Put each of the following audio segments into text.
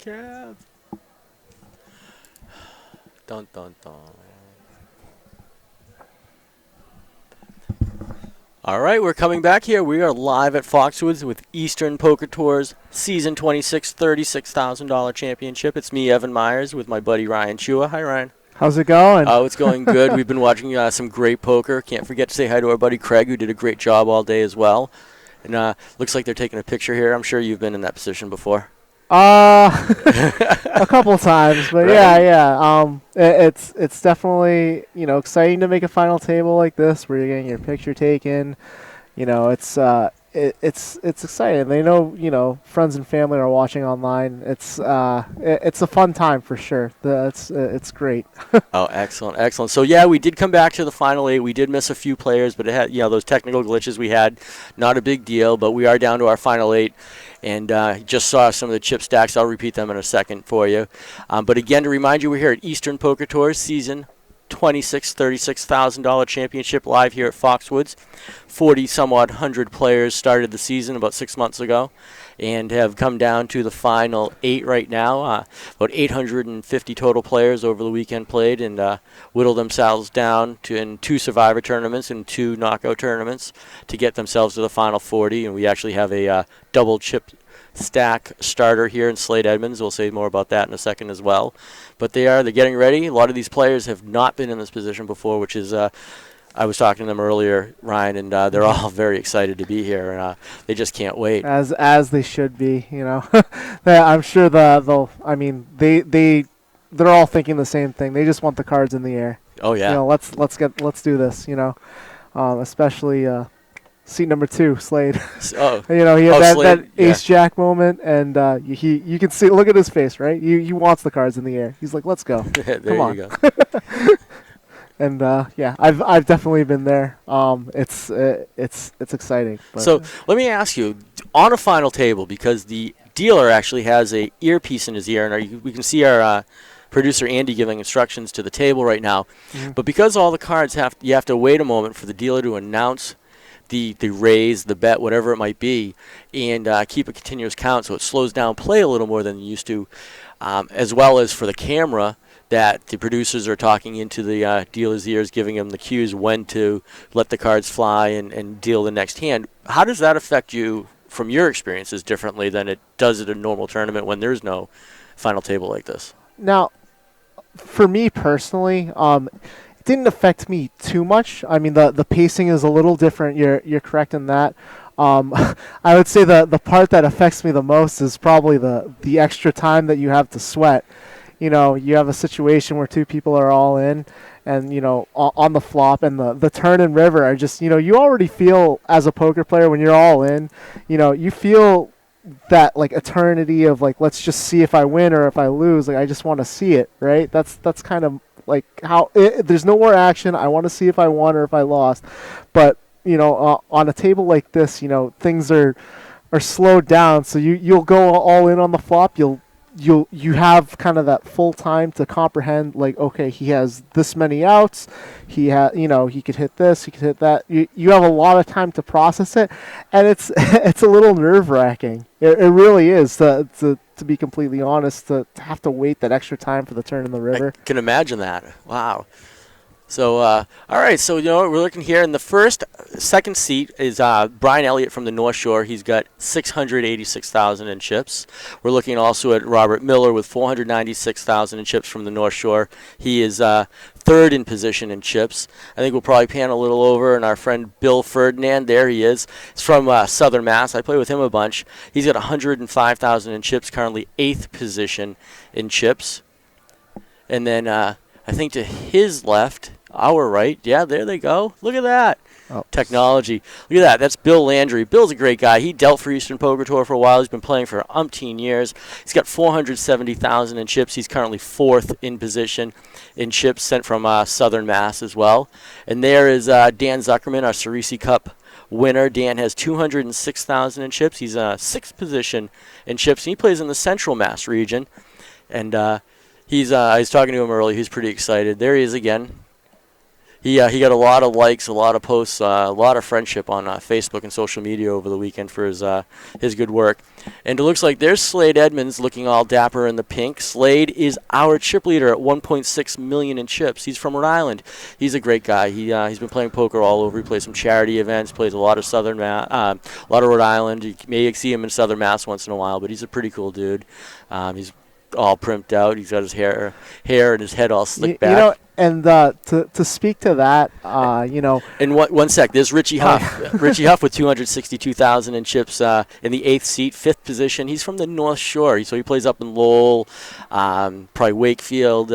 chance. Dun, dun, dun. All right, we're coming back here. We are live at Foxwoods with Eastern Poker Tours Season 26 $36,000 championship. It's me, Evan Myers, with my buddy Ryan Chua. Hi, Ryan. How's it going? Oh, it's going good. We've been watching some great poker. Can't forget to say hi to our buddy Craig, who did a great job all day as well. And looks like they're taking a picture here. I'm sure you've been in that position before. A couple times, but Right. yeah. It's definitely exciting to make a final table like this where you're getting your picture taken. It's exciting. They know friends and family are watching online. It's a fun time for sure. It's great. Oh, excellent, excellent. So, yeah, we did come back to the final 8. We did miss a few players, but it had, those technical glitches we had, not a big deal, but we are down to our final 8. And just saw some of the chip stacks. I'll repeat them in a second for you. But again, to remind you, we're here at Eastern Poker Tours Season 26 $36,000 championship live here at Foxwoods. 40-some-odd hundred players started the season about 6 months ago and have come down to the final 8 right now. About 850 total players over the weekend played and whittled themselves down in 2 Survivor tournaments and 2 knockout tournaments to get themselves to the final 40. And we actually have a double chip stack starter here in Slade Edmonds. We'll say more about that in a second as well. But they're getting ready. A lot of these players have not been in this position before, which is I was talking to them earlier, Ryan, and they're all very excited to be here, and they just can't wait. As they should be, I'm sure they're all thinking the same thing. They just want the cards in the air. Oh yeah. Let's do this. Especially seat number 2, Slade. Oh. He had Slade, that ace jack moment, and you can see. Look at his face, right? He wants the cards in the air. He's like, let's go. There Come on. you go. And I've definitely been there. It's exciting. But So let me ask you, on a final table, because the dealer actually has a earpiece in his ear, and we can see our producer Andy giving instructions to the table right now. Mhm. But because all the cards you have to wait a moment for the dealer to announce the raise, the bet, whatever it might be, and keep a continuous count, so it slows down play a little more than it used to, as well as for the camera, that the producers are talking into the dealer's ears, giving them the cues when to let the cards fly and deal the next hand. How does that affect you from your experiences differently than it does at a normal tournament when there's no final table like this? Now, for me personally, it didn't affect me too much. I mean, the pacing is a little different. You're correct in that. I would say the part that affects me the most is probably the extra time that you have to sweat. You have a situation where 2 people are all in and, on the flop, and the turn and river are just, you already feel as a poker player when you're all in, you feel that like eternity of like, let's just see if I win or if I lose. Like, I just want to see it, right? That's kind of like how there's no more action. I want to see if I won or if I lost. But, on a table like this, things are slowed down. So you'll go all in on the flop. You have kind of that full time to comprehend, like, okay, he has this many outs, he could hit this, he could hit that. You have a lot of time to process it, and it's it's a little nerve wracking. It really is to be completely honest, to have to wait that extra time for the turn in the river. I can imagine that. Wow. So, all right, so, we're looking here in the second seat is Brian Elliott from the North Shore. He's got $686,000 in chips. We're looking also at Robert Miller with $496,000 in chips from the North Shore. He is third in position in chips. I think we'll probably pan a little over, and our friend Bill Ferdinand, there he is. He's from Southern Mass. I play with him a bunch. He's got $105,000 in chips, currently 8th position in chips. And then I think to his left, our right, yeah, there they go. Look at that. Oh. Technology. Look at that. That's Bill Landry. Bill's a great guy. He dealt for Eastern Poker Tour for a while. He's been playing for umpteen years. He's got $470,000 in chips. He's currently 4th in position in chips, sent from Southern Mass as well. And there is Dan Zuckerman, our Cerisi Cup winner. Dan has $206,000 in chips. He's 6th position in chips. And he plays in the Central Mass region. And I was talking to him earlier. He's pretty excited. There he is again. He got a lot of likes, a lot of posts, a lot of friendship on Facebook and social media over the weekend for his good work. And it looks like there's Slade Edmonds looking all dapper in the pink. Slade is our chip leader at 1.6 million in chips. He's from Rhode Island. He's a great guy. He's been playing poker all over. He plays some charity events, plays a lot of a lot of Rhode Island. You may see him in Southern Mass once in a while, but he's a pretty cool dude. He's all primped out. He's got his hair and his head all slicked back. You know, and to speak to that, you know. And one sec, there's Richie Huff. Richie Huff with 262,000 in chips in the 8th seat, 5th position. He's from the North Shore, so he plays up in Lowell, probably Wakefield,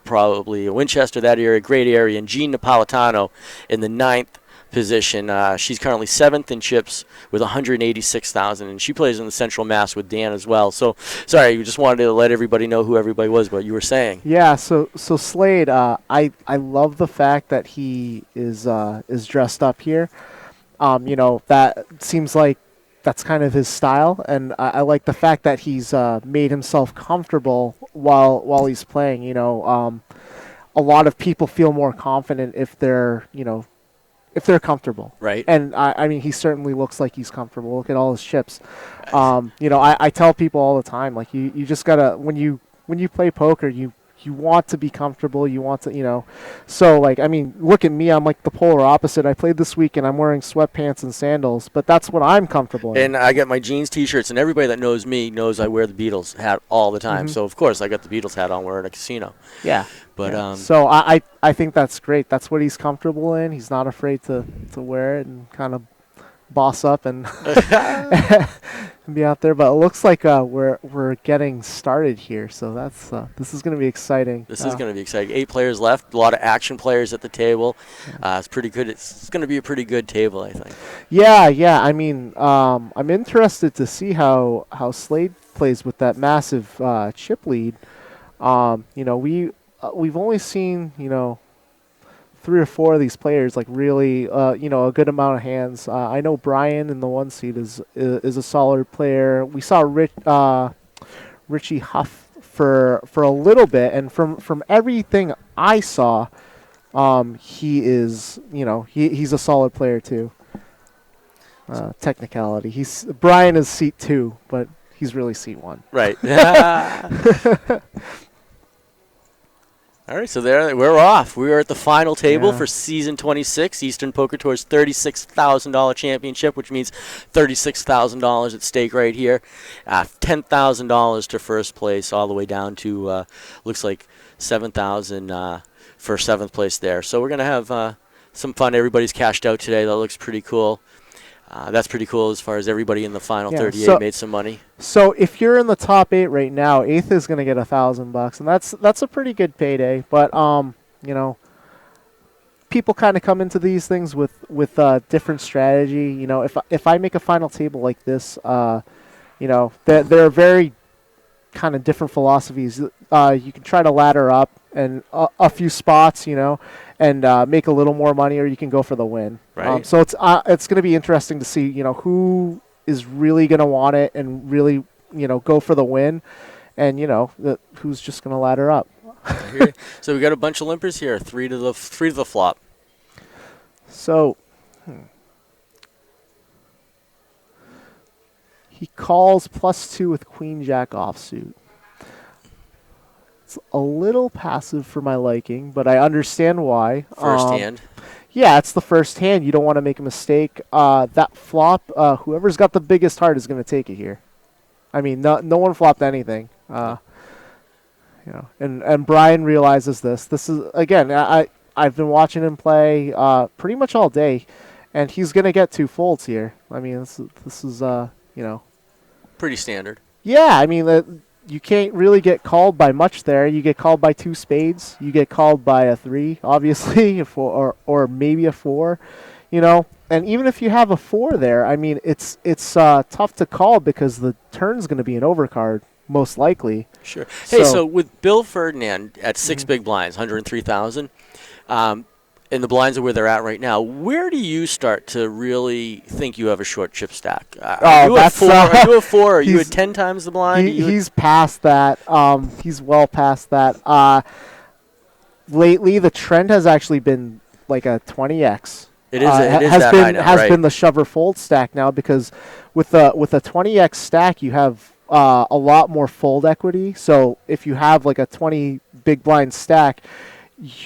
probably Winchester, that area, great area. And Jean Napolitano in the 9th position. She's currently 7th in chips with 186,000, and she plays in the Central Mass with Dan as well. So, sorry, we just wanted to let everybody know who everybody was, what you were saying. Yeah, so Slade, I love the fact that he is dressed up here. You know, that seems like that's kind of his style, and I like the fact that he's made himself comfortable while he's playing. You know, a lot of people feel more confident if they're, you know, if they're comfortable. Right. And I mean, he certainly looks like he's comfortable. Look at all his chips. You know, I tell people all the time, like, you just gotta, when you play poker, you want to be comfortable. You want to, you know. So, like, I mean, look at me. I'm like the polar opposite. I played this week, and I'm wearing sweatpants and sandals, but that's what I'm comfortable in. And I got my jeans, T-shirts, and everybody that knows me knows I wear the Beatles hat all the time. Mm-hmm. So, of course, I got the Beatles hat on. We're in a casino. Yeah. But yeah. So I think that's great. That's what he's comfortable in. He's not afraid to wear it and kind of boss up and be out there. But it looks like we're getting started here. So that's this is going to be exciting. This is going to be exciting. 8 players left. A lot of action players at the table. It's pretty good. It's going to be a pretty good table, I think. Yeah. I mean, I'm interested to see how Slade plays with that massive chip lead. You know, we've only seen, you know, 3 or 4 of these players like really, you know, a good amount of hands. I know Brian in the 1 seat is a solid player. We saw Richie Huff for a little bit, and from everything I saw, he is, you know, he's a solid player too. Technicality. Brian is seat 2, but he's really seat 1. Right. All right, so there we're off. We are at the final table for season 26, Eastern Poker Tour's $36,000 championship, which means $36,000 at stake right here. $10,000 to first place, all the way down to looks like $7,000 for 7th place there. So we're gonna have some fun. Everybody's cashed out today. That looks pretty cool. That's pretty cool as far as everybody in the final 38 made some money. So if you're in the top 8 right now, 8th is going to get $1,000, and that's a pretty good payday. But you know, people kind of come into these things with different strategy. You know, if I make a final table like this, you know, there are very kind of different philosophies. You can try to ladder up and a few spots, you know, and make a little more money, or you can go for the win. Right. So it's going to be interesting to see, you know, who is really going to want it and really, you know, go for the win, and, you know, who's just going to ladder up. So we got a bunch of limpers here, 3 to the flop. So he calls +2 with Queen Jack offsuit. It's a little passive for my liking, but I understand why. First hand. Yeah, it's the first hand. You don't want to make a mistake. That flop, whoever's got the biggest heart is going to take it here. I mean, no one flopped anything. You know, and Brian realizes this. This is, again, I've been watching him play pretty much all day, and he's going to get 2 folds here. I mean, this is you know, pretty standard. Yeah, I mean, you can't really get called by much there. You get called by 2 spades. You get called by a 3, obviously, or maybe a 4, you know. And even if you have a 4 there, I mean, it's tough to call because the turn's going to be an overcard, most likely. Sure. Hey, so with Bill Ferdinand at 6 big blinds, 103,000, and the blinds are where they're at right now, where do you start to really think you have a short chip stack? Are you a 4? Are you a 4? Are you at 10 times the blind? He's past that. He's well past that. Lately, the trend has actually been like a 20x. It is. It is has that been high now, has right? been the shover fold stack now, because with a 20x stack you have a lot more fold equity. So if you have like a 20 big blind stack,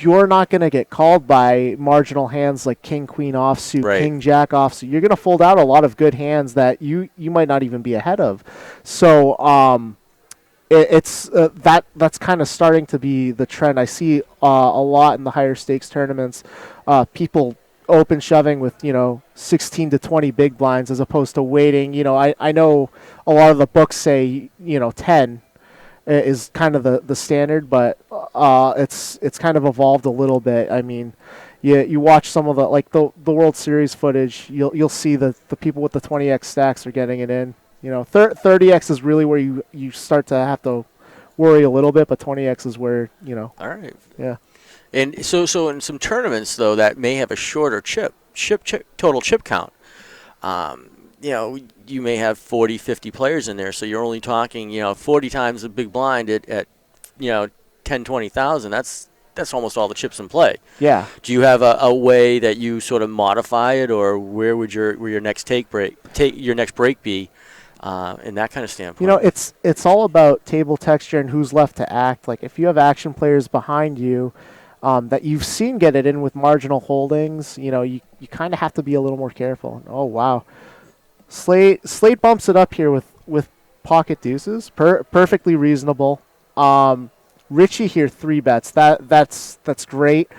you're not going to get called by marginal hands like king queen offsuit, Right. king jack offsuit. You're going to fold out a lot of good hands that you might not even be ahead of. So it's that's kind of starting to be the trend. I see a lot in the higher stakes tournaments. People open shoving with 16 to 20 big blinds as opposed to waiting. I know a lot of the books say 10 is kind of the standard, but it's kind of evolved a little bit. I mean, you watch some of the World Series footage, you'll see the people with the 20x stacks are getting it in. 30x is really where you start to have to worry a little bit, but 20x is where All right. yeah. And so in some tournaments though that may have a shorter total chip count. You may have 40, 50 players in there, so you're only talking, 40 times the big blind at 10, 20,000. That's almost all the chips in play. Yeah. Do you have a way that you sort of modify it, or where would your next break be, in that kind of standpoint? It's all about table texture and who's left to act. Like if you have action players behind you that you've seen get it in with marginal holdings, you kind of have to be a little more careful. Oh wow. Slate bumps it up here with pocket deuces. Perfectly reasonable. Richie here 3-bets. That's great.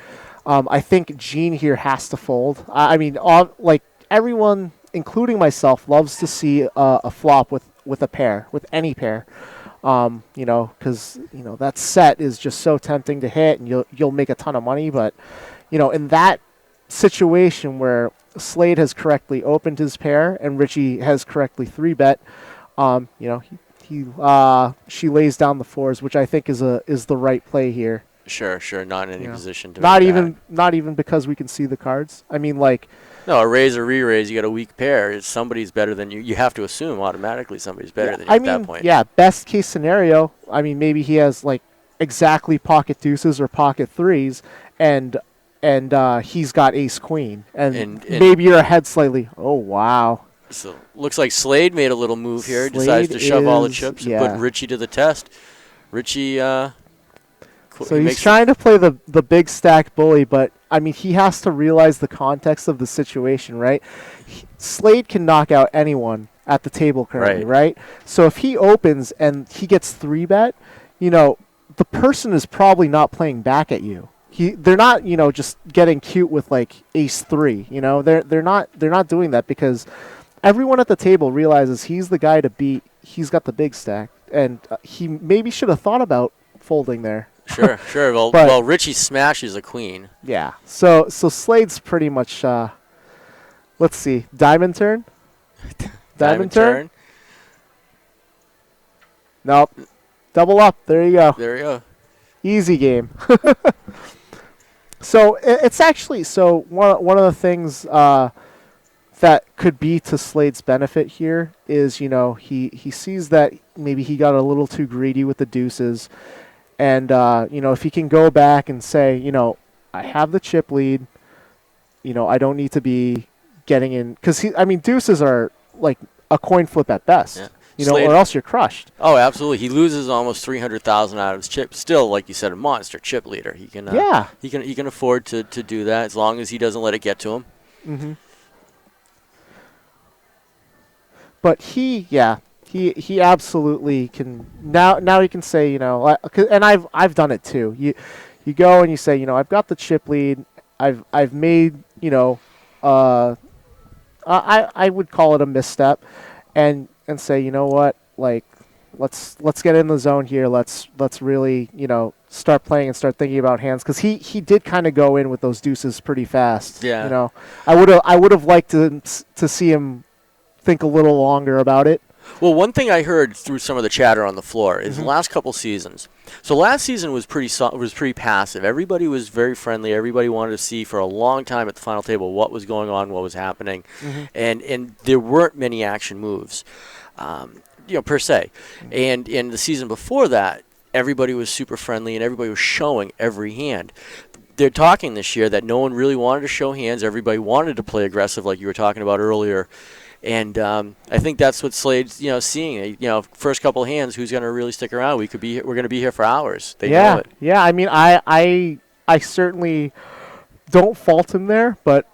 I think Gene here has to fold. I mean, like everyone, including myself, loves to see a flop with a pair, with any pair. Because that set is just so tempting to hit, and you'll make a ton of money. But in that situation where Slade has correctly opened his pair and Richie has correctly 3-bet, she lays down the fours, which I think is the right play here. Sure. Not in any position to not make even because we can see the cards. I mean, like, no, a raise or re-raise, you got a weak pair. Somebody's better than you. You have to assume automatically somebody's better than you at that point. Yeah, best case scenario, I mean, maybe he has like exactly pocket deuces or pocket threes, and he's got ace queen, and maybe you're ahead slightly. Oh wow. So looks like Slade made a little move here. Slade Decides to shove all the chips and yeah. put Richie to the test. Richie. So he's trying to play the big stack bully, but I mean he has to realize the context of the situation, right? Slade can knock out anyone at the table currently, right? So if he opens and he gets 3-bet, the person is probably not playing back at you. They're not, just getting cute with like ace 3. They're not doing that because everyone at the table realizes he's the guy to beat. He's got the big stack, and he maybe should have thought about folding there. Sure. Well, Richie smashes a queen. Yeah. So Slade's pretty much. Let's see, diamond turn. Diamond turn. Nope. Double up. There you go. There you go. Easy game. So it's actually one of the things that could be to Slade's benefit here is he sees that maybe he got a little too greedy with the deuces, and if he can go back and say I have the chip lead, I don't need to be getting in because deuces are like a coin flip at best. Yeah. Or else you're crushed. Oh, absolutely. He loses almost 300,000 out of his chip. Still, like you said, a monster chip leader. He can. He can afford to do that as long as he doesn't let it get to him. Mm-hmm. But he absolutely can. Now he can say, and I've done it too. You go and you say, I've got the chip lead. I've made, I would call it a misstep, and say, you know what, like, let's get in the zone here. Let's really, start playing and start thinking about hands, because he did kind of go in with those deuces pretty fast. Yeah. I would have liked to see him think a little longer about it. Well, one thing I heard through some of the chatter on the floor is the last couple seasons. So last season was pretty passive. Everybody was very friendly. Everybody wanted to see for a long time at the final table what was going on, what was happening, and there weren't many action moves, per se. And in the season before that, everybody was super friendly and everybody was showing every hand. they're talking this year that no one really wanted to show hands. Everybody wanted to play aggressive, like you were talking about earlier. And I think that's what Slade's, seeing. First couple of hands, who's going to really stick around? We're going to be here for hours. They know it. Yeah. I mean, I certainly don't fault him there, but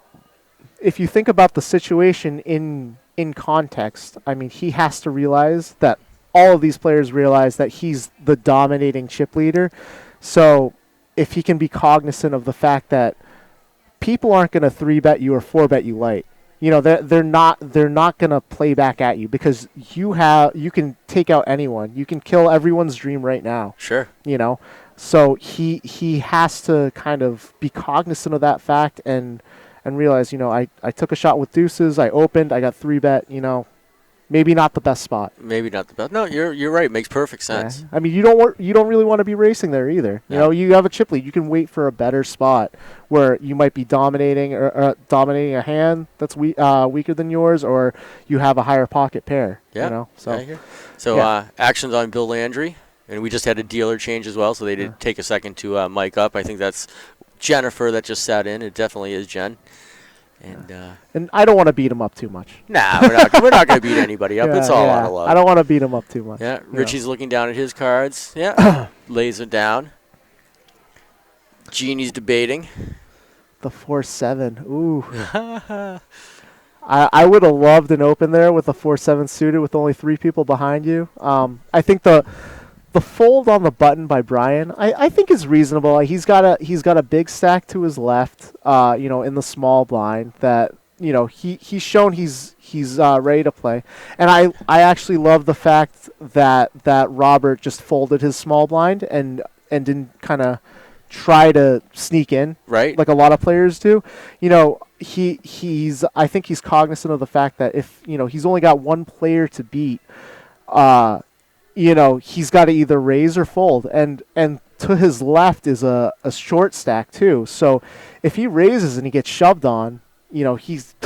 if you think about the situation in context, I mean, he has to realize that all of these players realize that he's the dominating chip leader. So if he can be cognizant of the fact that people aren't going to 3-bet you or 4-bet you light. They're not going to play back at you because you can take out anyone. You can kill everyone's dream right now. Sure. So he has to kind of be cognizant of that fact and realize, I took a shot with deuces, I opened, I got 3-bet, maybe not the best spot. Maybe not the best. No, you're right. It makes perfect sense. Yeah. I mean, you don't really want to be racing there either. You have a chip lead. You can wait for a better spot where you might be dominating or dominating a hand that's weaker than yours, or you have a higher pocket pair. Yeah. So actions on Bill Landry, and we just had a dealer change as well, so they did take a second to mic up. I think that's Jennifer that just sat in. It definitely is Jen. And I don't want to beat him up too much. Nah, we're not going to beat anybody up. It's all out of love. I don't want to beat him up too much. Yeah, Richie's looking down at his cards. Yeah, lays it down. Jeannie's debating. The 4-7. Ooh. I would have loved an open there with a 4-7 suited with only 3 people behind you. I think the fold on the button by Brian, I think is reasonable. He's got a big stack to his left, in the small blind that, he's shown he's ready to play. And I actually love the fact that Robert just folded his small blind and didn't kind of try to sneak in, right? Like a lot of players do. I think he's cognizant of the fact that if, he's only got one player to beat, he's got to either raise or fold. And to his left is a short stack too. So if he raises and he gets shoved on, he's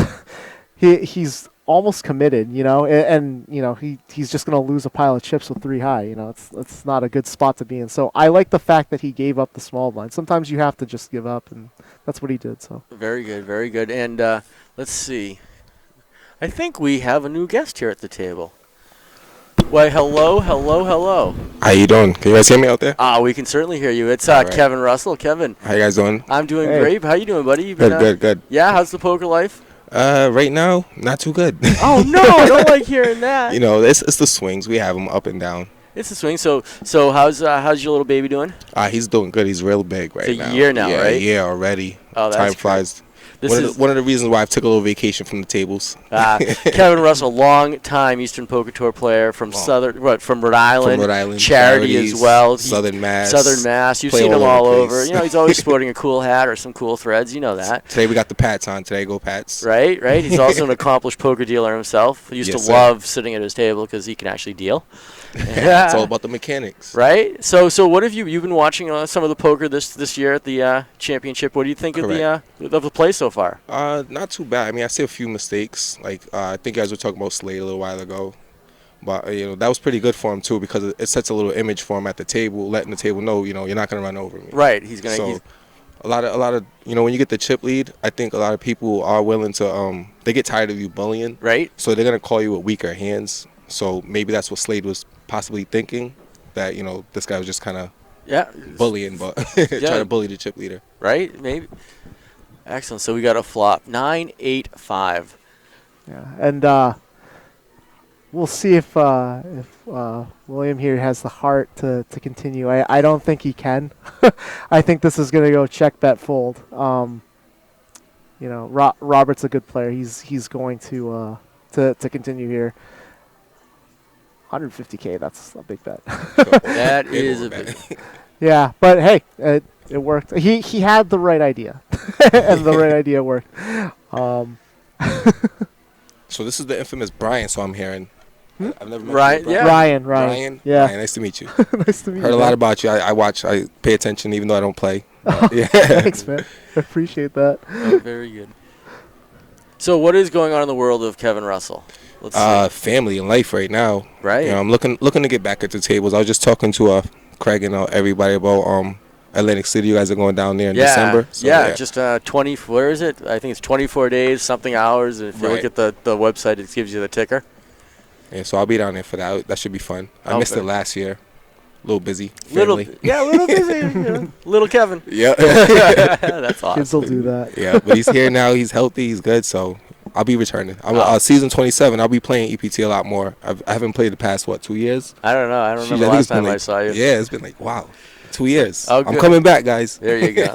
he's almost committed, and he's just going to lose a pile of chips with 3 high. It's not a good spot to be in. So I like the fact that he gave up the small blind. Sometimes you have to just give up, and that's what he did. So very good, very good. And let's see. I think we have a new guest here at the table. Why, hello. How you doing? Can you guys hear me out there? We can certainly hear you. It's right. Kevin Russell. Kevin. How you guys doing? I'm doing great. How you doing, buddy? Good. Yeah, how's the poker life? Right now, not too good. Oh, no, I don't like hearing that. It's the swings. We have them up and down. It's the swing. So how's your little baby doing? He's doing good. He's real big right now. It's a year now, right? Yeah, already. Oh, that's Time flies. One of the reasons why I took a little vacation from the tables. Kevin Russell, long-time Eastern Poker Tour player from from Rhode Island. From Rhode Island. Charity as well. Southern Mass. You've seen him all over. He's always sporting a cool hat or some cool threads. You know that. Today we got the Pats on. Today go Pats. Right. He's also an accomplished poker dealer himself. He used to love sitting at his table because he can actually deal. It's all about the mechanics. Right. So what have you've been watching some of the poker this year at the championship? What do you think of the play so far? Not too bad. I mean, I see a few mistakes. Like I think you guys were talking about Slade a little while ago, but that was pretty good for him too because it sets a little image for him at the table, letting the table know you're not gonna run over me. Right. He's gonna. So a lot of when you get the chip lead, I think a lot of people are willing to they get tired of you bullying. Right. So they're gonna call you with weaker hands. So maybe that's what Slade was possibly thinking, that this guy was just kind of bullying, but trying to bully the chip leader. Right. Maybe. Excellent. So we got a flop 9-8-5. Yeah, and we'll see if William here has the heart to continue. I don't think he can. I think this is going to go check, bet, fold. Robert's a good player. He's going to continue here. 150K. That's a big bet. That is a big. Yeah, but hey, it worked. He had the right idea, and the right idea worked. So this is the infamous Brian. So I'm hearing. I've never met Ryan. you, Yeah. Ryan. Yeah. Ryan, nice to meet you. Nice to meet you. Heard a lot about you. I watch. I pay attention, even though I don't play. Yeah. Thanks, man. I appreciate that. Oh, very good. So what is going on in the world of Kevin Russell? Let's see. Family and life right now. Right. I'm looking to get back at the tables. I was just talking to Craig and everybody about Atlantic City. You guys are going down there in Yeah, December. So, yeah, just 20. Where is it? I think it's 24 days, something hours. If you look at the website, it gives you the ticker. Yeah, so I'll be down there for that. That should be fun. I missed it last year. A little busy. Family. A little busy. Little Kevin. Yeah. That's awesome. Kids will do that. Yeah, but he's here now. He's healthy. He's good. So I'll be returning. Season 27, I'll be playing EPT a lot more. I haven't played the past, 2 years? I don't know. I don't remember the last time I saw you. Yeah, it's been like, wow, 2 years. Oh, I'm coming back, guys. There you go.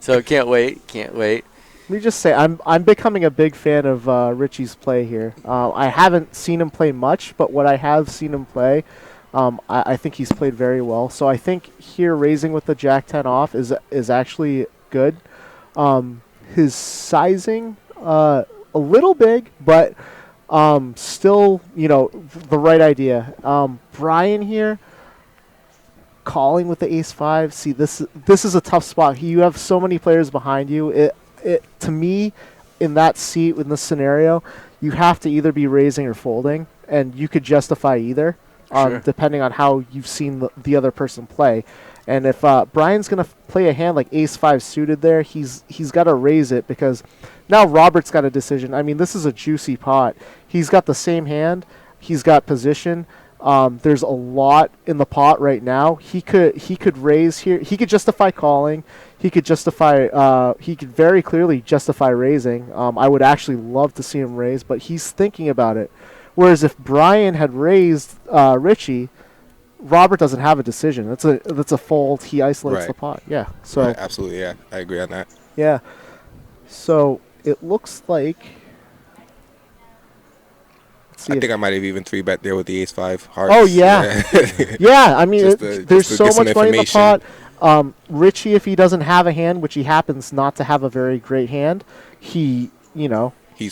So can't wait. Can't wait. Let me just say, I'm becoming a big fan of Richie's play here. I haven't seen him play much, but what I have seen him play, I think he's played very well. So I think here raising with the Jack 10 off is actually good. His sizing, a little big, but still, the right idea. Brian here, calling with the ace-5. See, this is a tough spot. You have so many players behind you. It to me, in that seat, in this scenario, you have to either be raising or folding, and you could justify either, Sure. depending on how you've seen the other person play. And if Brian's going to play a hand like ace-5 suited there, he's got to raise it because now Robert's got a decision. I mean, this is a juicy pot. He's got the same hand. He's got position. There's a lot in the pot right now. He could raise here. He could justify calling. He could very clearly justify raising. I would actually love to see him raise, but he's thinking about it. Whereas if Brian had raised Richie, Robert doesn't have a decision. That's a fold. He isolates the pot. Yeah. So right, absolutely. Yeah, I agree on that. Yeah. So it looks like. I think I might have even 3-bet there with the ace-5 hearts. Oh yeah, yeah. I mean, there's so much money in the pot. Richie, if he doesn't have a hand, which he happens not to have a very great hand, he's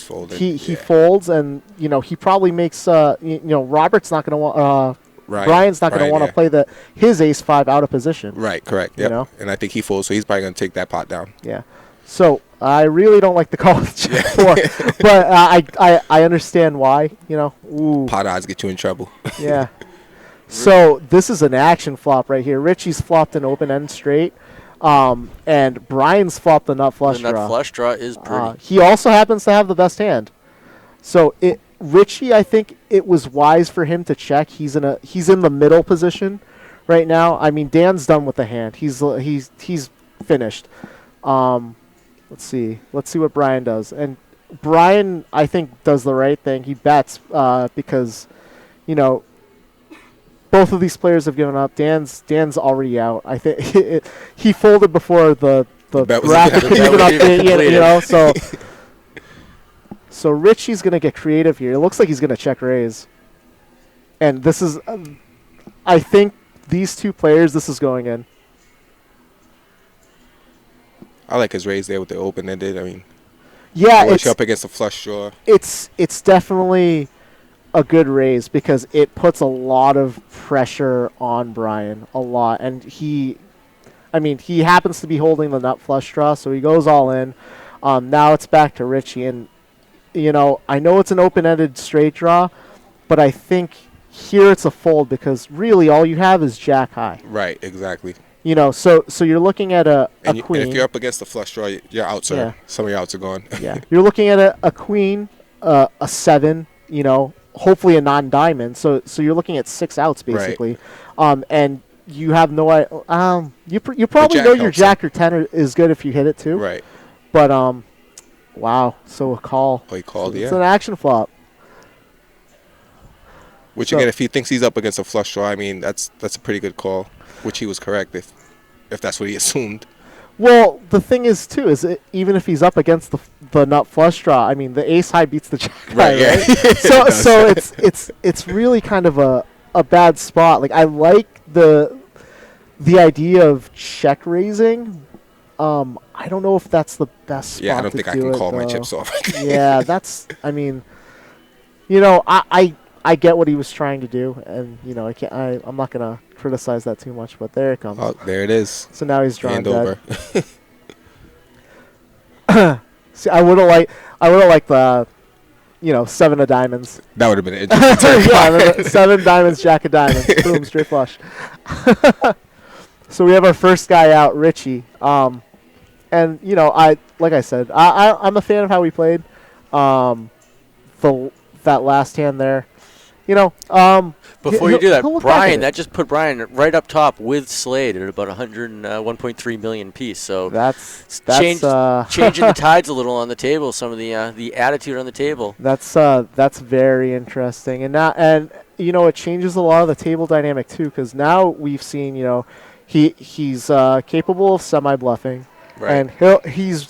folded. He folds, and he probably makes. Robert's not going to want. Brian's not going to want to play his ace-5 out of position. Right. Correct. Yep. And I think he folds, so he's probably going to take that pot down. Yeah. So I really don't like the call with Jack 4, but I understand why. Ooh. Pot odds get you in trouble. Yeah. So this is an action flop right here. Richie's flopped an open end straight, and Brian's flopped the nut flush draw. The nut flush draw is pretty. He also happens to have the best hand. So Richie, I think it was wise for him to check. He's in the middle position right now. I mean, Dan's done with the hand. He's finished. Let's see what Brian does. And Brian, I think, does the right thing. He bets because, both of these players have given up. Dan's already out. I think he folded before the bracket could even update. So Richie's gonna get creative here. It looks like he's gonna check raise. And this is, I think, these two players. This is going in. I like his raise there with the open-ended. I mean, it's up against the flush draw. It's definitely a good raise because it puts a lot of pressure on Brian, a lot, and he happens to be holding the nut flush draw, so he goes all in. Now it's back to Richie, and I know it's an open-ended straight draw, but I think here it's a fold because really all you have is Jack high. Right, exactly. So you're looking at a queen. And if you're up against the flush draw, your outs are some of your outs are gone. Yeah, you're looking at a queen, a 7. Hopefully a non-diamond. So you're looking at 6 outs basically, and you have no. You probably know your Jack or 10 is good if you hit it too. Right. But wow. So a call. Oh, he called. It's an action flop. Which again, if he thinks he's up against a flush draw, I mean that's a pretty good call. Which he was correct if that's what he assumed. Well, the thing is too even if he's up against the nut flush draw, I mean the ace high beats the jack high, right? So it's really kind of a bad spot. Like I like the idea of check raising. I don't know if that's the best spot. Yeah, I don't think I can call my chips off. Yeah, that's. I mean, I get what he was trying to do, and I can't. I'm not gonna criticize that too much, but there it comes. Oh, there it is. So now he's drawn Hand dead. Over. See, I would have liked the, 7 of diamonds. That would have been an interesting turn. Yeah, 7 diamonds, Jack of diamonds, boom, straight flush. So we have our first guy out, Richie. And like I said, I'm a fan of how we played. That last hand there, Before you do that, he'll look back at Brian, it. that just put Brian right up top with Slade at about 101.3 million piece. So That's changing the tides a little on the table. Some of the attitude on the table. That's very interesting, and it changes a lot of the table dynamic too, because now we've seen he's capable of semi bluffing, Right. and he's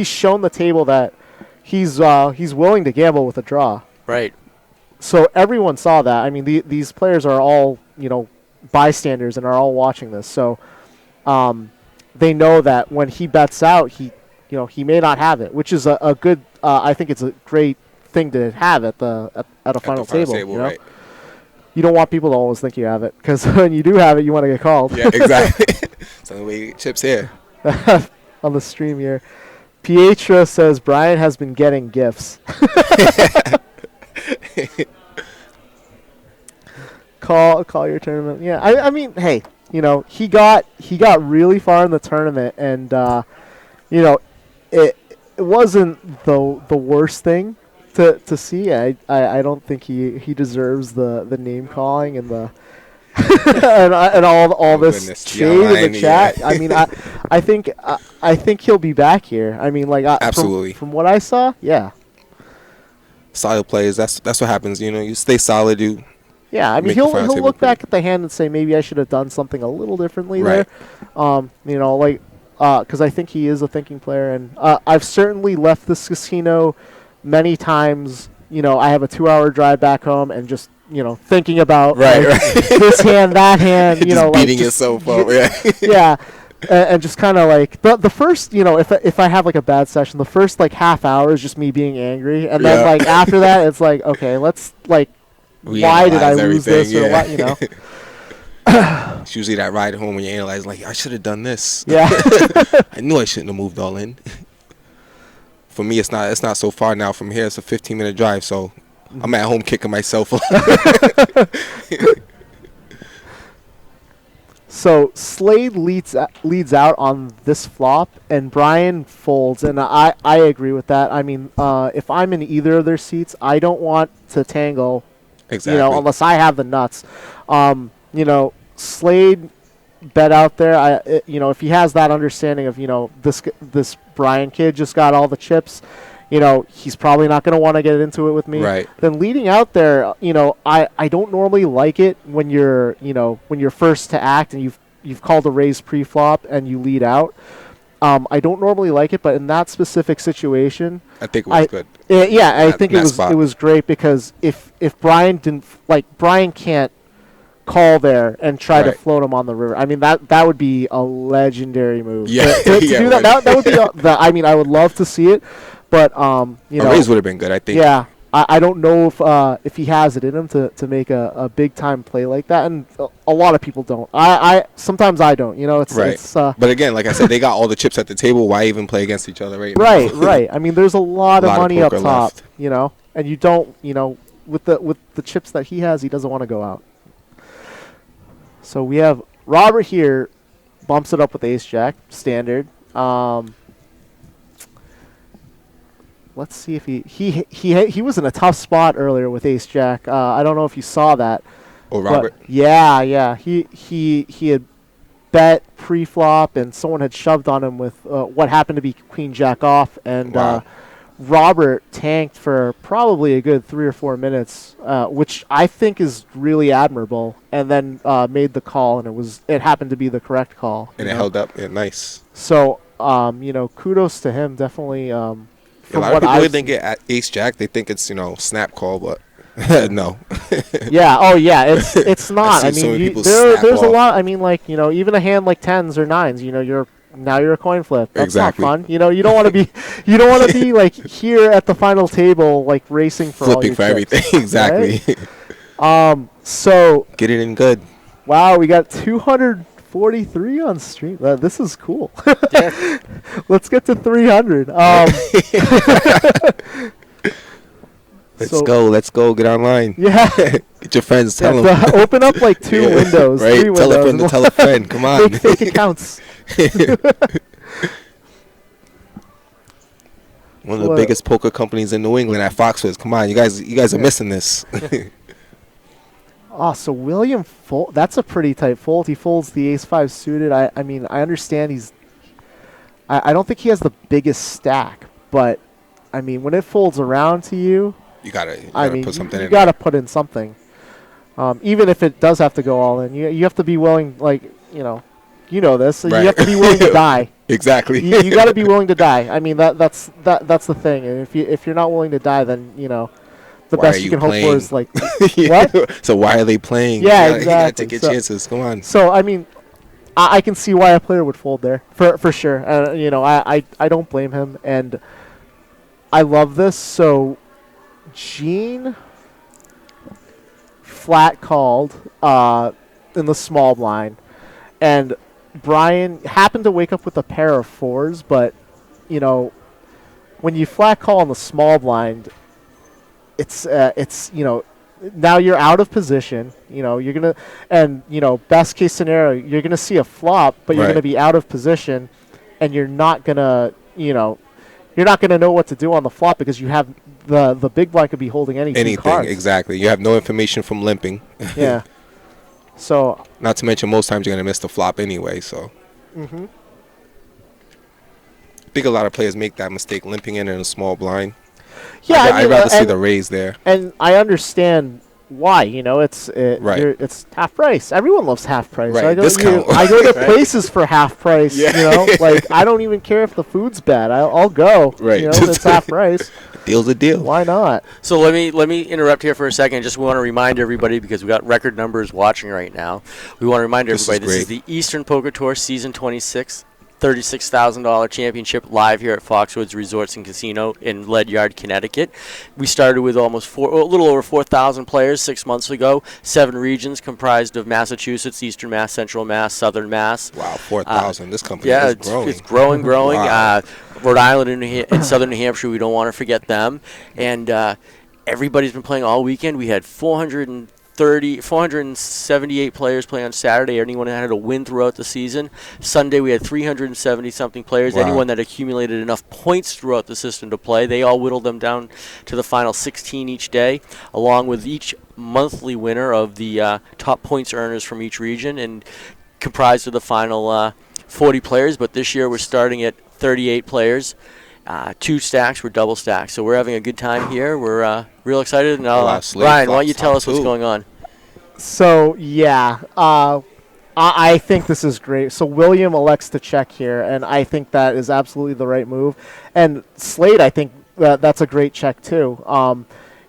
shown the table that he's willing to gamble with a draw. Right. So everyone saw that. I mean, these players are all bystanders and are all watching this. So they know that when he bets out, he may not have it, which is a good. I think it's a great thing to have at a final table. Right. You don't want people to always think you have it, because when you do have it, you want to get called. Yeah, exactly. So the way chips here. On the stream here, Pietra says Brian has been getting gifts. Call your tournament. Yeah, I mean, hey, he got really far in the tournament, and it wasn't the worst thing to see. I don't think he deserves the name calling and the and all this shade in the chat. Yeah. I mean, I think he'll be back here. I mean, like absolutely. From what I saw, yeah. Solid plays. That's what happens. You stay solid. Yeah, I mean, he'll look back at the hand and say, maybe I should have done something a little differently there. Because I think he is a thinking player, and I've certainly left this casino many times. I have a 2-hour drive back home and just thinking about this hand, that hand. Just beating yourself up. Yeah. And just kind of like the first, if I have like a bad session, the first like half hour is just me being angry, and then like after that, it's like, okay, let's like, why did I lose this or what? It's usually that ride home when you analyze, like, I should have done this. Yeah. I knew I shouldn't have moved all in. For me, it's not so far now. From here, it's a 15-minute drive, so I'm at home kicking myself. So Slade leads out on this flop, and Brian folds, and I agree with that. I mean, if I'm in either of their seats, I don't want to tangle. Exactly. Unless I have the nuts. Slade bet out there. If he has that understanding of this Brian kid just got all the chips, he's probably not going to want to get into it with me. Right. Then leading out there, I don't normally like it when you're first to act and you've called a raise pre-flop and you lead out. I don't normally like it, but in that specific situation, I think it was good. I think it was great, because if Brian didn't Brian can't call there and try to float him on the river. I mean, that would be a legendary move. Yeah, to do that would be. I mean, I would love to see it, but a raise would have been good, I think. Yeah. I don't know if he has it in him to make a big time play like that, and a lot of people don't. Sometimes I don't. It's right. It's, but again, like I said, they got all the chips at the table. Why even play against each other right now? Right. I mean, there's a lot of money up top, left. and you don't, with the chips that he has, he doesn't want to go out. So we have Robert here, bumps it up with ace jack, standard. Let's see if he was in a tough spot earlier with ace jack. I don't know if you saw that. Oh, Robert. Yeah. He had bet pre-flop, and someone had shoved on him with what happened to be queen jack off, and wow. Robert tanked for probably a good 3 or 4 minutes, which I think is really admirable, and then made the call, and it happened to be the correct call. And it held up. Yeah, nice. So kudos to him, definitely. A lot of people didn't get ace jack. They think it's snap call, but no. Yeah. Oh yeah. It's not. I mean, there's a lot. I mean, like even a hand like 10s or 9s. You're a coin flip. That's exactly. not fun. You don't want to be. You don't want to be like here at the final table, like racing for flipping all your for chips, everything. Exactly. Right? So get it in good. Wow, we got 243 on stream. This is cool. Yeah. Let's go. Get online. Yeah. Get your friends. Tell them. Open up like 2 windows, right? 3 windows. Tell a friend to tell a friend. Come on. Make fake accounts. One of the biggest poker companies in New England at Foxwoods. Come on, you guys are missing this. Oh, so William that's a pretty tight fold. He folds the ace-5 suited. I mean, I understand he's... I don't think he has the biggest stack, but, I mean, when it folds around to you... You gotta put something in. You gotta put in something. Even if it does have to go all in. You have to be willing, like, you know this. So right. You have to be willing to die. Exactly. You got to be willing to die. I mean, that's the thing. And if you're not willing to die, then, the why best you can hope for is, like, yeah. What? So why are they playing? Yeah, you gotta exactly. take your chances. Come on. So, I mean, I can see why a player would fold there, for sure. I don't blame him, and I love this. So, Gene flat called in the small blind, and Brian happened to wake up with a pair of 4s, but, when you flat call on the small blind, it's now you're out of position. You're gonna, and best case scenario, you're gonna see a flop, but you're gonna be out of position, and you're not gonna know what to do on the flop because you have the big blind could be holding anything cards. Exactly. You have no information from limping. Yeah. So. Not to mention, most times you're gonna miss the flop anyway. So. Mm-hmm. I think a lot of players make that mistake, limping in a small blind. Yeah, I'd rather see the raise there. And I understand why. It's half price. Everyone loves half price. Right. I go to places for half price. Yeah. Like I don't even care if the food's bad. I'll go. Right. If it's half price. Deal's a deal. Why not? So let me interrupt here for a second. Just want to remind everybody, because we got record numbers watching right now. We want to remind everybody this is the Eastern Poker Tour Season 26. $36,000 championship live here at Foxwoods Resorts and Casino in Ledyard, Connecticut. We started with a little over 4,000 players 6 months ago. 7 regions comprised of Massachusetts, Eastern Mass, Central Mass, Southern Mass. Wow, 4,000. This company is growing. It's growing. Wow. Rhode Island and Southern New Hampshire, we don't want to forget them. And everybody's been playing all weekend. We had 478 players play on Saturday. Anyone that had a win throughout the season. Sunday we had 370-something players. Wow. Anyone that accumulated enough points throughout the system to play. They all whittled them down to the final 16 each day, along with each monthly winner of the top points earners from each region, and comprised of the final 40 players. But this year we're starting at 38 players. 2 stacks, we're double stacked. So we're having a good time here. We're real excited. Now, Ryan, why don't you tell us what's going on? So, yeah, I think this is great. So William elects to check here, and I think that is absolutely the right move. And Slade, I think that's a great check too.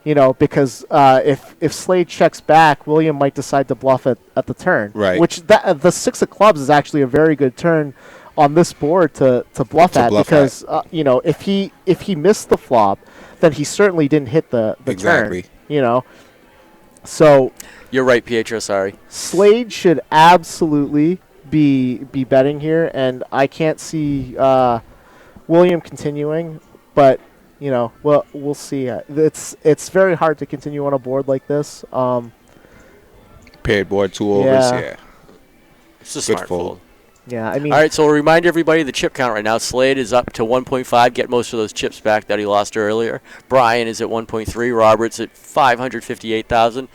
Because if Slade checks back, William might decide to bluff it at the turn. Right. Which the 6 of clubs is actually a very good turn on this board to bluff at, because if he missed the flop, then he certainly didn't hit the exactly. turn. So you're right, Pietro. Sorry. Slade should absolutely be betting here, and I can't see William continuing, but we'll see. It's very hard to continue on a board like this. Paired board, 2 overs. Yeah. It's a smart fold. Yeah, I mean. All right, so we'll remind everybody the chip count right now. Slade is up to 1.5. Get most of those chips back that he lost earlier. Brian is at 1.3. Robert's at 558,000.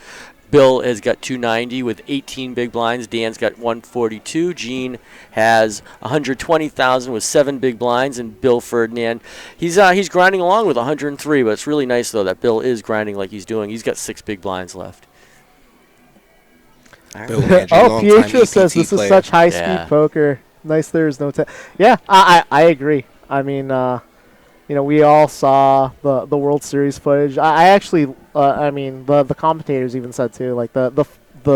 Bill has got 290 with 18 big blinds. Dan's got 142. Gene has 120,000 with 7 big blinds, and Bill Ferdinand, he's grinding along with 103. But it's really nice though that Bill is grinding like he's doing. He's got 6 big blinds left. Pietro says this is such high-speed poker. Nice, there's no Yeah, I agree. I mean, we all saw the World Series footage. I actually, the commentators even said too, like the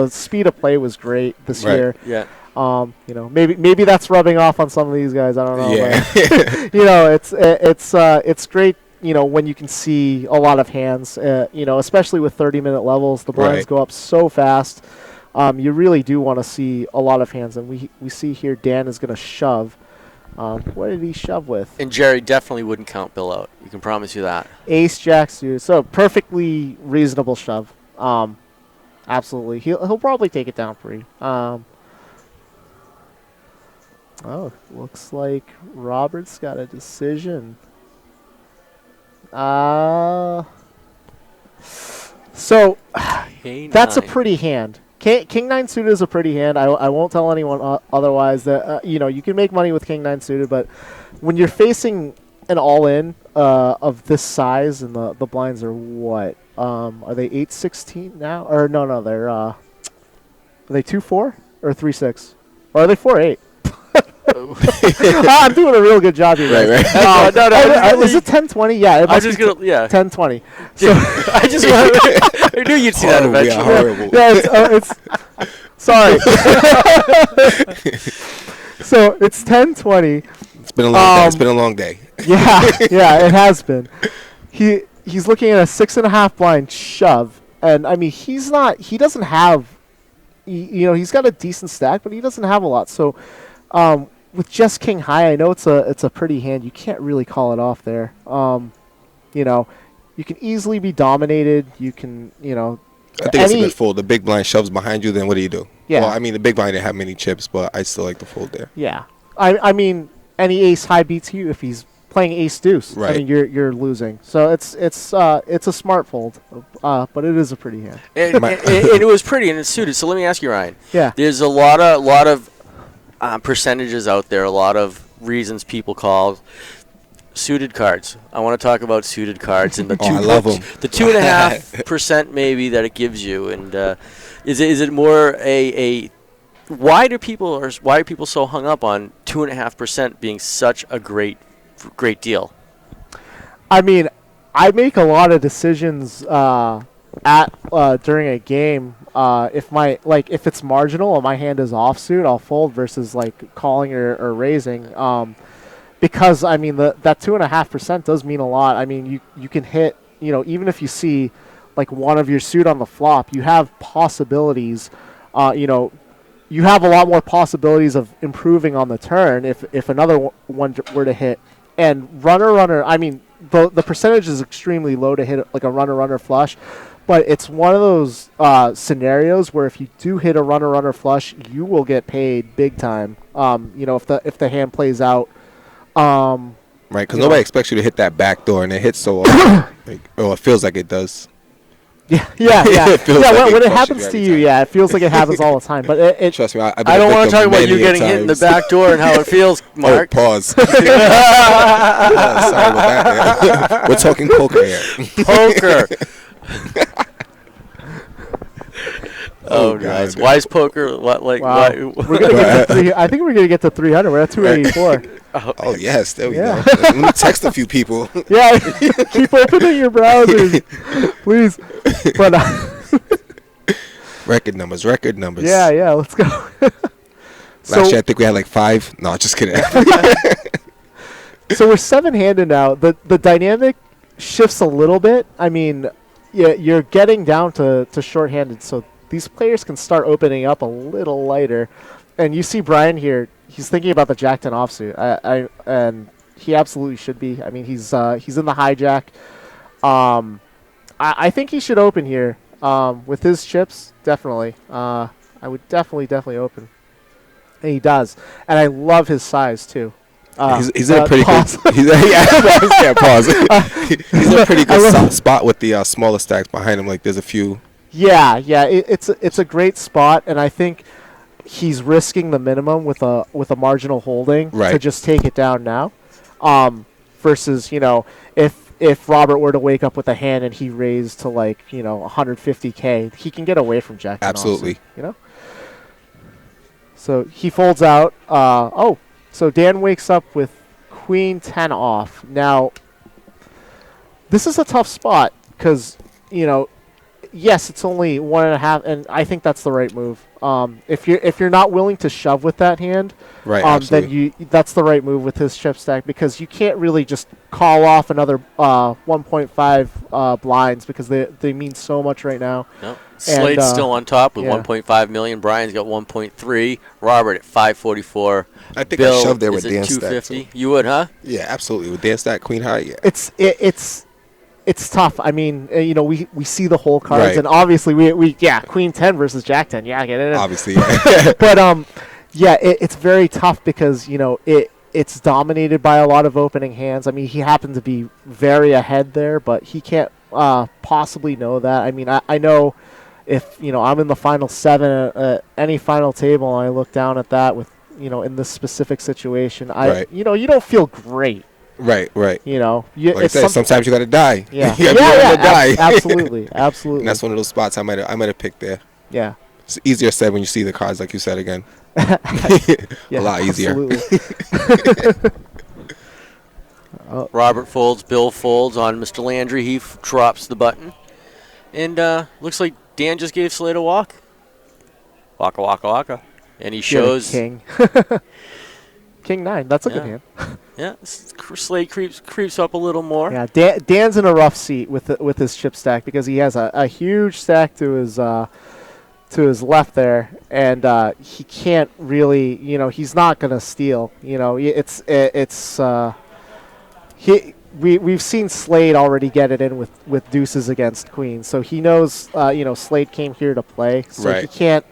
speed of play was great this year. Yeah. Maybe that's rubbing off on some of these guys. I don't know. Yeah. But, it's great. When you can see a lot of hands. Especially with 30-minute levels, the blinds go up so fast. You really do want to see a lot of hands, and we see here Dan is going to shove. What did he shove with? And Jerry definitely wouldn't count Bill out. We can promise you that. Ace jack suited. So perfectly reasonable shove. Absolutely. He'll probably take it down for you. Oh, looks like Robert's got a decision. So that's a pretty hand. King 9 suited is a pretty hand. I won't tell anyone otherwise that you can make money with King 9 suited, but when you're facing an all-in of this size and the blinds are what? Are they 8-16 now? Or no, they're are they 2-4 or 3-6? Or are they 4-8? I'm doing a real good job here. Right. No, is it 10-20? Yeah, I'm just gonna 10-20. So I knew you'd see that eventually. Horrible. It's sorry. So it's 10-20. It's been a long day. It's been a long day. Yeah, it has been. He's looking at a 6.5 blind shove, and I mean he doesn't have, he's got a decent stack, but he doesn't have a lot. So with just king high, I know it's a pretty hand. You can't really call it off there. You can easily be dominated. You can, I think it's a good fold. The big blind shoves behind you, then what do? Yeah. Well, I mean, the big blind didn't have many chips, but I still like the fold there. Yeah. I mean, any ace high beats you if he's playing ace deuce. Right. I mean, you're losing. So it's a smart fold, but it is a pretty hand. And it was pretty and it's suited. So let me ask you, Ryan. Yeah. There's a lot of percentages out there, a lot of reasons people call suited cards. I want to talk about suited cards and the I love them. The 2.5% maybe that it gives you, and is it more why are people so hung up on 2.5% being such a great deal? I mean, I make a lot of decisions during a game. If it's marginal and my hand is offsuit, I'll fold versus like calling or raising. Because I mean that 2.5% does mean a lot. I mean you can hit, even if you see like one of your suit on the flop, you have possibilities. You have a lot more possibilities of improving on the turn if another one were to hit. And runner. I mean the percentage is extremely low to hit like a runner flush. But it's one of those scenarios where if you do hit a runner flush, you will get paid big time. If the hand plays out. Right, because nobody expects you to hit that back door, and it hits so often. It feels like it does. Yeah. When it happens to you, it feels like it happens all the time. But it trust me, I don't want to talk about you getting hit in the back door and how it feels, Mark. Pause. Sorry about that. We're talking poker here. Poker. Oh, nice. God. Why is poker? What like? Wow. Why? We're gonna get to I think we're gonna get to 300. We're at 284. Oh yes, there we go. Let me text a few people. Yeah, keep opening your browsers, please. But record numbers. Yeah, let's go. Last year I think we had like 5. No, just kidding. So we're 7-handed now. The dynamic shifts a little bit. I mean, you're getting down to short-handed, so these players can start opening up a little lighter. And you see Brian here; he's thinking about the Jack-10 offsuit. And he absolutely should be. I mean, he's in the hijack. I think he should open here with his chips. Definitely, I would definitely open, and he does. And I love his size too. He's in a pretty pause. good. Pause. He's in a pretty good spot with the smaller stacks behind him. Like there's a few. Yeah. It's a great spot, and I think he's risking the minimum with a marginal holding to just take it down now. Versus if Robert were to wake up with a hand and he raised to 150K, he can get away from Jack. Absolutely. So he folds out. So Dan wakes up with Queen 10 off. Now, this is a tough spot because, yes, it's only 1.5, and I think that's the right move. If you're not willing to shove with that hand, Right. then that's the right move with his chip stack, because you can't really just call off another 1.5 blinds, because they mean so much right now. Nope. Slade's still on top with yeah. 1.5 million. Brian's got 1.3. Robert at 544. I think Bill I shoved there is with at Dan stack 250. too. You would, huh? Yeah, absolutely. With Dan stack, queen high. Yeah. It's tough. I mean, we see the whole cards, Right. and obviously we Queen 10 versus Jack 10. Yeah, get it in. Obviously. Yeah. But it's very tough, because it's dominated by a lot of opening hands. I mean, he happened to be very ahead there, but he can't possibly know that. I mean, I know if I'm in the final 7 at any final table, and I look down at that with in this specific situation, Right. you don't feel great. Right. Like I said, sometimes you gotta die. Yeah, You gotta die. absolutely, absolutely. And that's one of those spots I might have picked there. Yeah. It's easier said when you see the cards, like you said again. Yeah, a lot easier. Absolutely. Robert folds. Bill folds on Mr. Landry. He drops the button. And looks like Dan just gave Slade a walk. Waka, waka, waka. And he shows... King. King 9. That's a good hand. Yeah, Slade creeps up a little more. Yeah, Dan's in a rough seat with his chip stack, because he has a huge stack to his left there, and he can't really, he's not gonna steal. We've seen Slade already get it in with deuces against queens, so he knows Slade came here to play, so Right. he can't.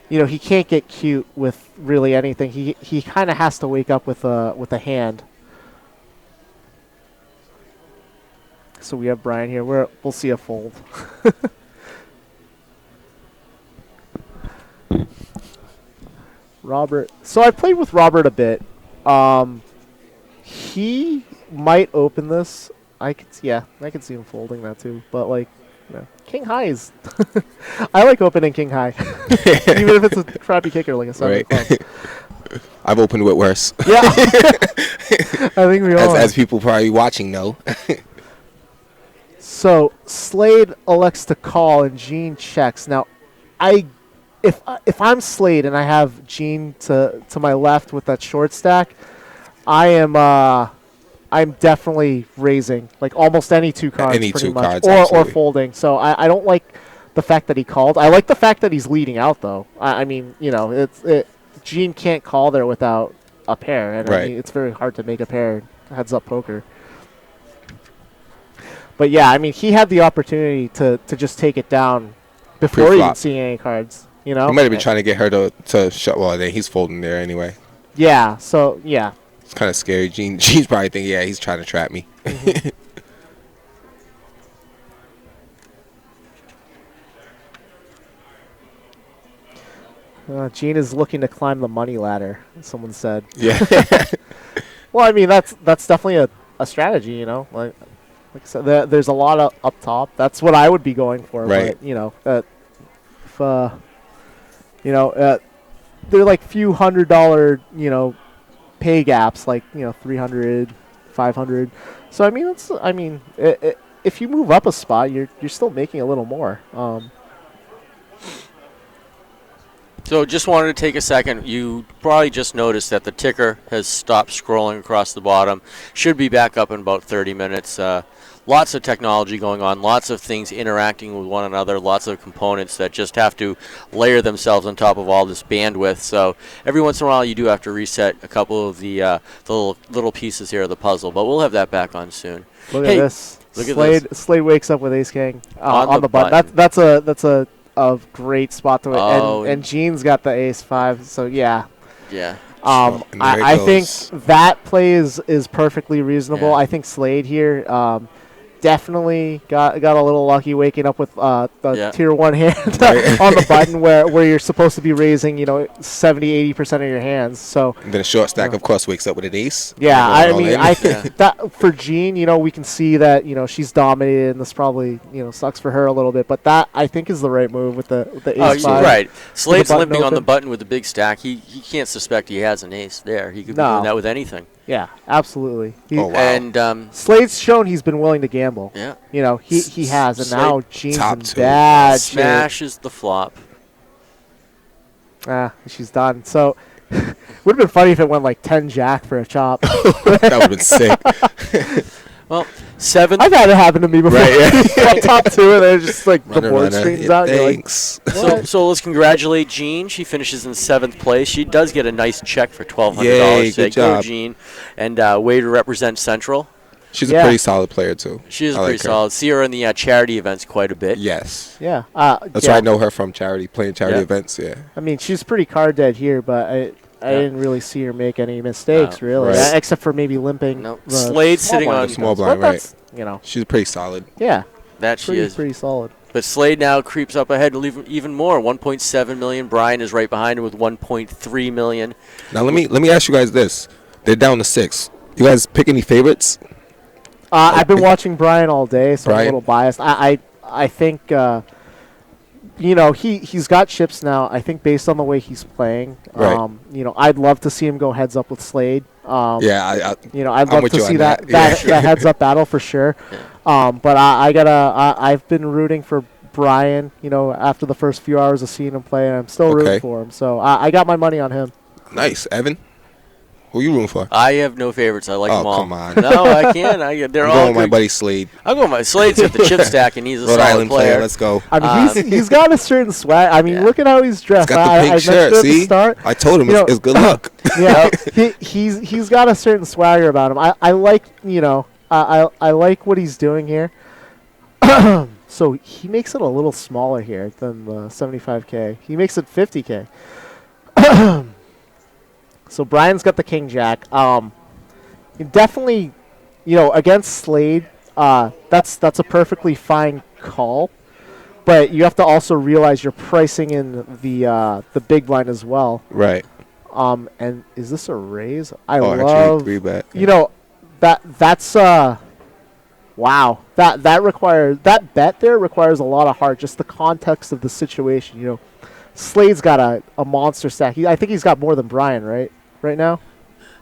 He can't get cute with really anything. He kind of has to wake up with a hand. So we have Brian here. We'll see a fold. Robert. So I played with Robert a bit. He might open this. I could see him folding that too. But King High is. I like opening King High, even if it's a crappy kicker like a 7 of clubs. I've opened with worse. Yeah, I think we all. As people probably watching know. So Slade elects to call, and Gene checks. Now, if I'm Slade and I have Gene to my left with that short stack, I'm definitely raising, like almost any 2 cards, Any pretty 2 much, cards, or absolutely. folding. So I don't like the fact that he called. I like the fact that he's leading out, though. I mean, Gene can't call there without a pair, and Right. I mean, it's very hard to make a pair heads up poker. But yeah, I mean, he had the opportunity to just take it down before even Pre-flop. seeing any cards. He might have been trying to get her to shut. Well, then he's folding there anyway. Yeah. So yeah. It's kind of scary. Gene's probably thinking, yeah, he's trying to trap me. Gene is looking to climb the money ladder, someone said. Yeah. Well, I mean, that's definitely a strategy, Like I said, there's a lot up top. That's what I would be going for. Right. But, they're like few $100 pay gaps, like, 300, 500. So, I mean, if you move up a spot, you're still making a little more. So just wanted to take a second. You probably just noticed that the ticker has stopped scrolling across the bottom. Should be back up in about 30 minutes. Lots of technology going on, lots of things interacting with one another, lots of components that just have to layer themselves on top of all this bandwidth. So every once in a while you do have to reset a couple of the little pieces here of the puzzle, but we'll have that back on soon. Look at this. Look at this. Slade wakes up with Ace King On the button. That's a great spot to it. Oh, And Gene's got the Ace 5, so yeah. Yeah. And there it I think goes. that play is perfectly reasonable. Yeah. I think Slade here definitely got a little lucky waking up with the tier 1 hand on the button where you're supposed to be raising 70-80% of your hands. So And then a short stack, of course, wakes up with an ace. yeah, They're I going mean, all I in. think that for Jean, we can see that she's dominated, and this probably sucks for her a little bit. But that I think is the right move with the Oh, ace you're 5. right. Slade's button limping on the open. button with the big stack. He can't suspect he has an ace there. He could be No. doing that with anything. Yeah, absolutely. Oh, wow. And Slade's shown he's been willing to gamble. yeah, You know, he has, and Slade, now Jean's top in two. bad shape. smashes the flop. She's done. So, would have been funny if it went like 10 jack for a chop. That would have been sick. Well, 7th. I've had it happen to me before. Right, yeah. Top 2, and then just like the Runner, board runner. straightens Yeah, out. And you're like, thanks. So let's congratulate Jean. She finishes in 7th place. She does get a nice check for $1,200. Yay, So good go, job. Jean. And way to represent Central. She's Yeah. a pretty solid player, too. She is I like pretty her. solid. See her in the charity events quite a bit. Yes. yeah. That's yeah. where I know her from, playing charity Yeah. events, yeah. I mean, she's pretty card dead here, but I didn't really see her make any mistakes, No. really, Right. except for maybe limping. No. the Slade small sitting blind on- discounts. Small blind, But right. that's, you know, She's pretty solid. yeah, That she is. pretty solid. But Slade now creeps up ahead even more. 1.7 million. Brian is right behind him with 1.3 million. Now, let me ask you guys this. They're down to 6. You guys pick any favorites? I've been watching Brian all day, so I'm a Brian? little biased. I think you know he's got chips now. I think based on the way he's playing, Right. you know, I'd love to see him go heads up with Slade. Yeah, You know, I'd I'm love with to you see on that that. Yeah. that heads up battle for sure. But I've been rooting for Brian. You know, after the first few hours of seeing him play, and I'm still rooting Okay. for him. So I got my money on him. nice. Evan, who you rooting for? I have no favorites. I like Oh, them all. come on. No, I can't. They're I'm all going with my good. buddy Slade. I'm going with my Slade's got the chip stack, and he's a Rhode solid Island player. Let's go. I mean, he's got a certain swag. I mean, Yeah. look at how he's dressed. He's got the I pink mentioned shirt. it at the See? start. I told him You know- it's good luck. Yeah, he's got a certain swagger about him. I like, you know, I like what he's doing here. So he makes it a little smaller here than the 75K. He makes it 50K. So Brian's got the king jack. Definitely, you know, against Slade, that's a perfectly fine call. But you have to also realize you're pricing in the big blind as well. Right. And is this a raise? I Actually, love. 3-bet. You know, that's wow. That requires that bet there requires a lot of heart. Just the context of the situation. You know, Slade's got a monster stack. I think he's got more than Brian, right? Right now.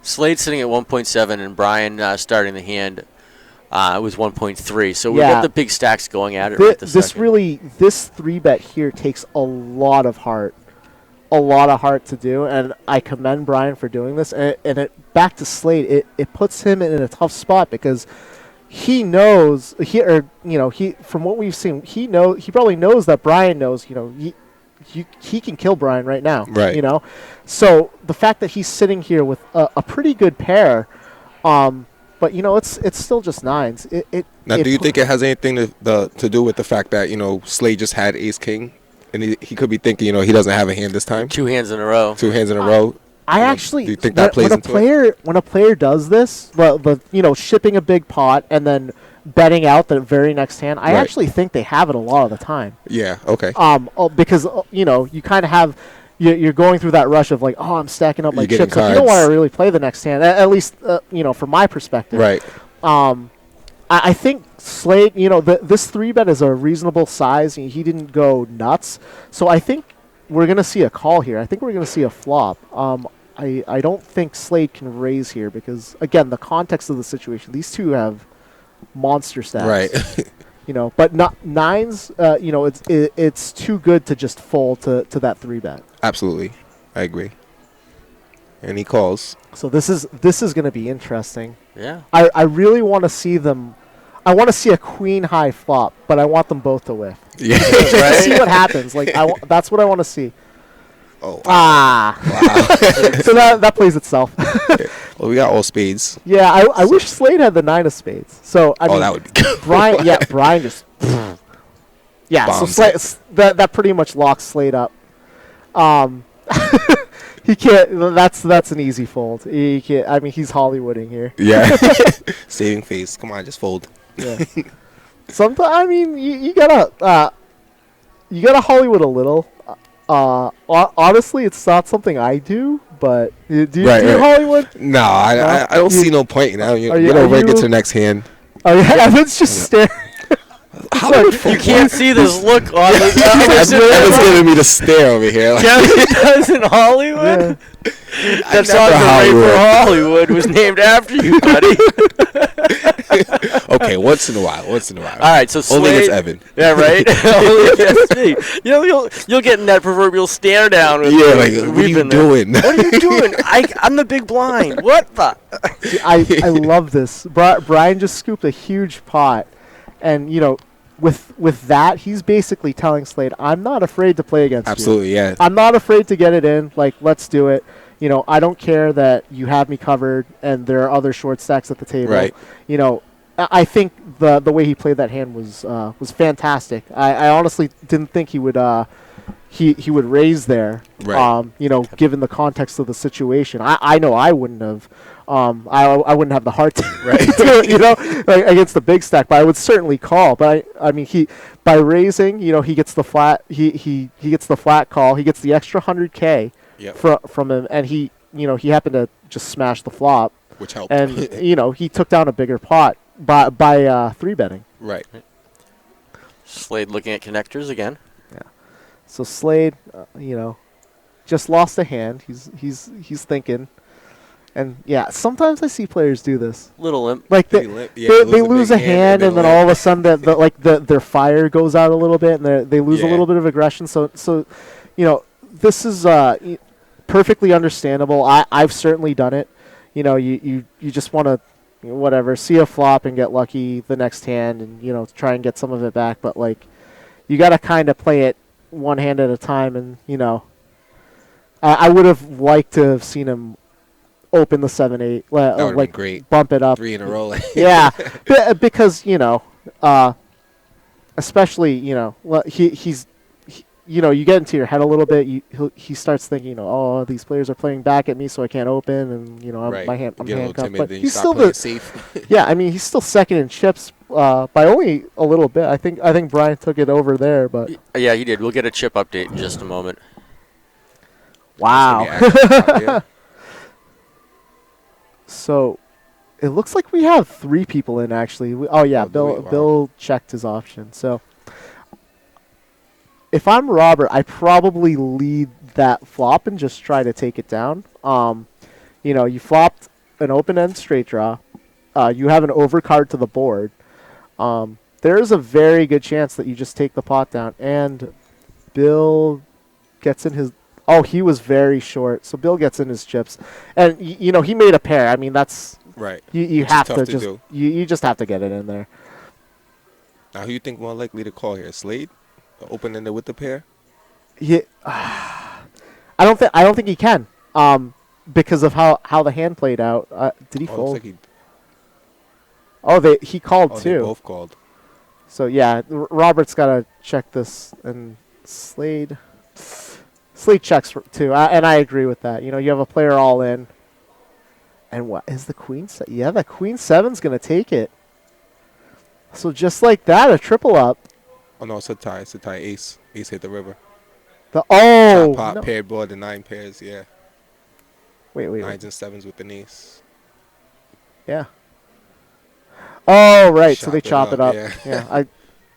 Slade's sitting at 1.7, and Brian starting the hand was 1.3. So we've Yeah. got the big stacks going at it right this This second. really, this 3-bet here takes a lot of heart. A lot of heart to do, and I commend Brian for doing this. And it back to Slade, it puts him in a tough spot because he knows from what we've seen, he probably knows that Brian knows, you know, he can kill Brian right now. Right. You know, so the fact that he's sitting here with a pretty good pair, but you know, it's still just nines. Now, do you think it has anything to do with the fact that, you know, Slade just had ace king, and he could be thinking, you know, he doesn't have a hand this time? 2 hands in a row. 2 hands in a row. I You know, actually do you think that plays when into a player when a player does this, the you know, shipping a big pot and then betting out the very next hand, I Right. actually think they have it a lot of the time. Yeah. Okay. Because you know, you kind of have you're going through that rush of like, oh, I'm stacking up my You're getting chips. Like, you don't want cards. to really play the next hand, at least you know, from my perspective. Right. I think Slade, you know, this 3-bet is a reasonable size. He didn't go nuts, so I think we're gonna see a call here. I think we're gonna see a flop. I don't think Slade can raise here because, again, the context of the situation. These two have monster stats. Right. You know, but not nines. You know, it's too good to just fold to that 3-bet. Absolutely. I agree. And he calls. So this is going to be interesting. Yeah. I really want to see them. I want to see a queen high flop, but I want them both to whiff. Yeah. Just to see what happens. Like that's what I want to see. Oh. Ah. Wow. So that plays itself. Well, we got all spades. Yeah, I wish Slade had the 9 of spades. So I mean, That would be good. Brian just. Yeah, so Bombs Slade, that pretty much locks Slade up. He can't. That's an easy fold. He can't. I mean, he's Hollywooding here. Yeah. Saving face. Come on, just fold. Yeah. Sometimes I mean, you gotta Hollywood a little. Honestly, it's not something I do. But do you do Hollywood? No, I don't see no point in that. You don't break it to the next hand. Oh yeah, Evan's just staring. You can't see this look on Evan's giving me the stare over here. Like, Kevin does in Hollywood. Yeah. That song for Hollywood was named after you, buddy. Okay, once in a while. All right, so Slade, only it's Evan. Yeah, right. Only if that's me. You'll get in that proverbial stare down. With Yeah, like what are you doing? What are you doing? I'm the big blind. What the? See, I love this. Brian just scooped a huge pot, and with that, he's basically telling Slade, "I'm not afraid to play against you. Absolutely, yeah. I'm not afraid to get it in. Like, let's do it. I don't care that you have me covered and there are other short stacks at the table. Right. I think the way he played that hand was fantastic. I honestly didn't think he would he would raise there. Right. Given the context of the situation, I know I wouldn't have. I wouldn't have the heart to do it, like against the big stack, but I would certainly call. But I mean, by raising, he gets the flat. He gets the flat call. He gets the extra 100K from him, and he happened to just smash the flop, which helped. And he took down a bigger pot by 3-betting. Right. Slade looking at connectors again. Yeah. So Slade, just lost a hand. He's thinking. And yeah, sometimes I see players do this. Little limp. Like they lose a hand, and then all of a sudden their fire goes out a little bit, and they lose a little bit of aggression. So this is perfectly understandable. I've certainly done it. You just want to see a flop and get lucky the next hand, and try and get some of it back. But you got to kind of play it one hand at a time, and I would have liked to have seen him open the 7-8, like great. Bump it up 3 in a row. Yeah, because especially he's you get into your head a little bit. He starts thinking, oh, these players are playing back at me, so I can't open, and right. I'm handcuffed. But he's still safe. Yeah, I mean, he's still second in chips by only a little bit. I think Brian took it over there, but yeah, he did. We'll get a chip update in just a moment. Wow. So, it looks like we have 3 people in, actually. Bill checked his option. So, if I'm Robert, I probably lead that flop and just try to take it down. You flopped an open-end straight draw. You have an overcard to the board. There is a very good chance that you just take the pot down. And Bill gets in his... Oh, he was very short, so Bill gets in his chips, and he made a pair. I mean, that's right. You have to just you just have to get it in there. Now, who you think more likely to call here, Slade, open ender with the pair? Yeah, I don't think he can, because of how the hand played out. Did he fold? He called too. They both called. So yeah, Robert's got to check this, and Slade checks too, and I agree with that. You have a player all in, and what is the queen? Yeah, the queen 7's gonna take it. So just like that, a triple up. Oh no, it's a tie. It's a tie. Ace hit the river. Top pot, paired board, the 9 pairs. Yeah. Wait. 9s and 7s with the ace. Yeah. Oh right, so they chop chop it up. Yeah.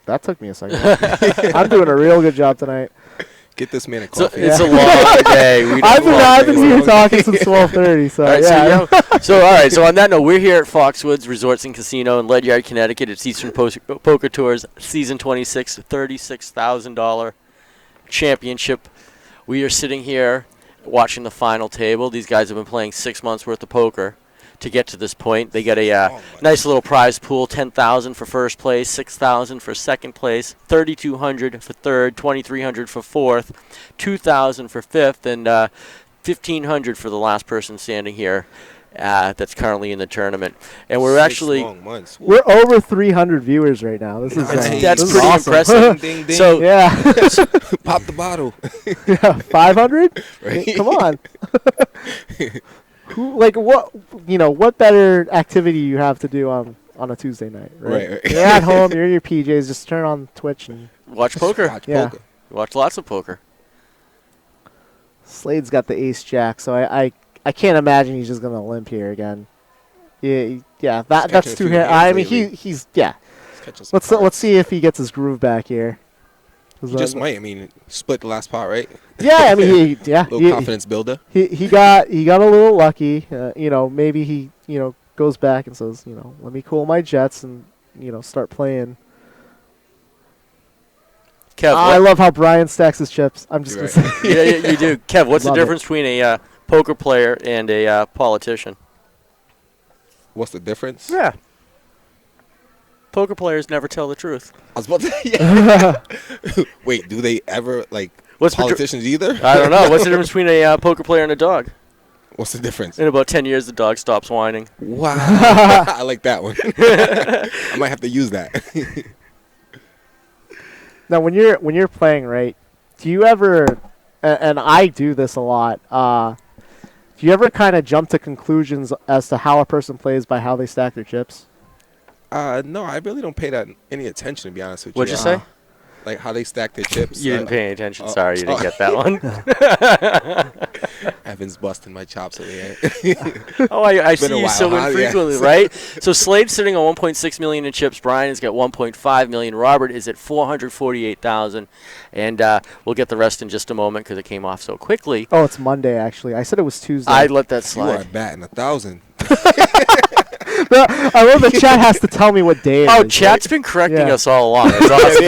That took me a second. I'm doing a real good job tonight. Get this man a coffee. It's a long day. I've been here talking since 12:30. So all right. So on that note, we're here at Foxwoods Resorts and Casino in Ledyard, Connecticut. It's Eastern Poker Tour's Season 26 $36,000 championship. We are sitting here watching the final table. These guys have been playing 6 months worth of poker to get to this point. They get a nice little prize pool: $10,000 for first place, $6,000 for second place, $3,200 for third, $2,300 for fourth, $2,000 for fifth, and $1,500 for the last person standing here. That's currently in the tournament, and we're 6 actually long months. We're over 300 viewers right now. This is that's this pretty is awesome. impressive. Ding, ding. So yeah, Pop the bottle. yeah, 500. Right. Come on. What better activity you have to do on a Tuesday night, right? Right. You're at home, you're in your PJs, just turn on Twitch and watch poker. Watch Yeah. poker. Watch lots of poker. Slade's got the ace jack, so I can't imagine he's just gonna limp here again. Yeah, that's catching a too few hard. hands I mean lately. he's yeah. Let's Let's see if he gets his groove back here. You just might. I mean, split the last pot, right? Yeah, I mean, Little confidence builder. He got a little lucky. Maybe he goes back and says, let me cool my jets and start playing. Kev, I love how Brian stacks his chips. I'm just gonna say. Yeah, you do. Kev, what's the Love difference between a poker player and a politician? What's the difference? Yeah. Poker players never tell the truth. I was about to. Wait, do they ever What's politicians either? I don't know. What's the difference between a poker player and a dog? What's the difference? In about 10 years, the dog stops whining. Wow. I like that one. I might have to use that. Now, when you're playing, right? Do you ever? And I do this a lot. Do you ever kind of jump to conclusions as to how a person plays by how they stack their chips? No, I really don't pay that any attention, to be honest with you. What'd you say? Like how they stack their chips. You didn't pay any attention. Sorry, you didn't get that one. Evan's busting my chops over here. I see you so huh? infrequently, Yeah. right? So Slade's sitting on 1.6 million in chips. Brian has got 1.5 million. Robert is at 448,000, and we'll get the rest in just a moment because it came off so quickly. Oh, it's Monday actually. I said it was Tuesday. I let that You are slide. batting 1,000. I love the chat has to tell me what day it is. Oh, chat's been correcting Yeah. us all along. It's awesome.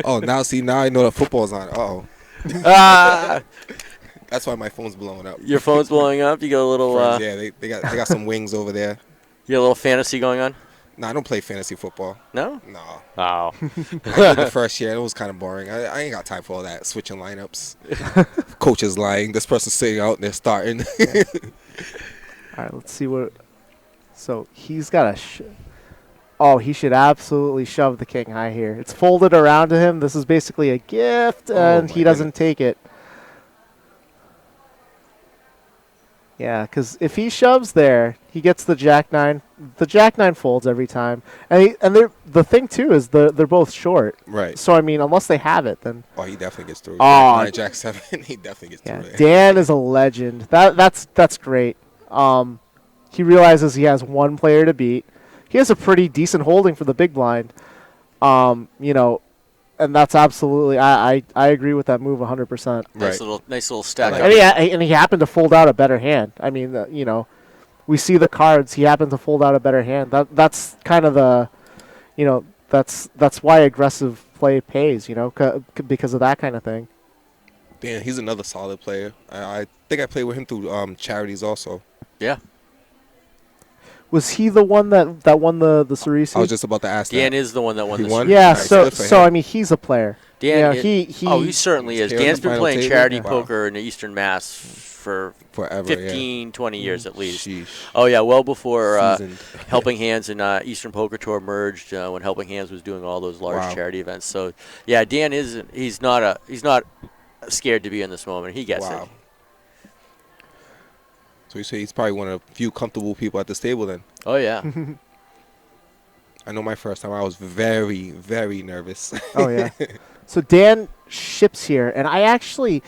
Oh, now I know that football's on. Uh-oh. That's why my phone's blowing up. Your phone's blowing up. You got a little. Friends, yeah, they got some wings over there. You got a little fantasy going on. No, I don't play fantasy football. No. No. Oh. I did the first year. It was kind of boring. I ain't got time for all that switching lineups. Coach is lying. This person's sitting out and they're starting. All right, let's see what. So he's got a. He should absolutely shove the king high here. It's folded around to him. This is basically a gift, and he doesn't take it. Yeah, because if he shoves there, he gets the jack-9. The jack-9 folds every time. And the thing, too, is they're both short. Right. So, I mean, unless they have it, then... Oh, he definitely gets through. Oh. Jack 7, he definitely gets through it. Dan is a legend. That's great. He realizes he has one player to beat. He has a pretty decent holding for the big blind. And that's absolutely I agree with that move 100%. Nice little stack. And he happened to fold out a better hand. I mean, we see the cards. He happened to fold out a better hand. That's kind of the, that's why aggressive play pays. Because of that kind of thing. Dan, he's another solid player. I think I played with him through charities also. Yeah. Was he the one that won the Cerisi? I was just about to ask Dan that. is the one that won He this. won? Yeah, Nice, good for so him. I mean, he's a player. Dan, he he certainly is. Here on Dan's the been final playing table? charity Wow. poker in the Eastern Mass for Forever, 15, 20 years at least. Sheesh. Oh, yeah, well before Seasoned. Helping Hands and Eastern Poker Tour merged, when Helping Hands was doing all those large Wow. charity events. So, yeah, Dan he's not scared to be in this moment. He gets Wow. it. So you say he's probably one of the few comfortable people at this table then. Oh, yeah. I know my first time I was very, very nervous. Oh yeah. So Dan ships here, and I actually,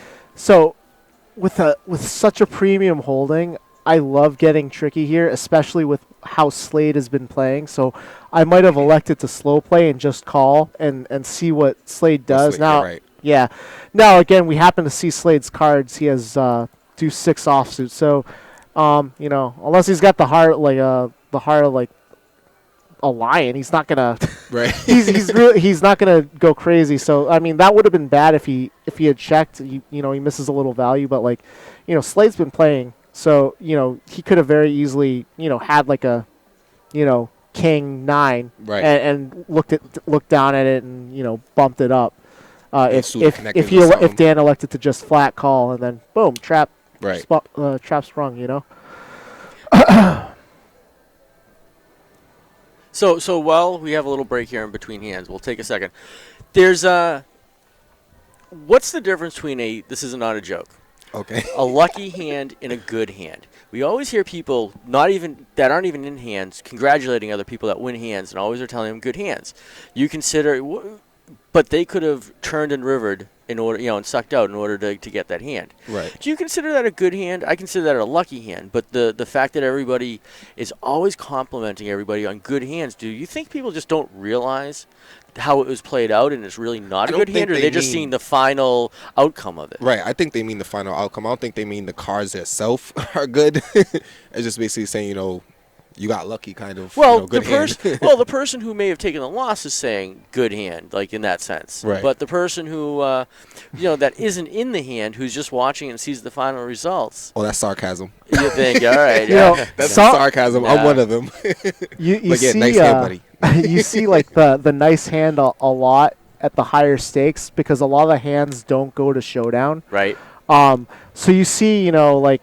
with such a premium holding, I love getting tricky here, especially with how Slade has been playing. So I might have elected to slow play and just call and see what Slade does. Slade, Now, you're right. yeah. Now again, we happen to see Slade's cards. He has do 6 offsuit. So, unless he's got the heart like a lion, he's not gonna. Right. he's not gonna go crazy. So I mean, that would have been bad if he had checked. He misses a little value, but Slade's been playing, so he could have very easily had like a king 9 Right. and looked down at it and bumped it up. If connected with something. if Dan elected to just flat call and then boom trap Right. trap sprung. So while we have a little break here in between hands, we'll take a second. There's what's the difference between this is not a joke, Okay. a lucky hand and a good hand? We always hear people that aren't even in hands congratulating other people that win hands, and always are telling them good hands. You consider, but they could have turned and rivered in order, and sucked out in order to get that hand. Right. Do you consider that a good hand? I consider that a lucky hand. But the fact that everybody is always complimenting everybody on good hands, do you think people just don't realize how it was played out, and it's really not a don't good think hand, or they they're just mean- seeing the final outcome of it? Right. I think they mean the final outcome. I don't think they mean the cards themselves are good. It's just basically saying, you got lucky, kind of. Well, Good hand. the person who may have taken the loss is saying good hand, like in that sense. Right. But the person who, that isn't in the hand, who's just watching and sees the final results. Oh, that's sarcasm. You think, all right, You know, That's So- sarcasm. Yeah. I'm one of them. You But yeah, see, nice hand, buddy. you see like the nice hand a lot at the higher stakes because a lot of the hands don't go to showdown. right? So you see, like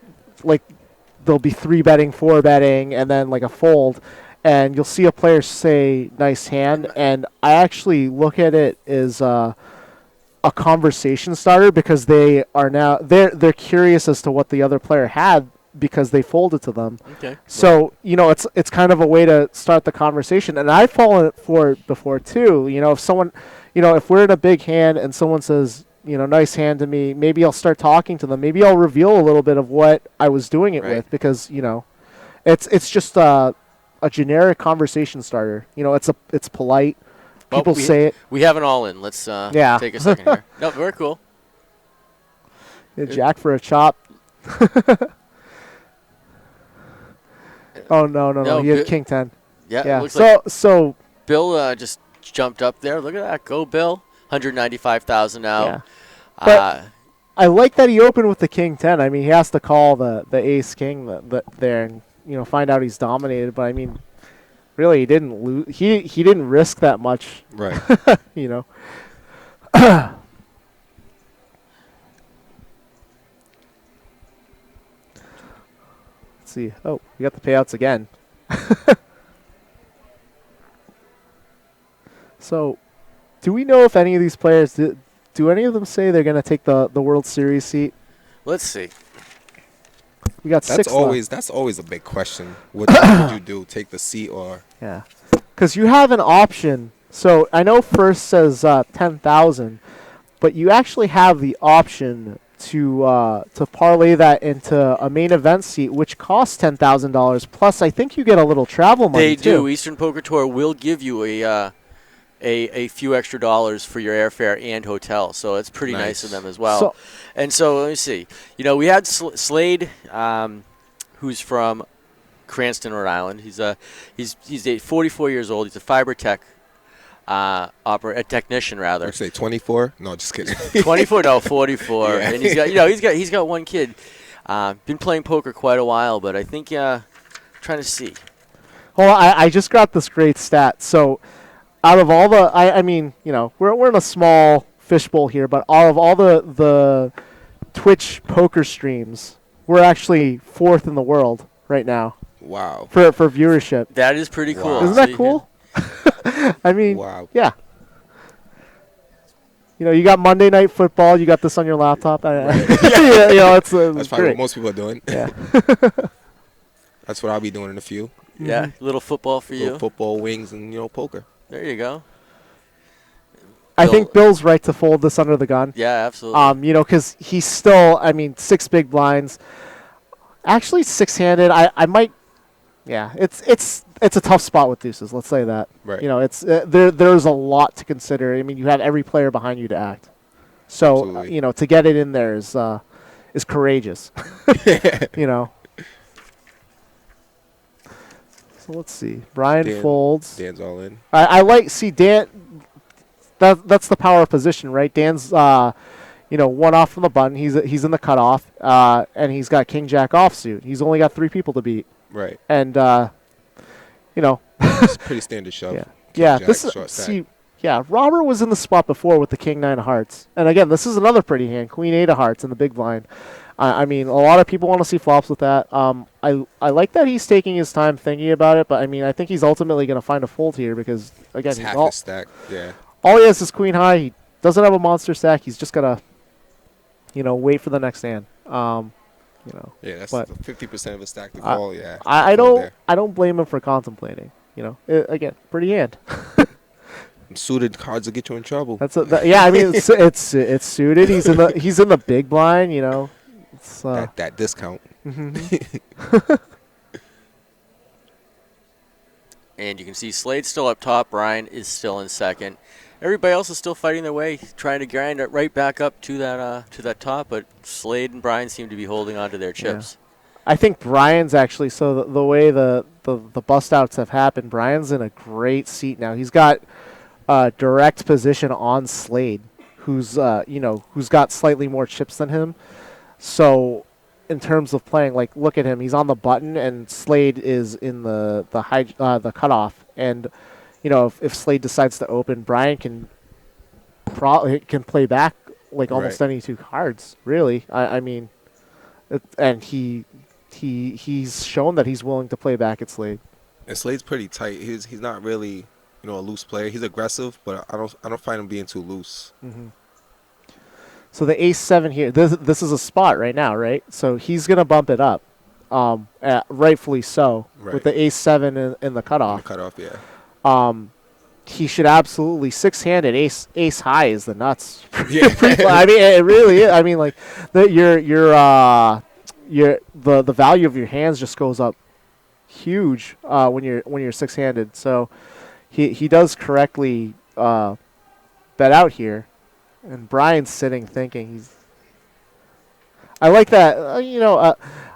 there'll be 3-betting, 4-betting, and then like a fold, and you'll see a player say nice hand, and I actually look at it as a conversation starter because they are now they're curious as to what the other player had because they folded to them. Okay. So it's kind of a way to start the conversation, and I've fallen for it before too. If someone, if we're in a big hand and someone says, nice hand to me, maybe I'll start talking to them. Maybe I'll reveal a little bit of what I was doing it Right. with because it's just a generic conversation starter. It's polite. Well, People say it. We have it all in. Let's Yeah. take a second here. No, very cool. Yeah, Jack for a chop. Oh no! No, He had good. King 10. Yeah. Yeah. It looks like So Bill just jumped up there. Look at that. Go, Bill. 195,000 now. Yeah. But I like that he opened with the King 10. I mean, he has to call the Ace King there and find out he's dominated. But I mean, really, he didn't lose. He didn't risk that much. Right. Let's see. Oh, we got the payouts again. So, do we know if any of these players do any of them say they're going to take the World Series seat? Let's see. We got That's 6 left. that's always a big question. What would you do? Take the seat or? Yeah, because you have an option. So I know first says 10,000, but you actually have the option to parlay that into a main event seat, which costs $10,000. Plus, I think you get a little travel money They too. do. Eastern Poker Tour will give you a few extra dollars for your airfare and hotel, so it's pretty nice of them as well. So- And so let me see. We had Slade, who's from Cranston, Rhode Island. He's 44 years old. He's a fiber tech a technician rather. I'd say 24. No, just kidding. 24, no, 44. Yeah. And he's got one kid. Been playing poker quite a while, but I think trying to see. Well, I just got this great stat. So, out of all the, I mean, we're in a small fishbowl here, but out of all the Twitch poker streams, we're actually 4th in the world right now Wow. for viewership. That is pretty cool. Wow. Isn't So that you cool? I mean, Wow. yeah. You got Monday Night Football. You got this on your laptop. It's That's probably great. what most people are doing. Yeah. That's what I'll be doing in a few. can- Yeah, little football for Little you. football, wings, and poker. There you go. I Bill- think Bill's right to fold this under the gun. Yeah, absolutely. Because he's still, 6 big blinds. Actually, 6-handed. I might. Yeah, it's a tough spot with deuces. Let's say that. Right. It's there's a lot to consider. I mean, you have every player behind you to act. So Absolutely. to get it in there is courageous. So let's see. Brian folds. Dan's all in. I like Dan. That's the power of position, right? Dan's one off from the button. He's in the cutoff, and he's got King Jack offsuit. He's only got 3 people to beat, Right. and It's pretty standard shove. yeah. King Yeah, Jack, this is short stack. Robert was in the spot before with the King 9 of Hearts, and again, this is another pretty hand, Queen 8 of Hearts in the big blind. I mean, a lot of people want to see flops with that. I like that he's taking his time thinking about it, but I mean, I think he's ultimately going to find a fold here because again, It's he's half all, his stack. Yeah. all he has is Queen High. He doesn't have a monster stack. He's just gotta, wait for the next hand. Yeah, that's but 50% of his stack to call. Yeah. I Fold don't there. I don't blame him for contemplating. Again, pretty hand. Suited cards will get you in trouble. Yeah. I mean, it's suited. He's in the big blind. It's that discount. And you can see Slade's still up top. Brian is still in second. Everybody else is still fighting their way, trying to grind it right back up to that top. But Slade and Brian seem to be holding on to their chips. I think Brian's actually, so the way the bust outs have happened, Brian's in a great seat now. He's got direct position on Slade, who's who's got slightly more chips than him. So in terms of playing, like, look at him, he's on the button and Slade is in the cutoff, and if Slade decides to open, Brian can play back like almost any two cards, really. I mean, and he's shown that he's willing to play back at Slade. And Slade's pretty tight. He's not really a loose player. He's aggressive, but I don't find him being too loose. Mm-hmm. So the ace-7 here, this is a spot right now, right? So he's gonna bump it up, rightfully so, with the ace-7 in the cutoff. Yeah. He should absolutely six-handed ace high is the nuts. Yeah. I mean, it really is. I mean, like the value of your hands just goes up huge when you're six-handed. So he does correctly bet out here, and Brian's sitting thinking I like that.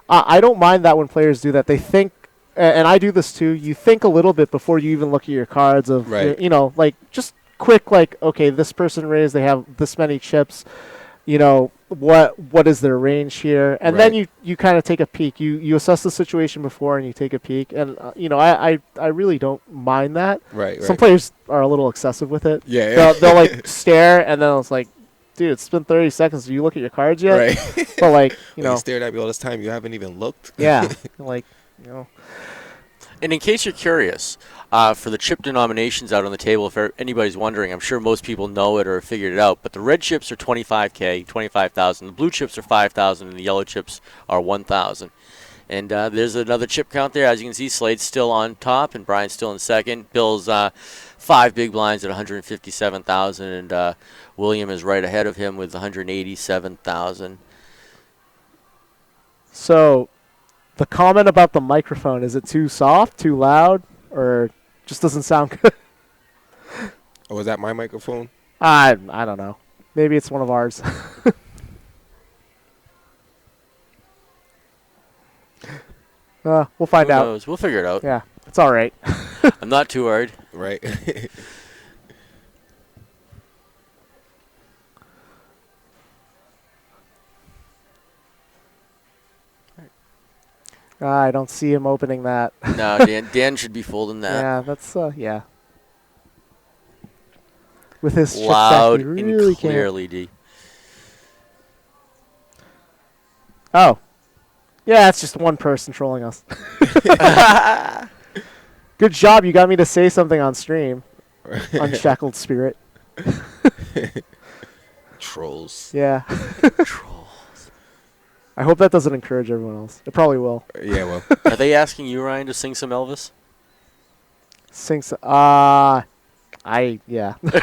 I don't mind that when players do that. They think. And I do this too. You think a little bit before you even look at your cards of, like just quick, like, okay, this person raised, they have this many chips, what is their range here? And then you kind of take a peek. You assess the situation before and you take a peek. And, I really don't mind that. Right. Some players are a little excessive with it. Yeah. They'll like stare and then it's like, dude, it's been 30 seconds. Do you look at your cards yet? Right. But like, you stared at me all this time. You haven't even looked. Yeah. Like, And in case you're curious, for the chip denominations out on the table, if anybody's wondering, I'm sure most people know it or have figured it out, but the red chips are 25K, 25,000. The blue chips are 5,000, and the yellow chips are 1,000. And there's another chip count there. As you can see, Slade's still on top, and Brian's still in second. Bill's 5 big blinds at 157,000, and William is right ahead of him with 187,000. So the comment about the microphone, is it too soft, too loud, or just doesn't sound good? Oh, is that my microphone? I don't know. Maybe it's one of ours. We'll find out. Who knows? We'll figure it out. Yeah, it's all right. I'm not too worried. Right. I don't see him opening that. No, Dan should be folding that. Yeah, that's yeah. With his chip loud stack, he really and clearly, D. Oh, yeah, it's just one person trolling us. Good job, you got me to say something on stream. Unshackled spirit. Trolls. Yeah. Trolls. I hope that doesn't encourage everyone else. It probably will. Yeah, well. Are they asking you, Ryan, to sing some Elvis? Sing some. Yeah. That's not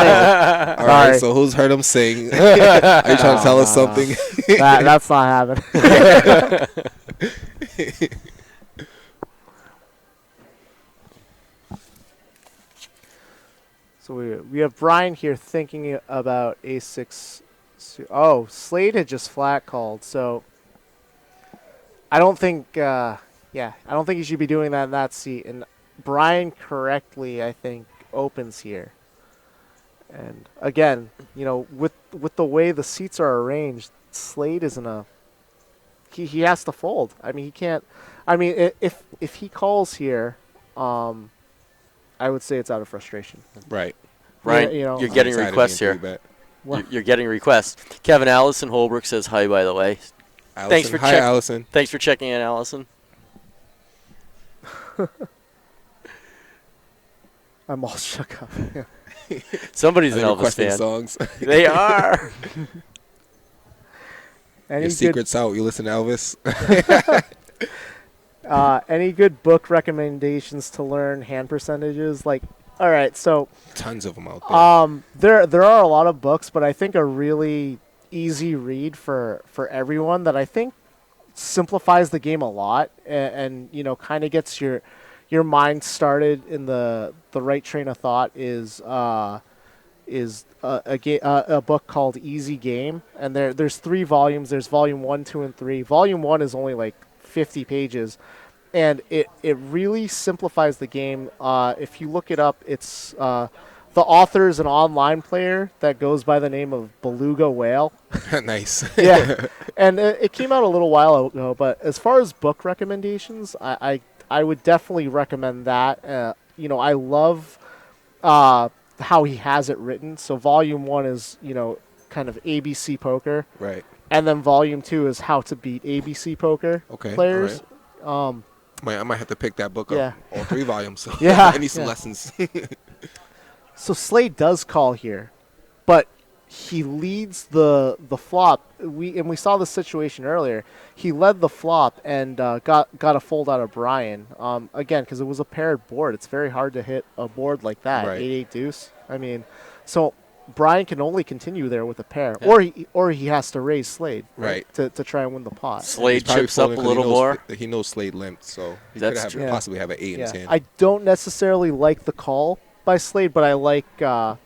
happening. All right, so who's heard him sing? Are you trying to tell us something? That's not happening. So we have Brian here thinking about ace-6. Oh, Slade had just flat called, so I don't think, I don't think you should be doing that in that seat. And Brian correctly, I think, opens here. And again, with the way the seats are arranged, Slade isn't a. He has to fold. I mean, he can't. I mean, if he calls here, I would say it's out of frustration. Right. Ryan, you're getting requests here. You're getting requests. Kevin Allison Holbrook says hi, by the way. Allison. Hi, Allison. Thanks for checking in, Allison. I'm all shook up. Somebody's an Elvis fan. Songs. They are. Your secret's out. You listen to Elvis. Any good book recommendations to learn hand percentages? Like, all right, so tons of them out there. There are a lot of books, but I think a really easy read for everyone that I think simplifies the game a lot and kind of gets your mind started in the right train of thought is is a book called Easy Game, and there's 3 volumes. There's volume 1, 2, and 3. Volume 1 is only like 50 pages, and it really simplifies the game. If you look it up, it's the author is an online player that goes by the name of Beluga Whale. Nice. Yeah, and it came out a little while ago. But as far as book recommendations, I would definitely recommend that. I love how he has it written. So volume 1 is kind of ABC poker, Right. and then volume 2 is how to beat ABC poker Okay. players. All right. I might have to pick that book Yeah. up. All 3 volumes. Yeah, I need some yeah. lessons. So Slade does call here, but he leads the flop. We saw the situation earlier. He led the flop and got a fold out of Brian. Again, because it was a paired board. It's very hard to hit a board like that. Right. 8-8 deuce. I mean, so Brian can only continue there with a pair, or he has to raise Slade, Right. to try and win the pot. Slade Probably chips up a folding 'cause little more. He knows Slade limped, so he That's could true. have Yeah. possibly have an 8 in his hand. I don't necessarily like the call by Slade, but I like I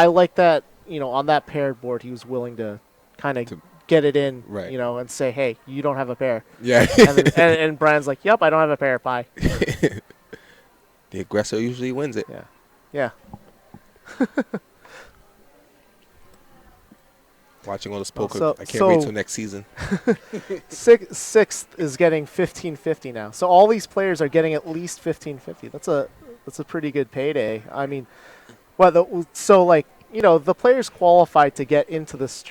like that on that paired board he was willing to kind of get it in, Right. and say, hey, you don't have a pair, Yeah. and Brian's like, yep, I don't have a pair, bye. The aggressor usually wins it. Yeah. Watching all this poker, So- I can't wait so- till next season. Sixth is getting 1550 now, so all these players are getting at least 1550. That's a pretty good payday. I mean, the players qualified to get into this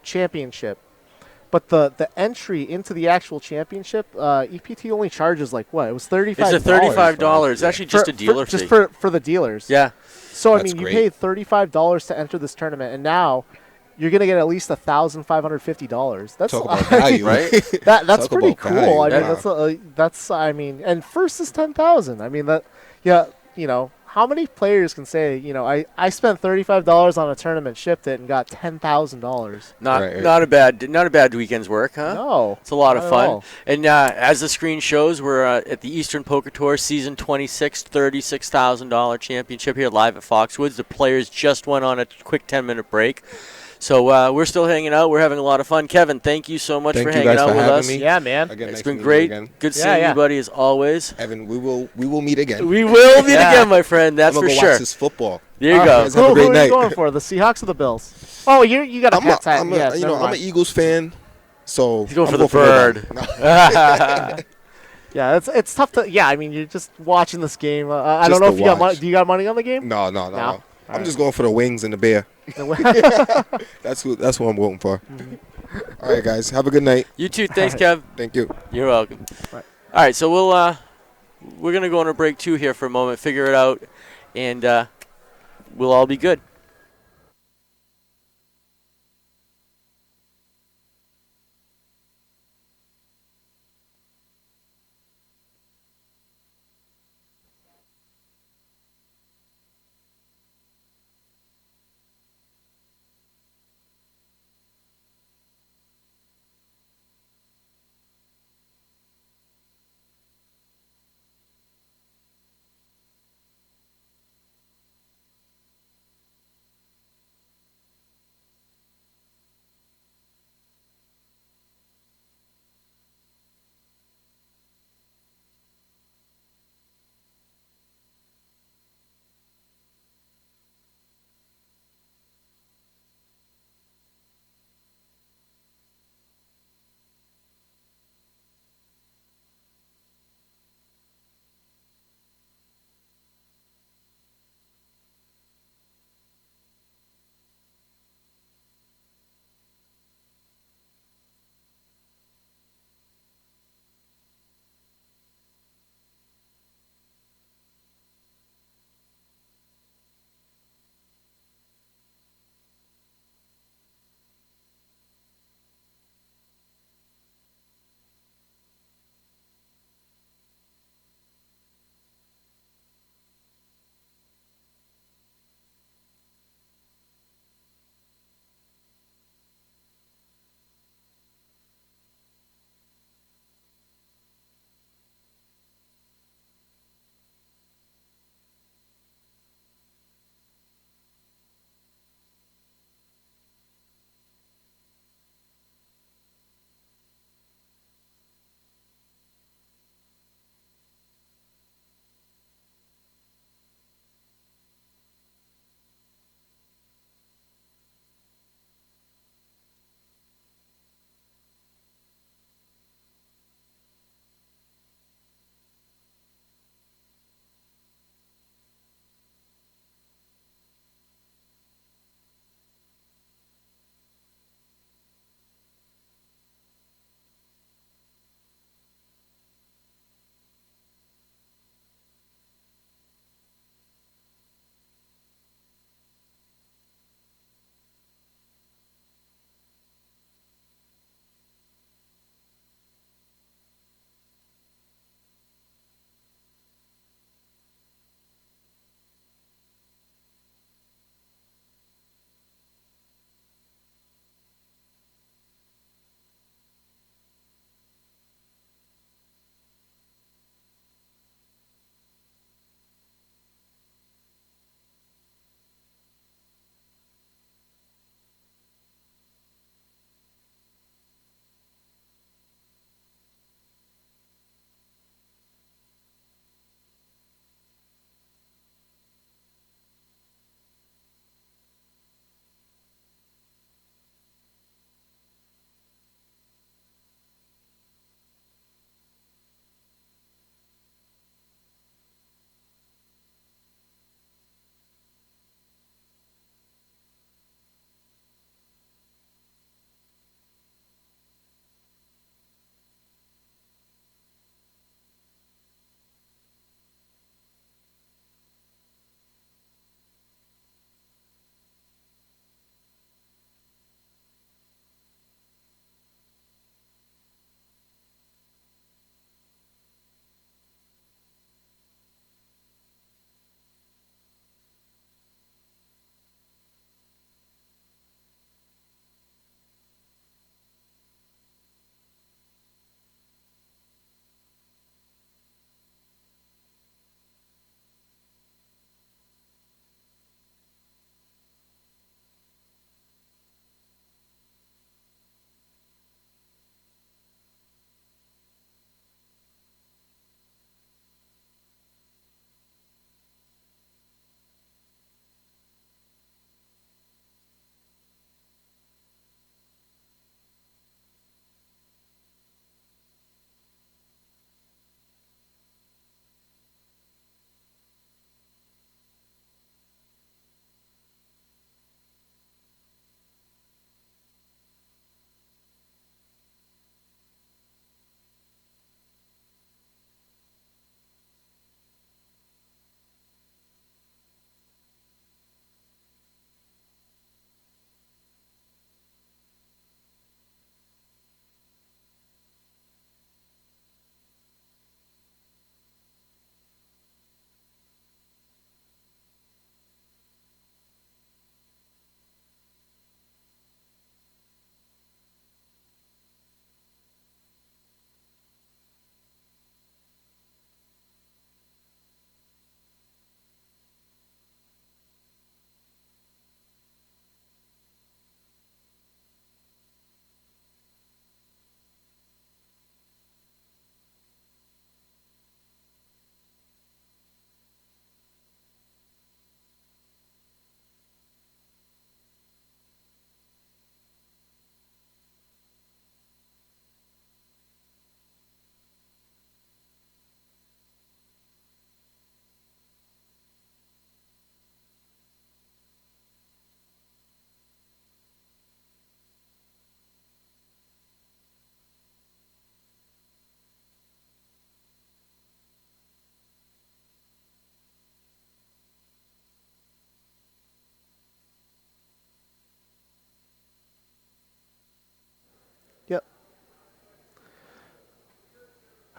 championship, but the entry into the actual championship, EPT only charges like what? It was $35. It's a $35. It's actually just a dealer fee. Just for the dealers. Yeah. So That's I mean, great. you paid $35 to enter this tournament, and now you're gonna get at least $1,550. That's Talk about value, Right? that's Talk pretty about cool. value. I mean, that's I mean, and first is 10,000. I mean how many players can say I spent $35 on a tournament, shipped it, and got $10,000? Not a bad weekend's work, huh? No, It's a lot of not at fun. all. And as the screen shows, we're at the Eastern Poker Tour Season 26 $36,000 championship here live at Foxwoods. The players just went on a quick 10-minute break. So we're still hanging out. We're having a lot of fun. Kevin, thank you so much Thank for you hanging guys out for with having us. me. Yeah, man. Again, It's nice been meeting you great. again. Good seeing you, buddy, as always. Evan, we will meet again. We will meet Yeah. again, my friend. That's I'm for gonna go sure. watch this football. There you go. guys have a great Who are night. you going for? The Seahawks or the Bills? Oh, you got a Pats hat. I'm Yes, never an mind. Eagles fan, so He's going I'm for the nobody. bird. No. Yeah, it's tough to. Yeah, I mean, you're just watching this game. I Just don't know to if you got money. watch. Do you got money on the game? No. No? I'm just going for the wings and the bear. That's what I'm voting for. All right, guys. Have a good night. You too. Thanks, Kev. Thank you. You're welcome. Right. All right, so we're gonna go on a break too here for a moment, figure it out, and we'll all be good.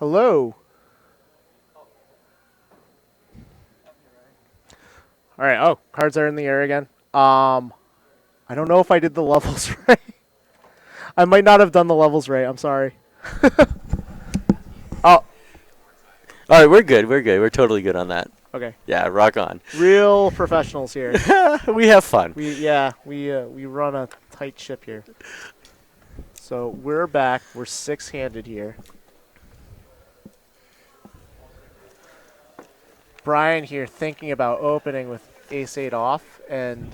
Hello. All right. Oh, cards are in the air again. I don't know if I did the levels right. I might not have done the levels right. I'm sorry. Oh, All right, we're good. We're good. We're totally good on that. okay. Yeah, rock on. Real professionals here. We have fun. We run a tight ship here. So we're back. We're six-handed here. Brian here thinking about opening with ace-8 off, and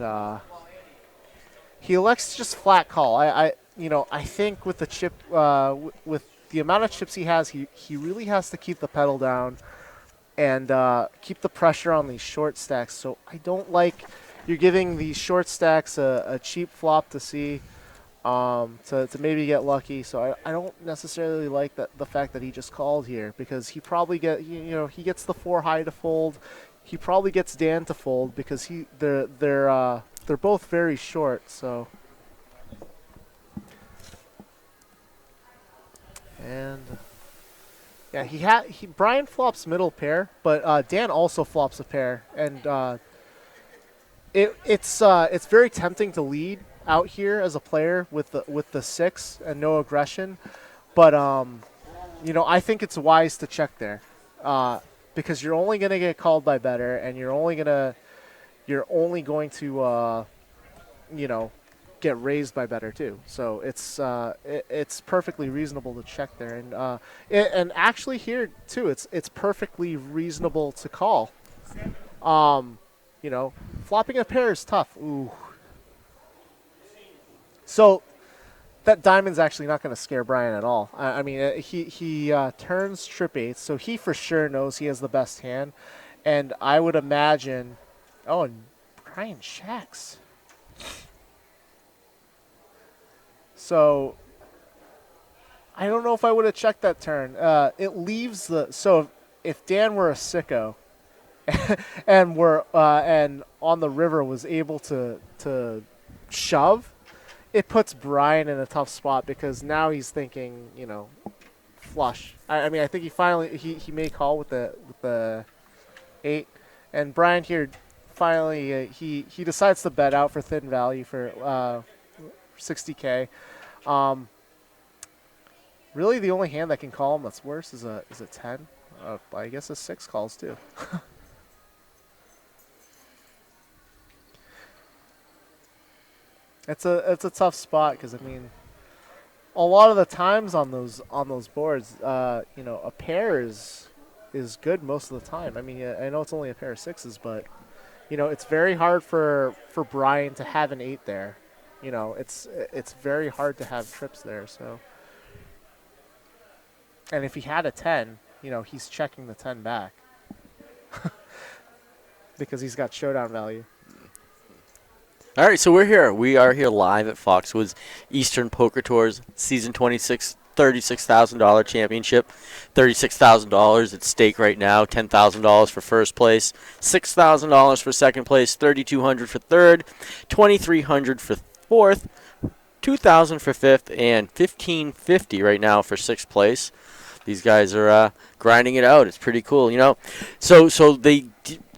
he elects to just flat call. I think with the chip, with the amount of chips he has, he really has to keep the pedal down and keep the pressure on these short stacks. So I don't like you're giving these short stacks a cheap flop to see. To maybe get lucky. So I don't necessarily like the fact that he just called here, because he probably he gets the 4 high to fold. He probably gets Dan to fold because they're both very short. So and yeah, Brian flops middle pair, but Dan also flops a pair, and it's very tempting to lead out here as a player with the 6 and no aggression, but I think it's wise to check there, because you're only gonna get called by better, and you're only going to get raised by better too. So it's perfectly reasonable to check there, and actually here too, it's perfectly reasonable to call. Flopping a pair is tough. Ooh. So that diamond's actually not going to scare Brian at all. I mean, he turns trip 8, so he for sure knows he has the best hand. And I would imagine... Oh, and Brian checks. So I don't know if I would have checked that turn. It leaves the... So if Dan were a sicko and and on the river was able to shove, it puts Brian in a tough spot, because now he's thinking, flush. I mean, I think he may call with the 8, and Brian here finally he decides to bet out for thin value for 60K. Really, the only hand that can call him that's worse is a 10. I guess a 6 calls too. It's a tough spot, because I mean, a lot of the times on those boards, a pair is good most of the time. I mean, I know it's only a pair of 6s, but it's very hard for Brian to have an 8 there. It's very hard to have trips there. So, and if he had a 10, he's checking the 10 back because he's got showdown value. All right, so we're here. We are here live at Foxwoods Eastern Poker Tours Season 26 $36,000 championship. $36,000 at stake right now. $10,000 for first place, $6,000 for second place, $3,200 for third, $2,300 for fourth, $2,000 for fifth, and $1,550 right now for sixth place. These guys are grinding it out. It's pretty cool, So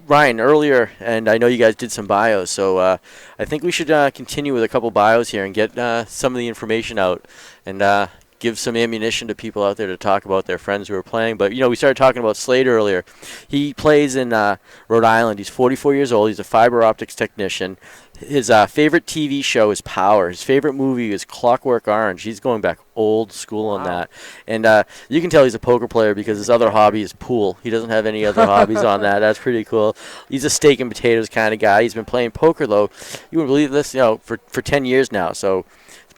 Ryan, earlier, and I know you guys did some bios, so I think we should continue with a couple bios here and get some of the information out and give some ammunition to people out there to talk about their friends who are playing. But, we started talking about Slade earlier. He plays in Rhode Island. He's 44 years old. He's a fiber optics technician. His favorite TV show is Power. His favorite movie is Clockwork Orange. He's going back old school on that. And you can tell he's a poker player because his other hobby is pool. He doesn't have any other hobbies on that. That's pretty cool. He's a steak and potatoes kind of guy. He's been playing poker, though, you wouldn't believe this, for 10 years now. So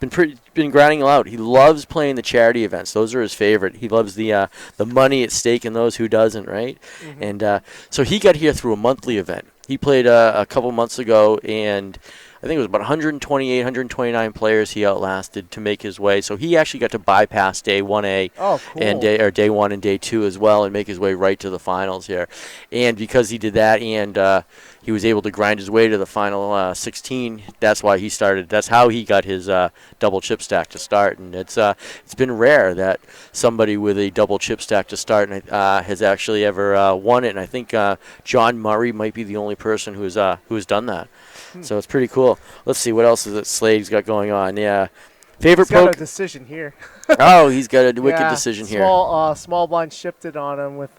it's been grinding out. He loves playing the charity events. Those are his favorite. He loves the money at stake in those. Who doesn't, right? Mm-hmm. And so he got here through a monthly event. He played a couple months ago, and I think it was about 128, 129 players he outlasted to make his way. So he actually got to bypass day 1A and day 1 and day 2 as well and make his way right to the finals here. And because he did that and he was able to grind his way to the final 16, that's why he started. That's how he got his double chip stack to start. And it's been rare that somebody with a double chip stack to start has actually ever won it. And I think John Murray might be the only person who has done that. So it's pretty cool. Let's see what else is that Slade's got going on. Yeah, favorite he's got a decision here. Oh, he's got a wicked decision here. Small blind shifted on him with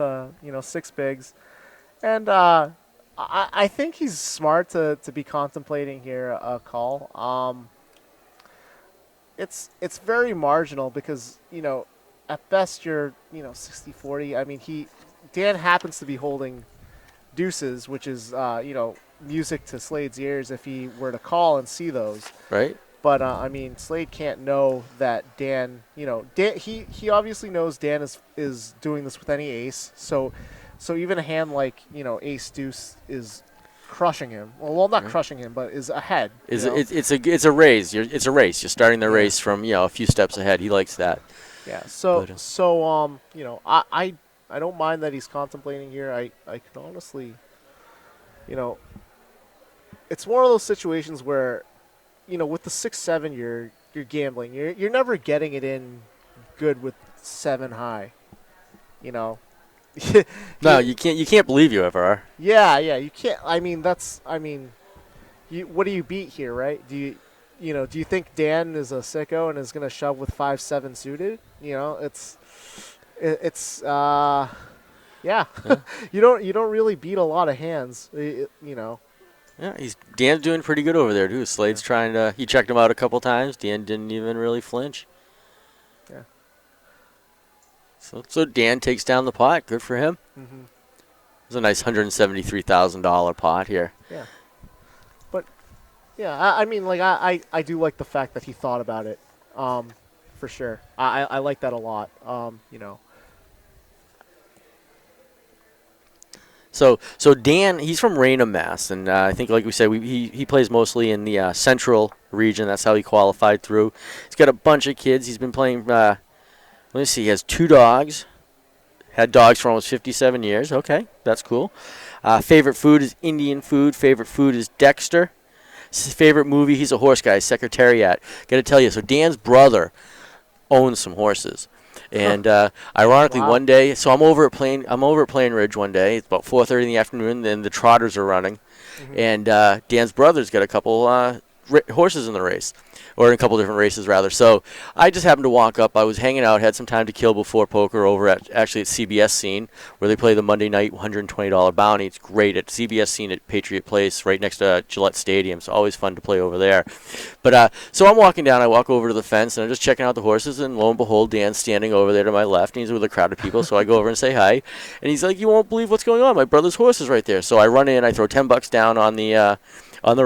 6 bigs, and I think he's smart to be contemplating here a call. It's very marginal because at best you're 60-40. I mean Dan happens to be holding deuces, which is music to Slade's ears if he were to call and see those. Right. But Slade can't know that Dan. Dan. He obviously knows Dan is doing this with any ace. So even a hand like ace deuce is crushing him. Well, not crushing him, but is ahead. It's a raise. It's a race. You're starting the race from a few steps ahead. He likes that. Yeah. I don't mind that he's contemplating here. I can honestly, it's one of those situations where, with the 6-7, you're gambling. You're never getting it in good with 7 high. No, you can't believe you ever are. Yeah, you can't. What do you beat here, right? Do you think Dan is a sicko and is going to shove with 5-7 suited? Yeah. You don't really beat a lot of hands, Yeah, Dan's doing pretty good over there too. Slade's trying to. He checked him out a couple times. Dan didn't even really flinch. Yeah. So Dan takes down the pot. Good for him. Mm-hmm. It's a nice $173,000 pot here. Yeah. But yeah, I do like the fact that he thought about it. For sure. I like that a lot. So Dan, he's from Raynham, Mass, and I think, like we said, he plays mostly in the central region. That's how he qualified through. He's got a bunch of kids. He's been playing. Let me see. He has 2 dogs. Had dogs for almost 57 years. Okay, that's cool. Favorite food is Indian food. Favorite food is Dexter. His favorite movie, he's a horse guy, Secretariat. Got to tell you, so Dan's brother owns some horses. And ironically, one day, so I'm over at Plain Ridge one day. It's about 4:30 in the afternoon, and the trotters are running. Mm-hmm. And Dan's brother's got a couple horses in the race, or in a couple different races, rather. So I just happened to walk up. I was hanging out, had some time to kill before poker over at CBS Scene, where they play the Monday night $120 bounty. It's great at CBS Scene at Patriot Place, right next to Gillette Stadium. It's always fun to play over there. But so I'm walking down. I walk over to the fence, and I'm just checking out the horses, and lo and behold, Dan's standing over there to my left, and he's with a crowd of people. So I go over and say hi, and he's like, "You won't believe what's going on. My brother's horse is right there." So I run in. I throw $10 down on the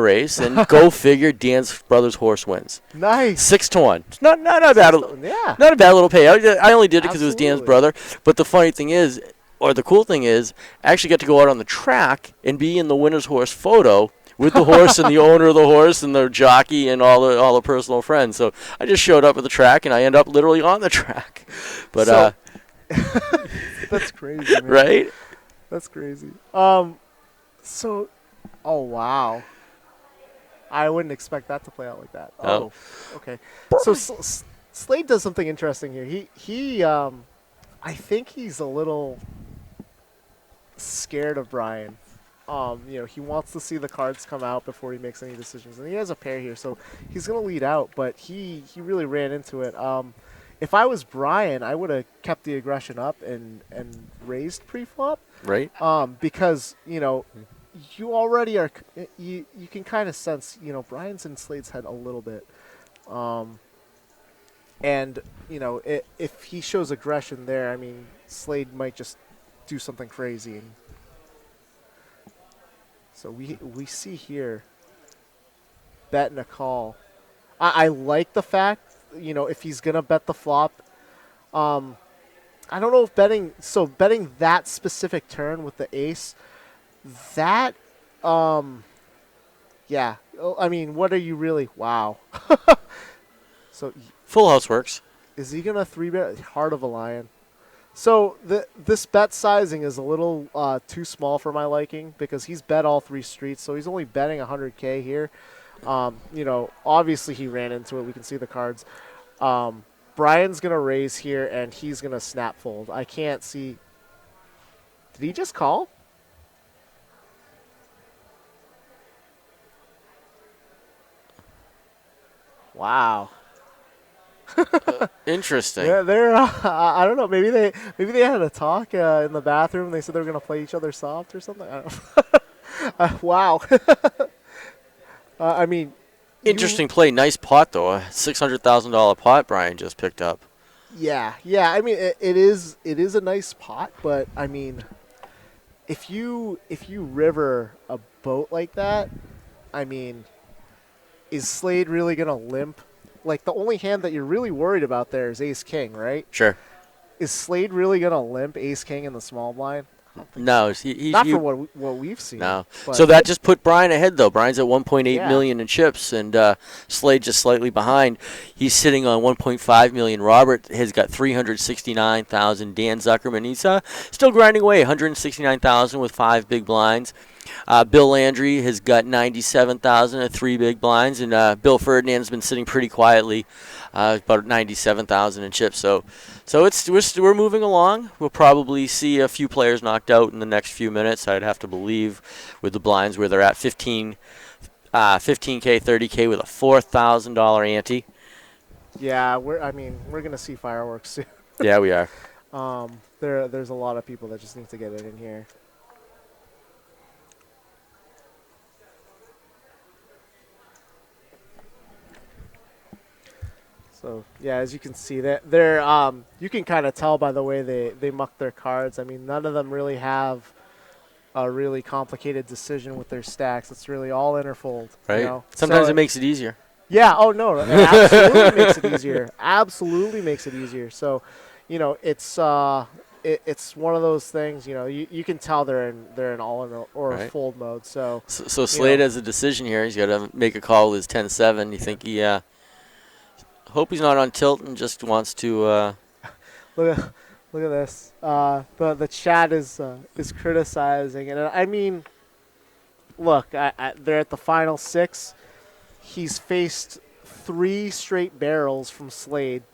race, and go figure, Dan's brother's horse wins. Nice. 6-1. It's not a bad. Not a bad little payout. I only did it because it was Dan's brother. But the funny thing is, or the cool thing is, I actually got to go out on the track and be in the winner's horse photo with the horse and the owner of the horse and the jockey and all the personal friends. So I just showed up at the track, and I end up literally on the track. But that's crazy, man. Right? That's crazy. So, oh wow. I wouldn't expect that to play out like that. Oh, okay. So Slade does something interesting here. He I think he's a little scared of Brian. He wants to see the cards come out before he makes any decisions, and he has a pair here, so he's gonna lead out. But he really ran into it. If I was Brian, I would have kept the aggression up and raised pre-flop. Right. Because you already are. You can kind of sense. Brian's in Slade's head a little bit. And if he shows aggression there, Slade might just do something crazy. And so we see here betting a call. I like the fact if he's gonna bet the flop. I don't know if betting that specific turn with the ace, that Yeah. I mean, what are you really? Wow. So Full house works. is he gonna 3-bet Heart of a Lion? So this bet sizing is a little too small for my liking because he's bet all 3 streets, so he's only betting 100K here. Obviously he ran into it. We can see the cards. Brian's gonna raise here and he's gonna snap fold. I can't see. Did he just call? Wow. Interesting. Yeah, they're. I don't know. Maybe they had a talk in the bathroom. They said they were gonna play each other soft or something. I don't know. Wow. I mean, Interesting play. Nice pot, though. A $600,000 pot Brian just picked up. Yeah. I mean, it is a nice pot, but I mean, if you river a boat like that, I mean, is Slade really gonna limp? Like, the only hand that you're really worried about there is Ace King, right? Sure. Is Slade really gonna limp Ace King in the small blind? No, Not for what we've seen. No. But So that just put Brian ahead, though. Brian's at 1.8 Yeah. million in chips, and Slade just slightly behind. He's sitting on 1.5 million. Robert has got 369,000. Dan Zuckerman, he's still grinding away, 169,000 with 5 big blinds. Bill Landry has got 97,000 at 3 big blinds, and Bill Ferdinand's been sitting pretty quietly, about 97,000 in chips. So we're moving along. We'll probably see a few players knocked out in the next few minutes. I'd have to believe with the blinds where they're at 15K, 30K with a $4,000 ante. Yeah, we're gonna see fireworks soon. Yeah, we are. There's a lot of people that just need to get it in here. So yeah, as you can see, that they're you can kind of tell by the way they muck their cards. I mean, none of them really have a really complicated decision with their stacks. It's really all interfold. Right. You know? Sometimes So it makes it easier. Yeah. Oh no. It absolutely makes it easier. Absolutely makes it easier. So, it's it's one of those things. You can tell they're in all in or Right. fold mode. So Slade has a decision here. He's got to make a call with his 10-7. You think he hope he's not on tilt and just wants to. look at this. The chat is criticizing, and I mean, look, they're at the final 6. He's faced 3 straight barrels from Slade.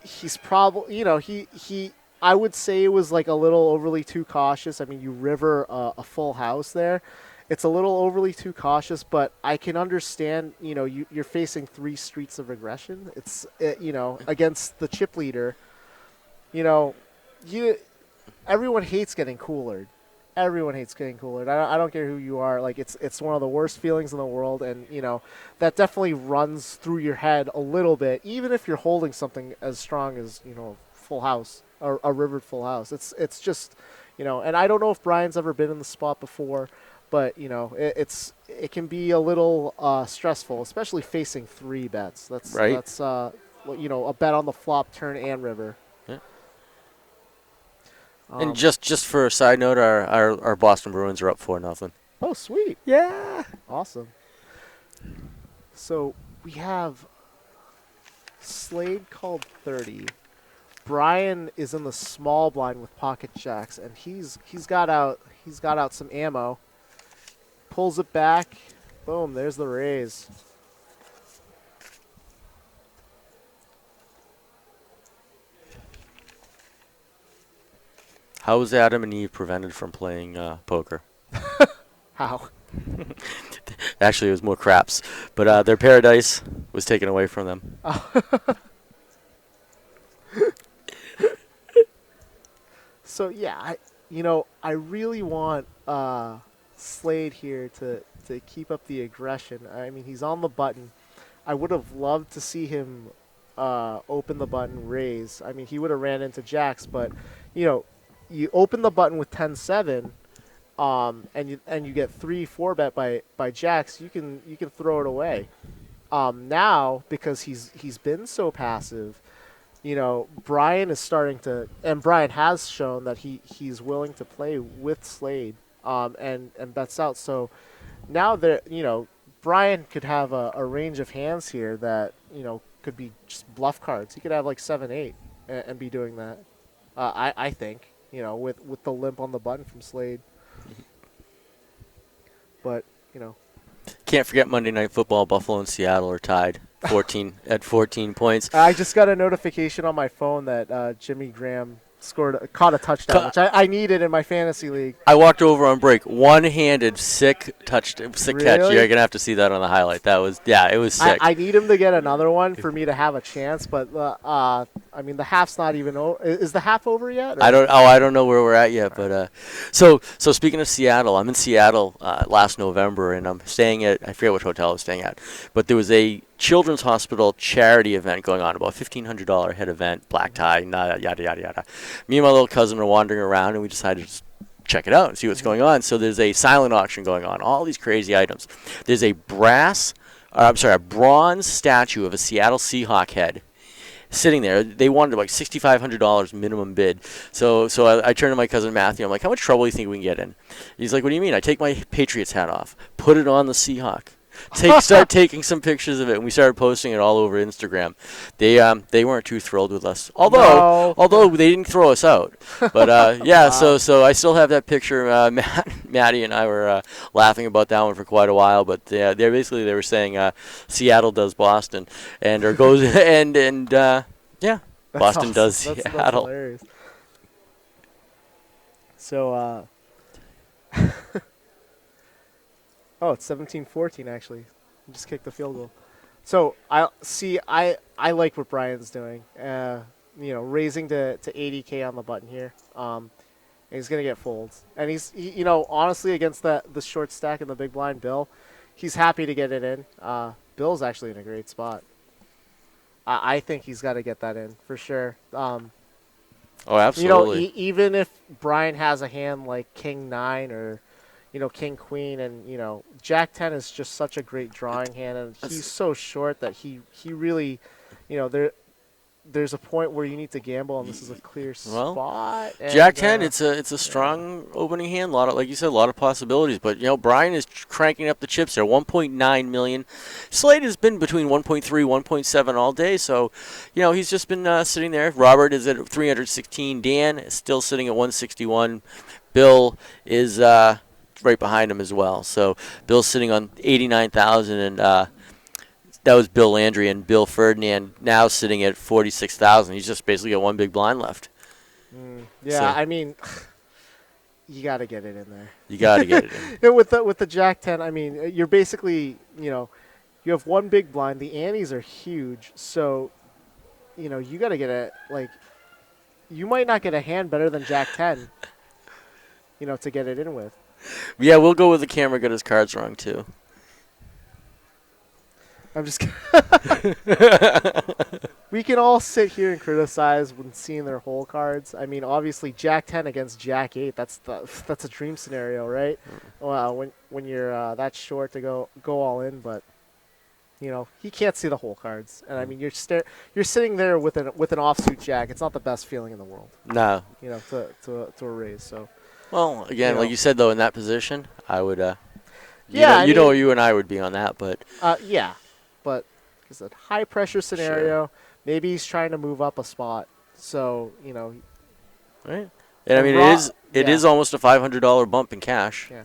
He's probably, he. I would say it was like a little overly too cautious. I mean, you river a full house there. It's a little overly too cautious, but I can understand. You're facing 3 streets of regression. It's against the chip leader. Everyone hates getting coolered. Everyone hates getting coolered. I don't care who you are. Like, it's one of the worst feelings in the world, and that definitely runs through your head a little bit, even if you're holding something as strong as full house or a rivered full house. It's just and I don't know if Brian's ever been in the spot before, but it can be a little stressful, especially facing 3 bets. That's Right. That's a bet on the flop, turn, and river. Yeah. And just for a side note, our Boston Bruins are up 4-0. Oh, sweet. Yeah. Awesome. So we have Slade called 30. Brian is in the small blind with pocket jacks, and he's got out some ammo. Pulls it back. Boom, there's the raise. How was Adam and Eve prevented from playing poker? How? Actually, it was more craps, but their paradise was taken away from them. So yeah, I really want Slade here to keep up the aggression. I mean, he's on the button. I would have loved to see him open the button, raise. I mean, he would have ran into jacks, but you open the button with 10-7, and you get 3-4 bet by jacks. You can throw it away. Now, because he's been so passive, Brian is starting to, and Brian has shown that he's willing to play with Slade. and bets out. So now that Brian could have a range of hands here that could be just bluff cards. He could have like 7-8 and be doing that. I think with the limp on the button from Slade. But Can't forget Monday Night Football. Buffalo and Seattle are tied 14 points. I just got a notification on my phone that Jimmy Graham caught a touchdown, which I needed in my fantasy league. I walked over on break, one-handed, sick catch. You're gonna have to see that on the highlight. It was sick. I need him to get another one for me to have a chance, but I mean the half's not even over. Is the half over yet? Or? I don't know where we're at yet, but so speaking of Seattle, I'm in Seattle last November, and I'm staying at, I forget what hotel I was staying at, but there was a Children's Hospital charity event going on, about $1,500 head event, black tie, yada yada yada. Me and my little cousin are wandering around, and we decided to just check it out and see what's going on. So there's a silent auction going on, all these crazy items. There's a a bronze statue of a Seattle Seahawk head sitting there. They wanted like $6,500 minimum bid. So I turned to my cousin Matthew. I'm like, how much trouble do you think we can get in? He's like, what do you mean? I take my Patriots hat off, put it on the Seahawk. Start taking some pictures of it, and we started posting it all over Instagram. They weren't too thrilled with us, although they didn't throw us out. But yeah, so I still have that picture. Maddie and I were laughing about that one for quite a while. But they were saying Seattle does Boston, and or goes and yeah, Boston does Seattle. That's hilarious. So. Oh, it's 17-14 actually. Just kicked the field goal. So I like what Brian's doing. Raising to 80K on the button here. And he's gonna get folds. And he's honestly against the short stack in the big blind Bill, he's happy to get it in. Bill's actually in a great spot. I think he's got to get that in for sure. Oh, absolutely. Even if Brian has a hand like King 9 or King Queen, and Jack 10 is just such a great drawing hand, and he's so short that he really, there's a point where you need to gamble, and this is a clear spot. And, Jack 10, it's a strong opening hand. Like you said, a lot of possibilities. But Brian is cranking up the chips there. 1.9 million. Slade has been between 1.3, 1.7 all day. So, he's just been sitting there. Robert is at 316. Dan is still sitting at 161. Bill is right behind him as well. So Bill's sitting on 89,000, and that was Bill Landry, and Bill Ferdinand now sitting at 46,000. He's just basically got one big blind left. Yeah, so, I mean, you got to get it in there. You got to get it in. with the Jack 10, I mean, you're basically, you have one big blind. The antes are huge, so you got to get it. Like, you might not get a hand better than Jack 10, to get it in with. Yeah, we'll go with the camera got his cards wrong, too. I'm just we can all sit here and criticize when seeing their whole cards. I mean, obviously, Jack 10 against Jack 8, that's a dream scenario, right? Well, when you're that short to go all in, but he can't see the whole cards. And I mean, you're sitting there with an offsuit Jack. It's not the best feeling in the world. No. To a raise, so. Well, again, like you said, though, in that position, I would, you and I would be on that, but. Yeah, but it's a high-pressure scenario. Sure. Maybe he's trying to move up a spot, so, Right. And, I mean, it is almost a $500 bump in cash. Yeah.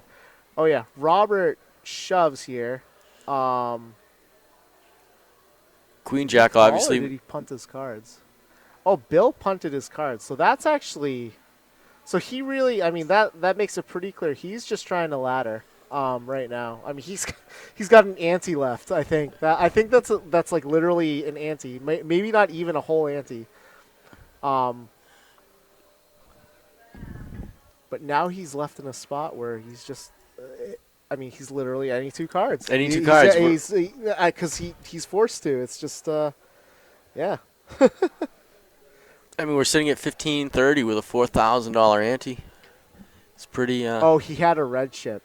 Oh, yeah. Robert shoves here. Queen Jack, obviously. Or did he punt his cards? Oh, Bill punted his cards, so that's actually... So he really, I mean, that makes it pretty clear. He's just trying to ladder right now. I mean, he's got an ante left. I think that's like literally an ante, maybe not even a whole ante. But now he's left in a spot where he's just, I mean, he's literally any two cards. Because he's forced to. It's just, yeah. I mean, we're sitting at 1530 with a $4,000 ante. It's pretty. Oh, he had a red chip.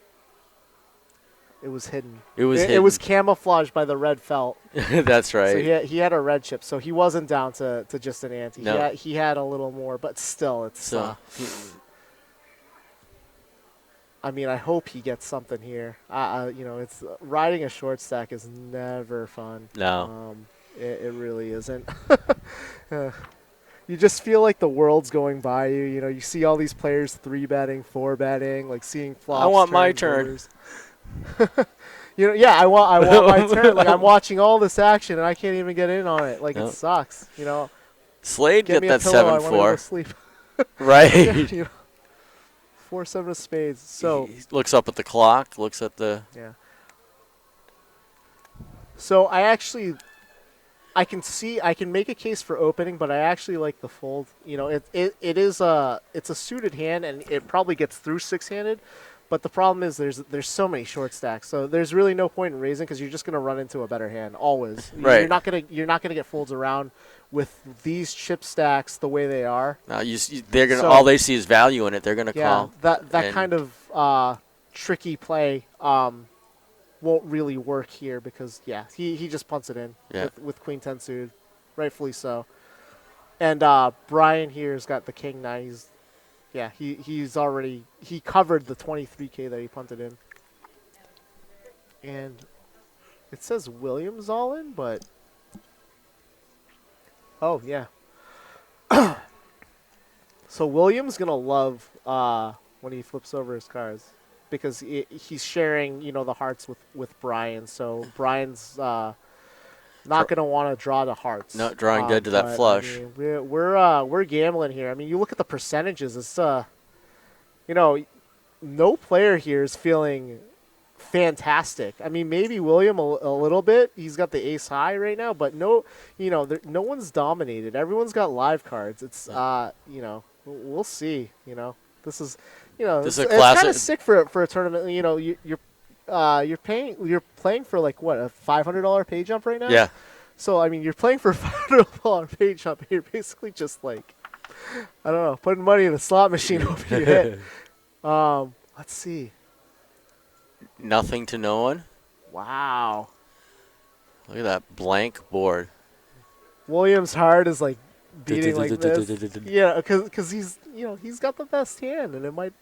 It was hidden. It was camouflaged by the red felt. That's right. So he had a red chip, so he wasn't down to just an ante. No. He had a little more, but still, it's. I mean, I hope he gets something here. It's riding a short stack is never fun. No. It really isn't. Uh, you just feel like the world's going by you. You know, you see all these players 3-betting, 4-betting, like seeing flops. I want my turn. turn. I want my turn. Like I'm watching all this action and I can't even get in on it. Like Nope. it sucks. You know. Slade Get get me a that pillow, I wanna go to 7-4. sleep. Right. You know, 4-7 of spades. So He looks up at the clock, looks at the. yeah. So I can make a case for opening, but I actually like the fold. You know, it's a suited hand and it probably gets through 6-handed, but the problem is there's so many short stacks, so there's really no point in raising because you're just gonna run into a better hand always. Right. You're not gonna get folds around with these chip stacks the way they are. Now they're gonna So- all they see is value in it. They're gonna Yeah, call. that and- kind of tricky play won't really work here because he just punts it in with Queen 10 suited, rightfully so. And Brian here's got the King 9. He covered the 23K that he punted in. And it says Williams all in, but oh yeah. So Williams gonna love when he flips over his cards because he's sharing, the hearts with Brian. So Brian's not gonna want to draw the hearts. Not drawing dead to that but, flush. I mean, we're gambling here. I mean, you look at the percentages. It's no player here is feeling fantastic. I mean, maybe William a little bit. He's got the ace high right now, but no one's dominated. Everyone's got live cards. It's we'll see. This is This is a it's classic- kind of sick for a tournament. You're playing for like what, a $500 pay jump right now. Yeah. So I mean, you're playing for a $500 pay jump. And you're basically just like, I don't know, putting money in a slot machine hoping you hit. Let's see. Nothing to no one. Wow. Look at that blank board. Williams' heart is like beating like this. Yeah, because he's got the best hand, and it might.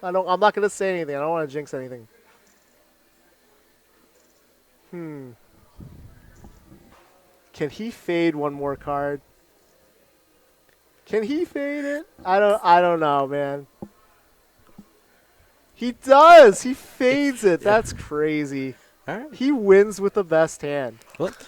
I'm not gonna say anything. I don't want to jinx anything. Can he fade one more card? Can he fade it? I don't know, man. He does. He fades it. That's crazy. All right. He wins with the best hand. Look.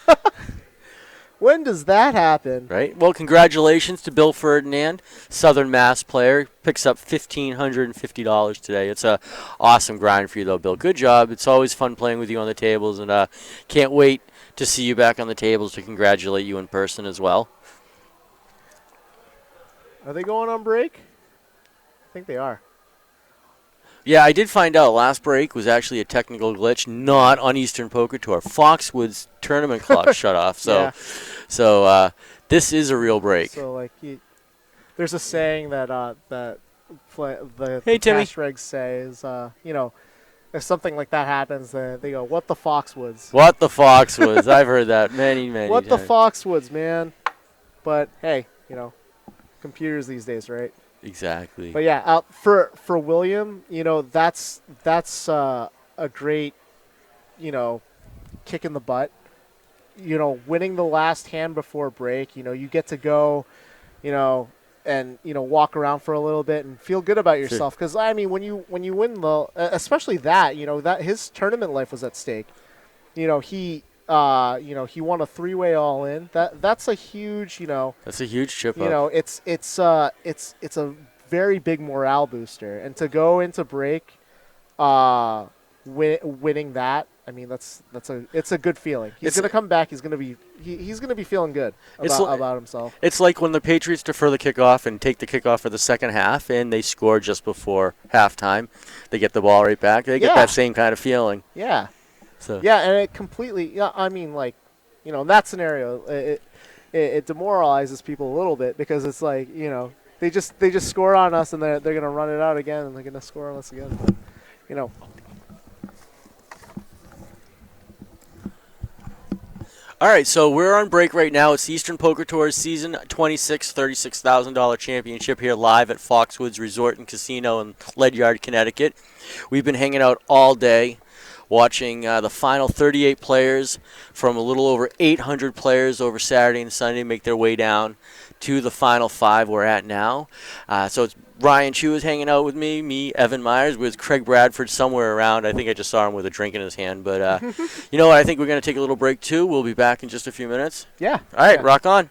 When does that happen? Right. Well, congratulations to Bill Ferdinand, Southern Mass player. Picks up $1,550 today. It's a awesome grind for you, though, Bill. Good job. It's always fun playing with you on the tables, and can't wait to see you back on the tables to congratulate you in person as well. Are they going on break? I think they are. Yeah, I did find out last break was actually a technical glitch, not on Eastern Poker Tour. Foxwoods tournament clock shut off, so this is a real break. So like, there's a saying that the Hey, Timmy. cash regs say is if something like that happens, they go, "What the Foxwoods? What the Foxwoods? I've heard that many What the times. Foxwoods, man?" But hey, computers these days, right? Exactly. But yeah, for William, that's a great, kick in the butt. Winning the last hand before break. You get to go, and walk around for a little bit and feel good about yourself. Because I mean, when you win especially that, that his tournament life was at stake. He won a 3-way all in. That's a huge, That's a huge chip up. it's a very big morale booster, and to go into break, winning that, I mean it's a good feeling. He's gonna come back. He's gonna be feeling good about himself. It's like when the Patriots defer the kickoff and take the kickoff for the second half, and they score just before halftime. They get the ball right back. They get that same kind of feeling. Yeah. So yeah, and it completely. Yeah, I mean, like, in that scenario, it demoralizes people a little bit because it's like they just score on us and they're gonna run it out again and they're gonna score on us again. But, All right, so we're on break right now. It's the Eastern Poker Tour's Season 26 $36,000 championship here live at Foxwoods Resort and Casino in Ledyard, Connecticut. We've been hanging out all day watching the final 38 players from a little over 800 players over Saturday and Sunday make their way down to the final five we're at now. So it's Ryan Chu is hanging out with me, Evan Myers, with Craig Bradford somewhere around. I think I just saw him with a drink in his hand. But you know what? I think we're going to take a little break, too. We'll be back in just a few minutes. Yeah. All right, yeah. rock on.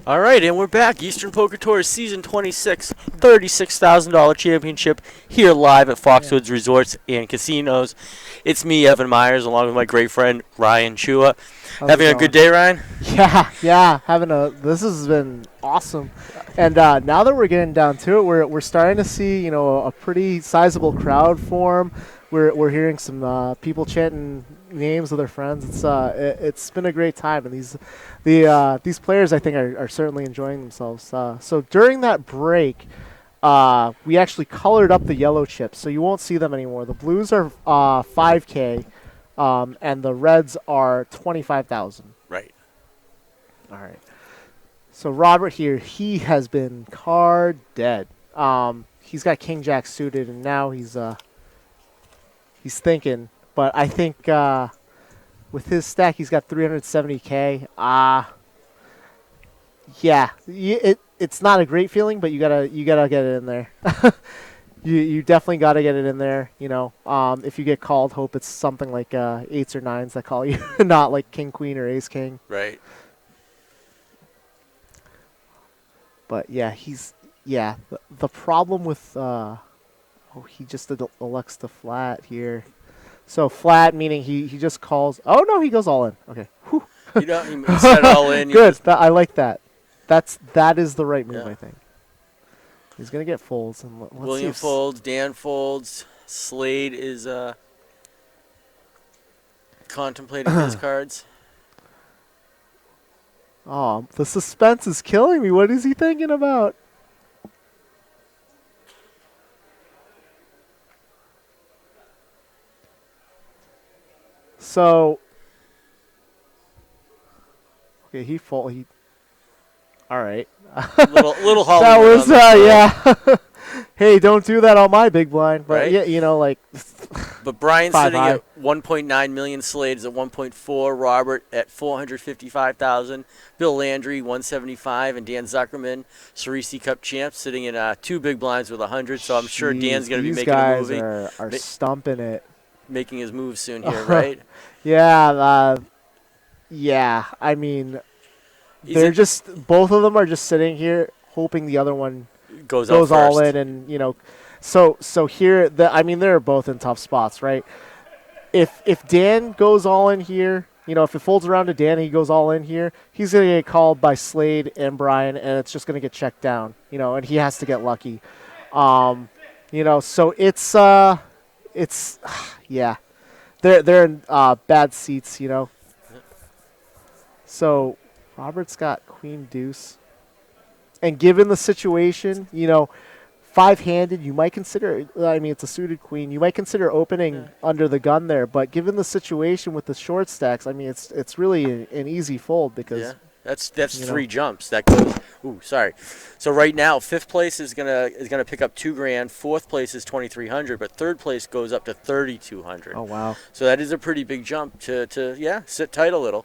All right, and we're back. Eastern Poker Tour Season 26, $36,000 championship here live at Foxwoods Resorts and Casinos. It's me, Evan Myers, along with my great friend Ryan Chua. How's Having it a good going? day, Ryan? Yeah. This has been awesome. And now that we're getting down to it, we're starting to see, a pretty sizable crowd form. We're hearing some people chanting names of their friends. It's been a great time, and these players, I think, are certainly enjoying themselves. So during that break, we actually colored up the yellow chips, so you won't see them anymore. The blues are 5K, and the reds are 25,000. Right. All right. So Robert here, he has been card dead. He's got King Jack suited, and now he's thinking. But I think with his stack, he's got 370K. Yeah, it's not a great feeling, but you gotta get it in there. You definitely gotta get it in there. If you get called, hope it's something like eights or nines that call you, not like king queen or ace king. Right. But yeah, the problem with he just elects to flat here. So flat meaning he just calls. Oh no, he goes all in. Okay. Whew. He set it all in. Good. I like that. That is the right move, Yeah. I think. He's gonna get folds, and let's William see folds, Dan folds, Slade is contemplating his cards. Oh, the suspense is killing me. What is he thinking about? So, okay, he fold. All right. little Hollywood. That was on the yeah. Hey, don't do that on my big blind. But Right? yeah, like. But Brian's Five sitting high. at 1.9 million. Slade is at 1.4. Robert at 455,000. Bill Landry 175, and Dan Zuckerman, Cerisi Cup champ, sitting in two big blinds with 100. So I'm sure Dan's going to be These making a guys movie, are stumping it. making his move soon here, right? Yeah. Yeah. I mean, both of them are just sitting here hoping the other one goes all first. in, and so here they're both in tough spots, right? If Dan goes all in here, if it folds around to Dan and he goes all in here, he's gonna get called by Slade and Brian, and it's just gonna get checked down, and he has to get lucky. So it's yeah, they're in bad seats, So Robert's got queen deuce. And given the situation, five-handed, you might consider, it's a suited queen. You might consider opening under the gun there. But given the situation with the short stacks, it's really an easy fold because... Yeah, that's three jumps. That goes... Ooh, sorry. So right now, fifth place is gonna pick up $2,000. Fourth place is 2,300, but third place goes up to 3,200. Oh, wow. So that is a pretty big jump to sit tight a little.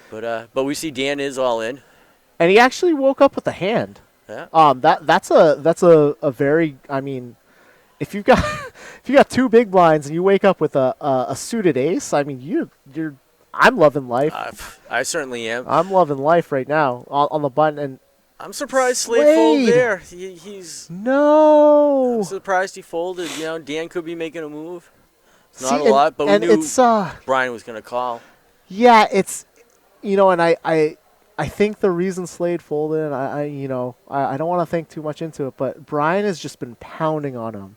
But we see Dan is all in. And he actually woke up with a hand. Yeah. That's a very, if you've got two big blinds and you wake up with a suited ace, I'm loving life. I certainly am. I'm loving life right now on the button, and I'm surprised Slade folded there. He's no. I'm surprised he folded. Dan could be making a move. It's not See, a lot, but we knew it's Brian was going to call. Yeah, it's and I think the reason Slade folded, and I don't want to think too much into it, but Brian has just been pounding on him.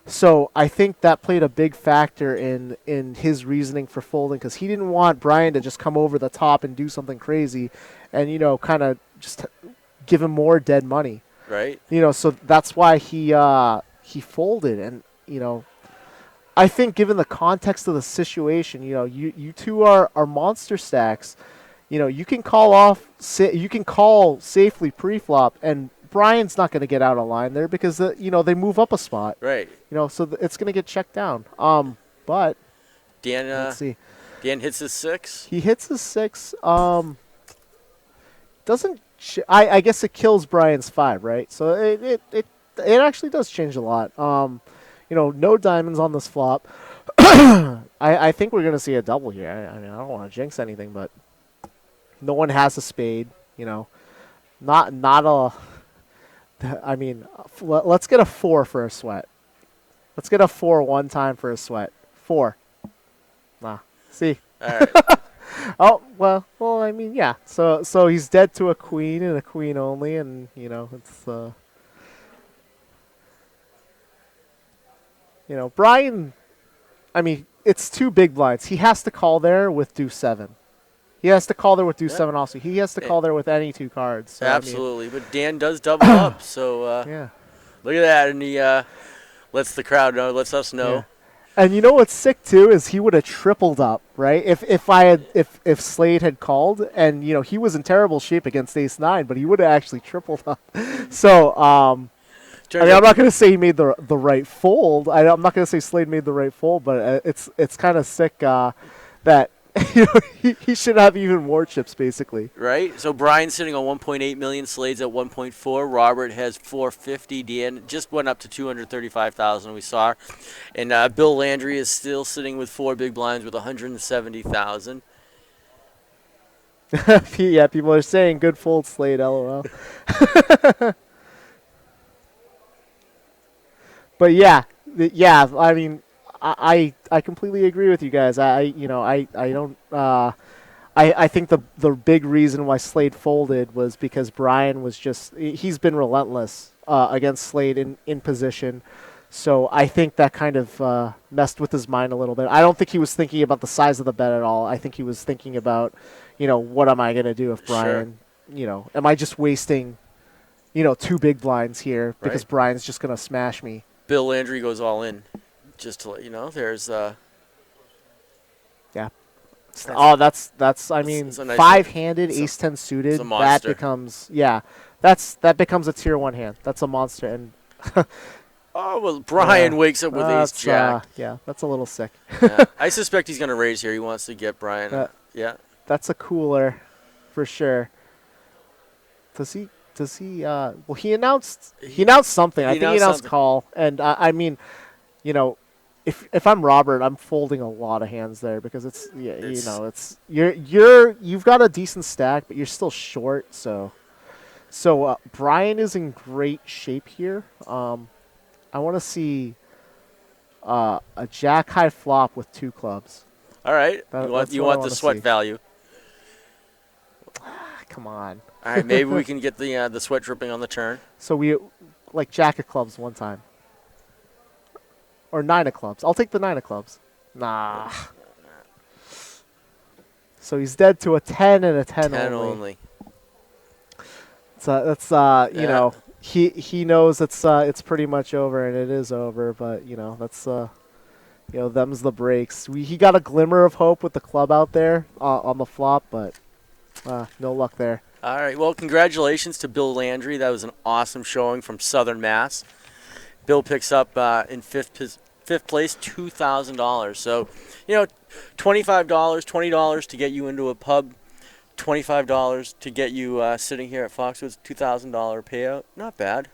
So I think that played a big factor in his reasoning for folding, because he didn't want Brian to just come over the top and do something crazy and, kind of just give him more dead money. Right. So that's why he folded. And, I think given the context of the situation, you two are monster stacks. You can call safely pre-flop, and Brian's not going to get out of line there because they move up a spot. Right. So it's going to get checked down. But Dan, let's see. Dan hits his 6. He hits his 6. Doesn't I guess it kills Brian's 5, right? So it actually does change a lot. No diamonds on this flop. I think we're going to see a double here. I don't want to jinx anything, but no one has a spade. not a. I mean, let's get a 4 for a sweat. Let's get a 4 one time for a sweat. 4. Nah. See. All right. Oh well. I mean, yeah. So he's dead to a queen and a queen only, and it's Brian. I mean, it's 2 big blinds. He has to call there with deuce 7. He has to call there with deuce 7 also. He has to call there with any 2 cards. So, Absolutely, but Dan does double up, so yeah. look at that, and he lets the crowd know, lets us know. Yeah. And you know what's sick too is he would have tripled up, right? If Slade had called, and he was in terrible shape against Ace 9, but he would have actually tripled up. So I'm not going to say he made the right fold. I'm not going to say Slade made the right fold, but it's kind of sick that he should have even more chips, basically. Right? So Brian's sitting on 1.8 million, Slade's at 1.4, Robert has 450, Dan just went up to 235,000 we saw. And Bill Landry is still sitting with 4 big blinds with 170,000. Yeah, people are saying good fold, Slade, LOL. But yeah, I mean, I completely agree with you guys. I don't. I think the big reason why Slade folded was because Brian was he's been relentless against Slade in position. So I think that kind of messed with his mind a little bit. I don't think he was thinking about the size of the bet at all. I think he was thinking about, what am I going to do if Brian, am I just wasting, 2 big blinds here because Brian's just going to smash me. Bill Landry goes all in. Just to let you know, there's yeah. Oh, that's I mean, it's a nice 5-handed, Ace 10 suited. It's a monster. That becomes that becomes a tier 1 hand. That's a monster. And oh well, Brian wakes up with Ace Jack. Yeah, that's a little sick. Yeah. I suspect he's gonna raise here. He wants to get Brian. Yeah. That's a cooler, for sure. Does he? Well, he announced something. I think he announced call, and I mean, If I'm Robert, I'm folding a lot of hands there because you've got a decent stack, but you're still short. So Brian is in great shape here. I want to see a jack high flop with 2 clubs. All right, you want the sweat value. Come on. All right, maybe we can get the sweat dripping on the turn. So we jack of clubs one time. Or 9 of clubs. I'll take the 9 of clubs. Nah. So he's dead to a 10 and a 10 only. So that's he knows it's pretty much over, and it is over. But that's them's the breaks. He got a glimmer of hope with the club out there on the flop, but no luck there. All right. Well, congratulations to Bill Landry. That was an awesome showing from Southern Mass. Bill picks up in fifth place, $2,000. So, $25, $20 to get you into a pub, $25 to get you sitting here at Foxwoods, $2,000 payout. Not bad.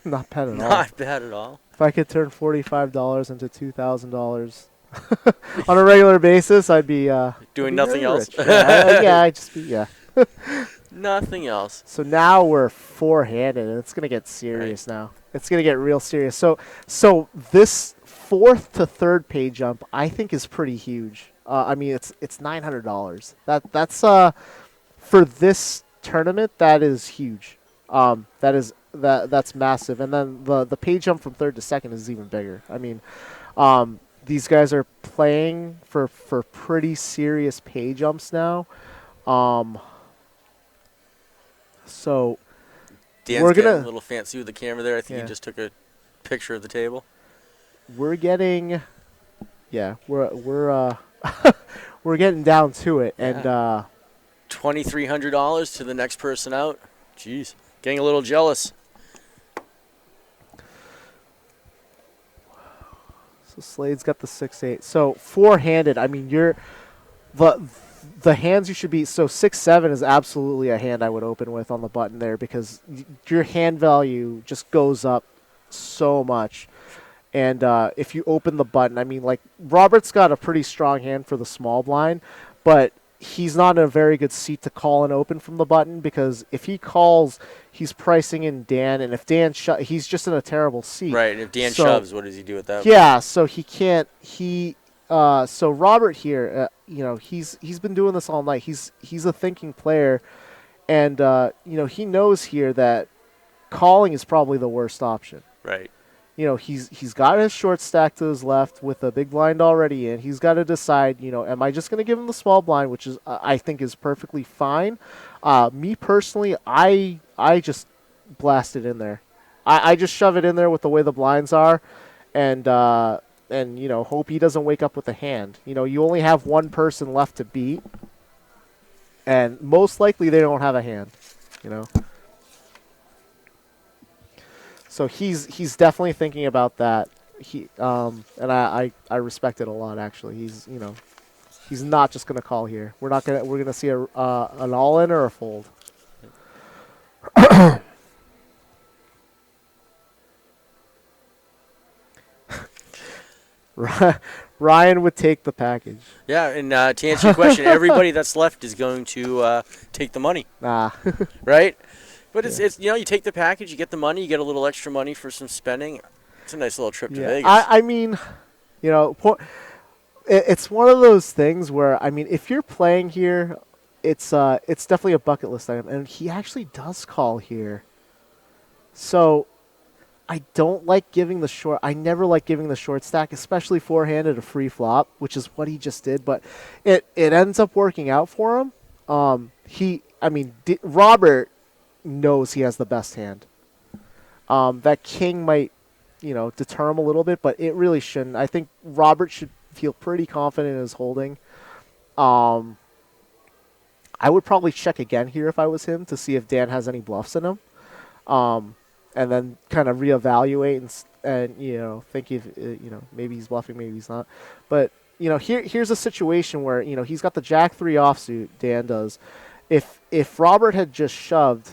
Not bad at all. Not bad at all. If I could turn $45 into $2,000 on a regular basis, I'd be doing nothing else. I'd just be Nothing else. So now we're 4-handed, and it's gonna get serious now. It's gonna get real serious. So this 4th to 3rd pay jump, I think, is pretty huge. I mean, it's $900. That's for this tournament, that is huge. That's massive. And then the pay jump from 3rd to 2nd is even bigger. I mean, these guys are playing for pretty serious pay jumps now. So Dan's getting a little fancy with the camera there. I think he just took a picture of the table. We're getting, we're we're getting down to it, and $2,300 to the next person out. Jeez, getting a little jealous. So Slade's got the 6-8. So 4-handed. I mean, the hands you should be, so 6-7 is absolutely a hand I would open with on the button there because your hand value just goes up so much. And if you open the button, I mean, like, Robert's got a pretty strong hand for the small blind, but he's not in a very good seat to call and open from the button, because if he calls, he's pricing in Dan, and if Dan he's just in a terrible seat. Right, and if Dan So- shoves, what does he do with that? Yeah, so he can't. So Robert here, he's been doing this all night. He's a thinking player, and he knows here that calling is probably the worst option. Right. He's got his short stack to his left with a big blind already in. He's got to decide, am I just going to give him the small blind, which is I think is perfectly fine. Me personally, I just blast it in there. I just shove it in there with the way the blinds are, and hope he doesn't wake up with a hand. You only have one person left to beat, and most likely they don't have a hand. So he's definitely thinking about that. And I respect it a lot, actually. He's not just gonna call here. We're gonna see an all in or a fold. Ryan would take the package. Yeah, and to answer your question, everybody that's left is going to take the money. Nah. Right? But it's you take the package, you get the money, you get a little extra money for some spending. It's a nice little trip to Vegas. I mean, it's one of those things where, if you're playing here, it's definitely a bucket list item, and he actually does call here. So I don't like giving the short. I never like giving the short stack, especially forehand at a free flop, which is what he just did. But it ends up working out for him. Robert knows he has the best hand. That king might, deter him a little bit, but it really shouldn't. I think Robert should feel pretty confident in his holding. I would probably check again here if I was him to see if Dan has any bluffs in him, and then kind of reevaluate and think if maybe he's bluffing, maybe he's not. But here's a situation where he's got the Jack 3 offsuit. Dan does. If Robert had just shoved,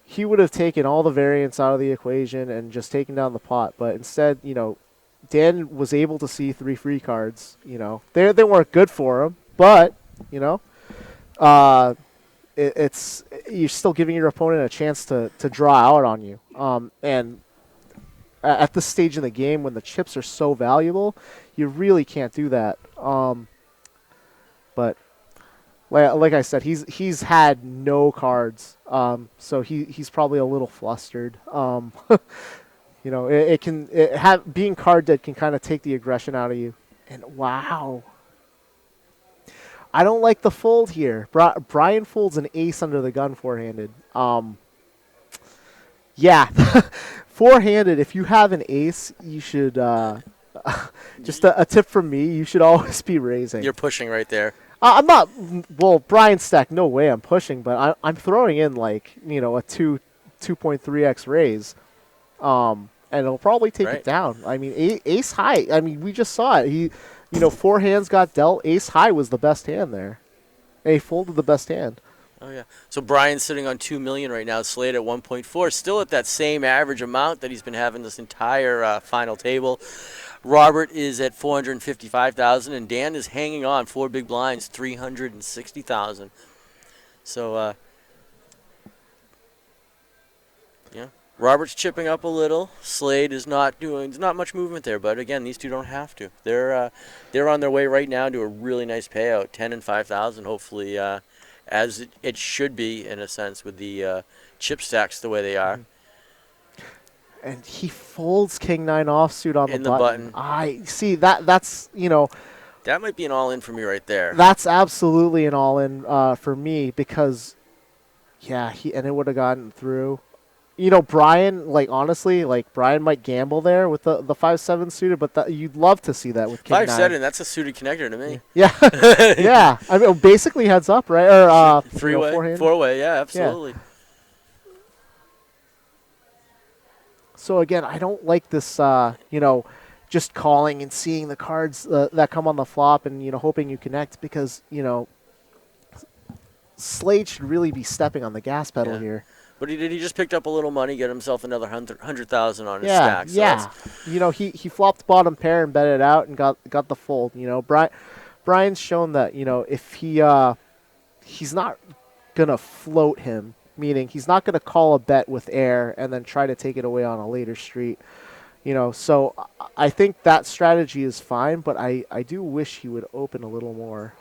he would have taken all the variance out of the equation and just taken down the pot. But instead, Dan was able to see 3 free cards. They weren't good for him, but it's you're still giving your opponent a chance to draw out on you. And at this stage in the game, when the chips are so valuable, you really can't do that. But like I said, he's had no cards, so he's probably a little flustered. Being card dead can kind of take the aggression out of you. And wow, I don't like the fold here. Brian folds an ace under the gun forehanded. Forehanded. If you have an ace, you should just a tip from me. You should always be raising. You're pushing right there. I'm not. Well, Brian stack. No way. I'm pushing, but I'm throwing in a 2.3x raise, and it'll probably take it down. Ace high. We just saw it. He, 4 hands got dealt. Ace high was the best hand there. And he folded the best hand. Oh yeah. So Brian's sitting on 2 million right now. Slade at 1.4. Still at that same average amount that he's been having this entire final table. Robert is at 455,000, and Dan is hanging on 4 big blinds, 360,000. So, Robert's chipping up a little. Slade is not doing. There's not much movement there, but again, these two don't have to. They're on their way right now to a really nice payout, 10 and 5,000. Hopefully, as it should be in a sense with the chip stacks the way they are. And he folds king 9 offsuit on in the button. button. I see that's that might be an all in for me right there. That's absolutely an all in for me, because and it would have gotten through. Brian, honestly, Brian might gamble there with the 5-7 suited, but you'd love to see that with king 5-7. That's a suited connector to me. Yeah, yeah. Basically heads up, right? Or 3-way, 4-way. Yeah, absolutely. Yeah. So again, I don't like this, just calling and seeing the cards that come on the flop and, hoping you connect, because, Slade should really be stepping on the gas pedal here. But he just picked up a little money, get himself another 100,000 on his stack. So he flopped bottom pair and bet it out and got the fold. Brian's shown that, if he's not gonna float him, meaning he's not gonna call a bet with air and then try to take it away on a later street. So I think that strategy is fine, but I do wish he would open a little more.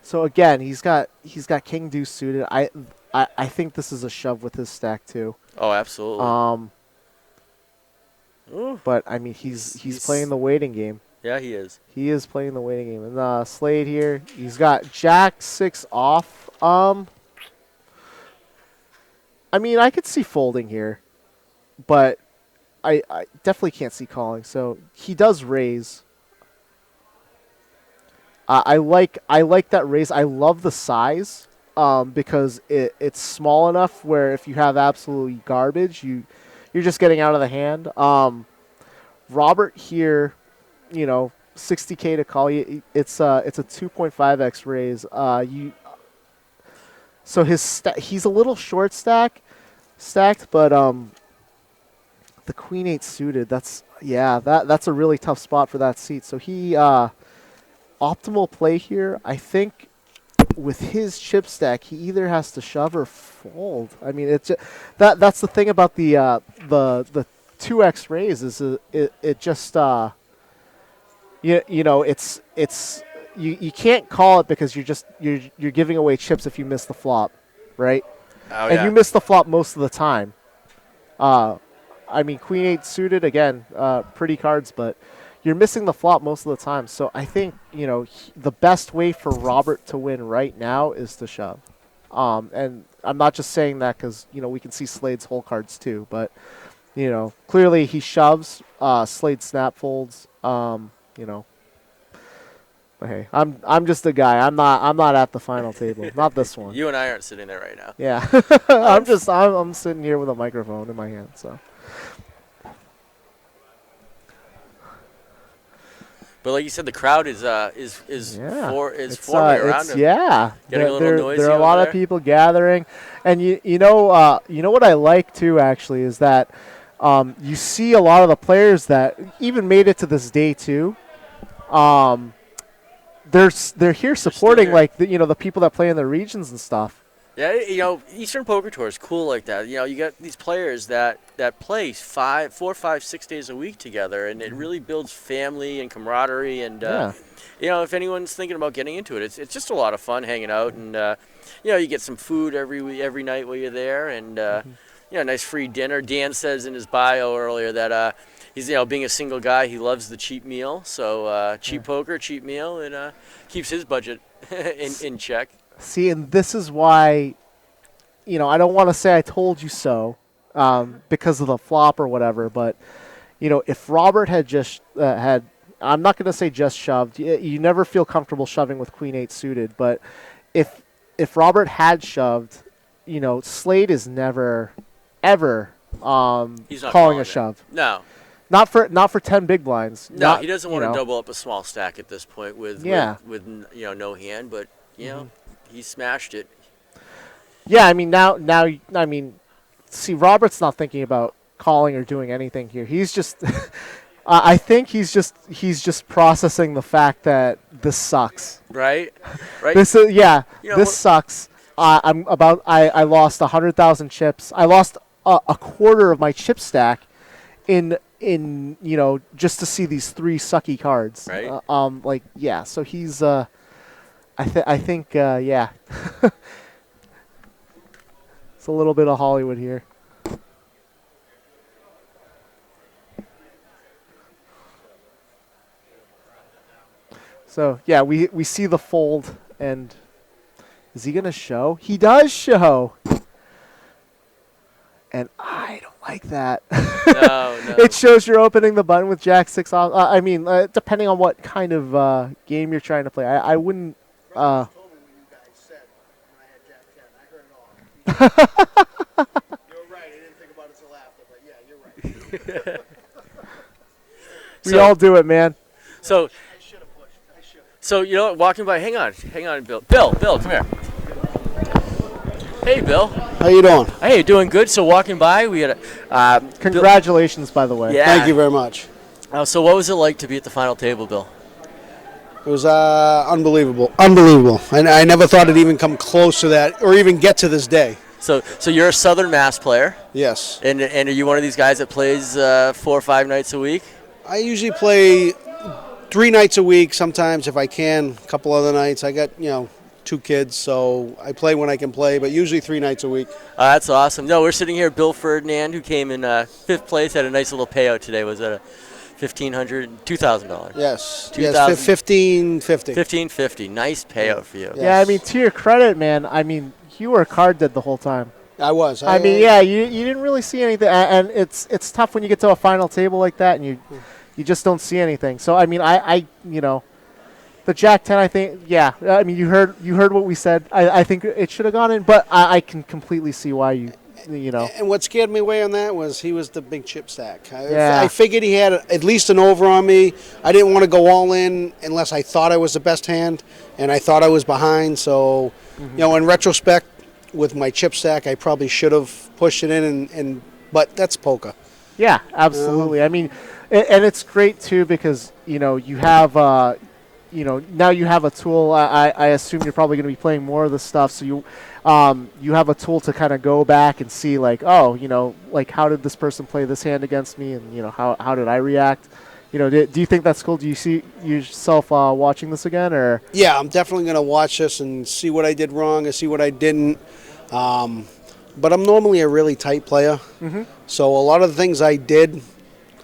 So again, he's got king deuce suited. I think this is a shove with his stack too. Oh, absolutely. But I mean, he's playing the waiting game. Yeah, he is. He is playing the waiting game. And Slade here, he's got Jack 6 off. I mean, I could see folding here, but I definitely can't see calling. So he does raise. I like that raise. I love the size because it's small enough where if you have absolutely garbage, you're just getting out of the hand. Robert here, 60K to call you. It's a 2.5x raise. So he's a little short stacked, but the queen 8 suited. That's a really tough spot for that seat. So he optimal play here. I think with his chip stack, he either has to shove or fold. I mean, it's that's the thing about the 2x raise is it just it's you can't call it because you're giving away chips if you miss the flop, right? Oh, and you miss the flop most of the time. I mean, queen 8 suited again, pretty cards, but you're missing the flop most of the time. So I think the best way for Robert to win right now is to shove. And I'm not just saying that because we can see Slade's whole cards too, but clearly he shoves. Slade snap folds. But hey, I'm just a guy. I'm not at the final table. Not this one. You and I aren't sitting there right now. Yeah, I'm sitting here with a microphone in my hand. So. But like you said, the crowd is forming around him. Yeah, Getting a little noisy. There are a lot of people gathering, and you know what I like too actually is that you see a lot of the players that even made it to this day too. They're here supporting like the people that play in the regions and stuff. Yeah, Eastern Poker Tour is cool like that. You got these players that play 4, 5, 6 days a week together, and it really builds family and camaraderie. And if anyone's thinking about getting into it, it's just a lot of fun hanging out, and you get some food every night while you're there, and nice free dinner. Dan says in his bio earlier that he's being a single guy, he loves the cheap meal. So cheap poker, cheap meal, and keeps his budget in check. See, and this is why, I don't want to say I told you so because of the flop or whatever, but, if Robert had just I'm not going to say just shoved. You never feel comfortable shoving with queen 8 suited, but if Robert had shoved, Slade is never, ever He's not calling a shove. No. Not for 10 big blinds. No, he doesn't want to double up a small stack at this point with no hand, but, he smashed it. Yeah, I mean, see, Robert's not thinking about calling or doing anything here. He's just, I think he's just processing the fact that this sucks. Right. This is this sucks. I lost 100,000 chips. I lost a quarter of my chip stack in just to see these 3 sucky cards. Right. So he's I think it's a little bit of Hollywood here. So yeah, we see the fold, and is he gonna show? He does show, and I don't like that. No. It shows you're opening the button with Jack 6 off. Depending on what kind of game you're trying to play, I wouldn't. You told me when you guys said when I had Jack 10. I heard it all. You're right. I didn't think about it till after, but yeah, you're right. We all do it, man. So, I should have pushed. I should have. So walking by. Hang on, Bill. Bill, come here. Hey, Bill. How you doing? Hey, doing good. So walking by, we had Congratulations, by the way. Yeah. Thank you very much. So what was it like to be at the final table, Bill? It was unbelievable. Unbelievable. And I never thought it'd even come close to that or even get to this day. So you're a Southern Mass player, Yes. and are you one of these guys that plays 4 or 5 nights a week? I usually play 3 nights a week sometimes if I can, a couple other nights. I got, 2 kids, so I play when I can play, but usually 3 nights a week. That's awesome. No, we're sitting here. Bill Ferdinand, who came in 5th place, had a nice little payout today. Was that a $2,000? Yes. 2,000 Yes, 1550. $1,550. Nice payout for you. Yeah. Yeah, I mean, to your credit, man, I mean, you were card dead the whole time. I was. I mean, yeah, you didn't really see anything, and it's tough when you get to a final table like that and you just don't see anything. So I mean, I the Jack 10, I think, yeah. I mean, you heard what we said. I think it should have gone in, but I can completely see why you know. And what scared me away on that was he was the big chip stack. Yeah. I figured he had at least an over on me. I didn't want to go all in unless I thought I was the best hand, and I thought I was behind. So, in retrospect, with my chip stack, I probably should have pushed it in, but that's poker. Yeah, absolutely. I mean, and it's great too because you have now you have a tool. I assume you're probably going to be playing more of this stuff, so you have a tool to kind of go back and see like, like how did this person play this hand against me, and how did I react? Do you think that's cool? Do you see yourself watching this again, or? Yeah, I'm definitely going to watch this and see what I did wrong and see what I didn't. But I'm normally a really tight player, so a lot of the things I did,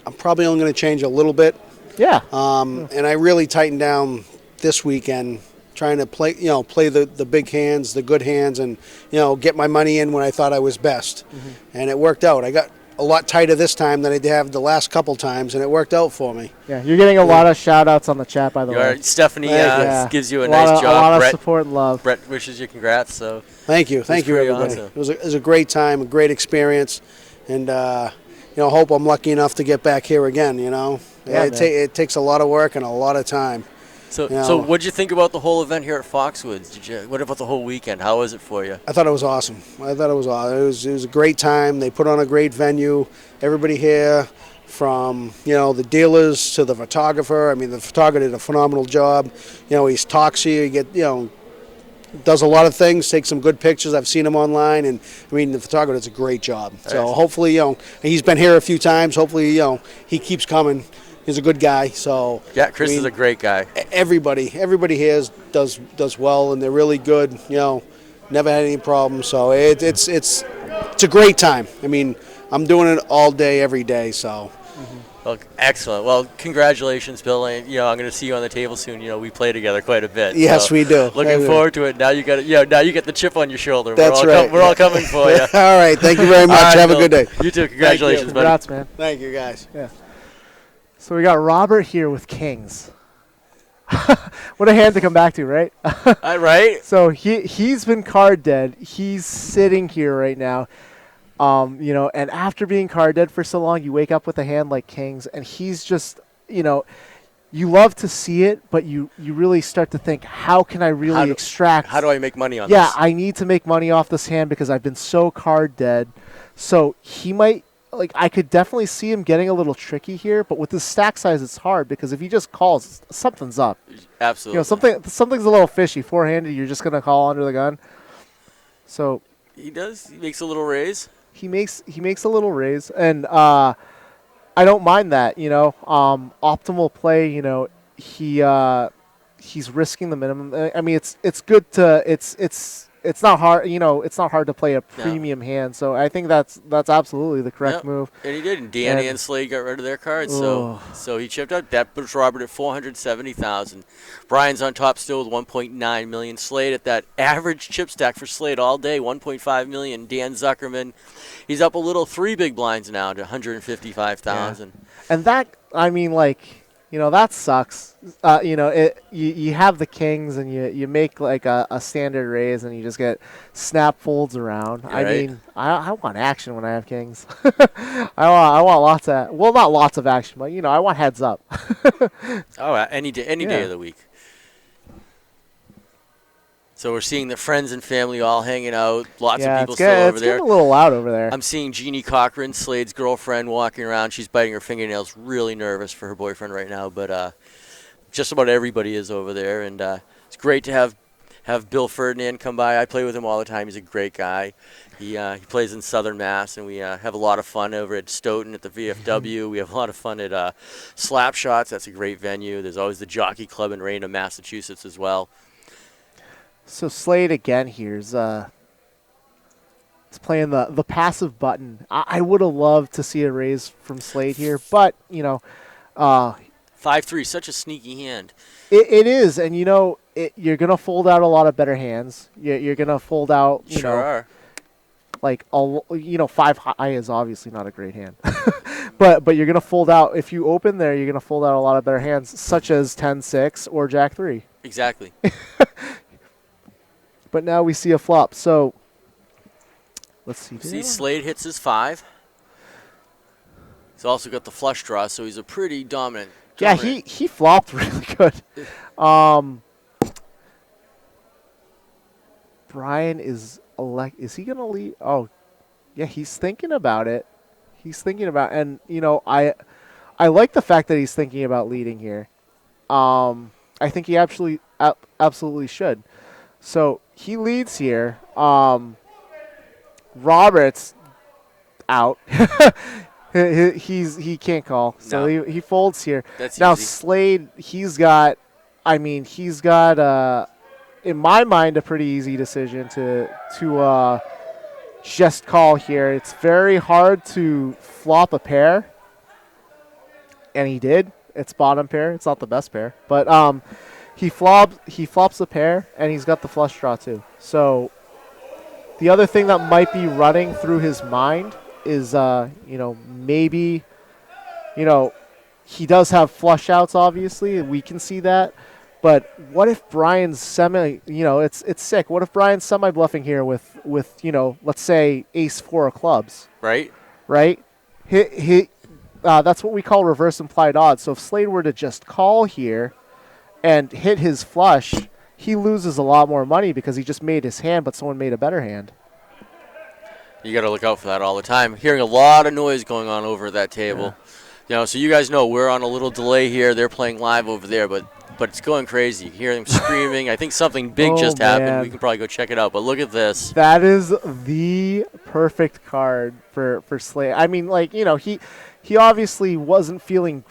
I'm probably only going to change a little bit. Yeah. And I really tightened down this weekend, trying to play the big hands, the good hands, and get my money in when I thought I was best, and it worked out. I got a lot tighter this time than I did have the last couple times, and it worked out for me. Yeah, you're getting a lot of shout-outs on the chat, by the way. Stephanie gives you a nice nice job. A lot of Brett, support and love. Brett wishes you congrats. So thank you everybody. Awesome. It was a great time, a great experience, and hope I'm lucky enough to get back here again. It takes a lot of work and a lot of time. So what did you think about the whole event here at Foxwoods? What about the whole weekend? How was it for you? I thought it was awesome. It was a great time. They put on a great venue. Everybody here, from the dealers to the photographer. I mean, the photographer did a phenomenal job. He talks to you. You get does a lot of things. Takes some good pictures. I've seen him online, and I mean, the photographer does a great job. So hopefully, he's been here a few times. Hopefully, he keeps coming. He's a good guy. So yeah, Chris is a great guy. Everybody here does well, and they're really good. Never had any problems. So it's a great time. I mean, I'm doing it all day, every day. So. Well, excellent. Well, congratulations, Bill. And, I'm going to see you on the table soon. We play together quite a bit. Yes, so we do. Looking forward to it. Now you got now you get the chip on your shoulder. That's right. We're all coming for you. All right. Thank you very much. Right, Have Bill. a good day. You too. Congratulations, buddy. Congrats, man. Thank you, guys. Yeah. So we got Robert here with Kings. What a hand to come back to, right? Right? So he's been card dead. He's sitting here right now. And after being card dead for so long, you wake up with a hand like Kings, and he's just, you love to see it, but you really start to think, how can I really extract? How do I make money on this? Yeah, I need to make money off this hand because I've been so card dead. So he might, I could definitely see him getting a little tricky here, but with his stack size, it's hard because if he just calls, something's up. Absolutely. Something's a little fishy. Four-handed, you're just going to call under the gun. So he does. He makes a little raise. He makes a little raise, and I don't mind that. Optimal play. He's risking the minimum. I mean, it's good to it's not hard. It's not hard to play a premium hand. So I think that's absolutely the correct move. And he did. And Danny and Slade got rid of their cards, so he chipped out. That puts Robert at $470,000. Brian's on top still with $1.9 million. Slade at that average chip stack for Slade all day, $1.5 million. Dan Zuckerman, he's up a little, 3 big blinds now to $155,000. Yeah. And that, I mean, that sucks. You have the Kings and you make a standard raise and you just get snap folds around. Right. I mean, I want action when I have Kings. I want not lots of action, but I want heads up. Any day of the week. So we're seeing the friends and family all hanging out. Lots of Yeah, people still over it's there. getting a little loud over there. I'm seeing Jeannie Cochran, Slade's girlfriend, walking around. She's biting her fingernails, really nervous for her boyfriend right now. But just about everybody is over there, and it's great to have Bill Ferdinand come by. I play with him all the time. He's a great guy. He plays in Southern Mass, and we have a lot of fun over at Stoughton at the VFW. We have a lot of fun at Slapshots. That's a great venue. There's always the Jockey Club in Raynham, Massachusetts as well. So Slade again here's it's playing the passive button. I would have loved to see a raise from Slade here, but 5-3, such a sneaky hand. it is, and you're gonna fold out a lot of better hands. You're gonna fold out, Are. like 5 high is obviously not a great hand, but you're gonna fold out if you open there. You're gonna fold out a lot of better hands, such as 10-6 or Jack 3. Exactly. But now we see a flop. So let's see. See, Slade hits his 5. He's also got the flush draw, so he's a pretty dominant. Yeah, he flopped really good. Brian is he going to lead? Oh, yeah, he's thinking about it. And I like the fact that he's thinking about leading here. I think he absolutely should. So he leads here. Roberts out. He can't call, so No. he folds here. That's now easy. Slade, he's got in my mind a pretty easy decision to just call here. It's very hard to flop a pair, and he did. It's bottom pair. It's not the best pair, but he flops a pair, and he's got the flush draw too. So the other thing that might be running through his mind is maybe he does have flush outs, obviously. We can see that. But what if Brian's it's sick. What if Brian's semi-bluffing here with let's say ace-4 of clubs. Right? Right? That's what we call reverse implied odds. So if Slade were to just call here and hit his flush, he loses a lot more money because he just made his hand, but someone made a better hand. You got to look out for that all the time. Hearing a lot of noise going on over at that table. Yeah. So you guys know we're on a little delay here. They're playing live over there, but it's going crazy. You hear them screaming. I think something big just happened. Man. We can probably go check it out. But look at this. That is the perfect card for Slade. I mean, he obviously wasn't feeling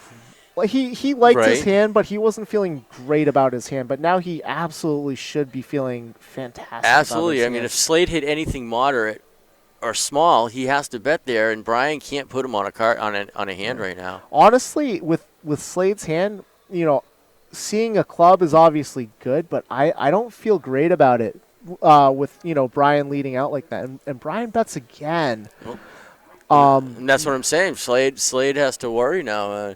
he liked his hand, but he wasn't feeling great about his hand. But now he absolutely should be feeling fantastic. Absolutely. About his I mean, hand. if Slade hit anything moderate or small, he has to bet there, and Brian can't put him on a hand right now. Honestly, with Slade's hand, seeing a club is obviously good, but I don't feel great about it with Brian leading out like that, and Brian bets again. And that's what I'm saying. Slade has to worry now.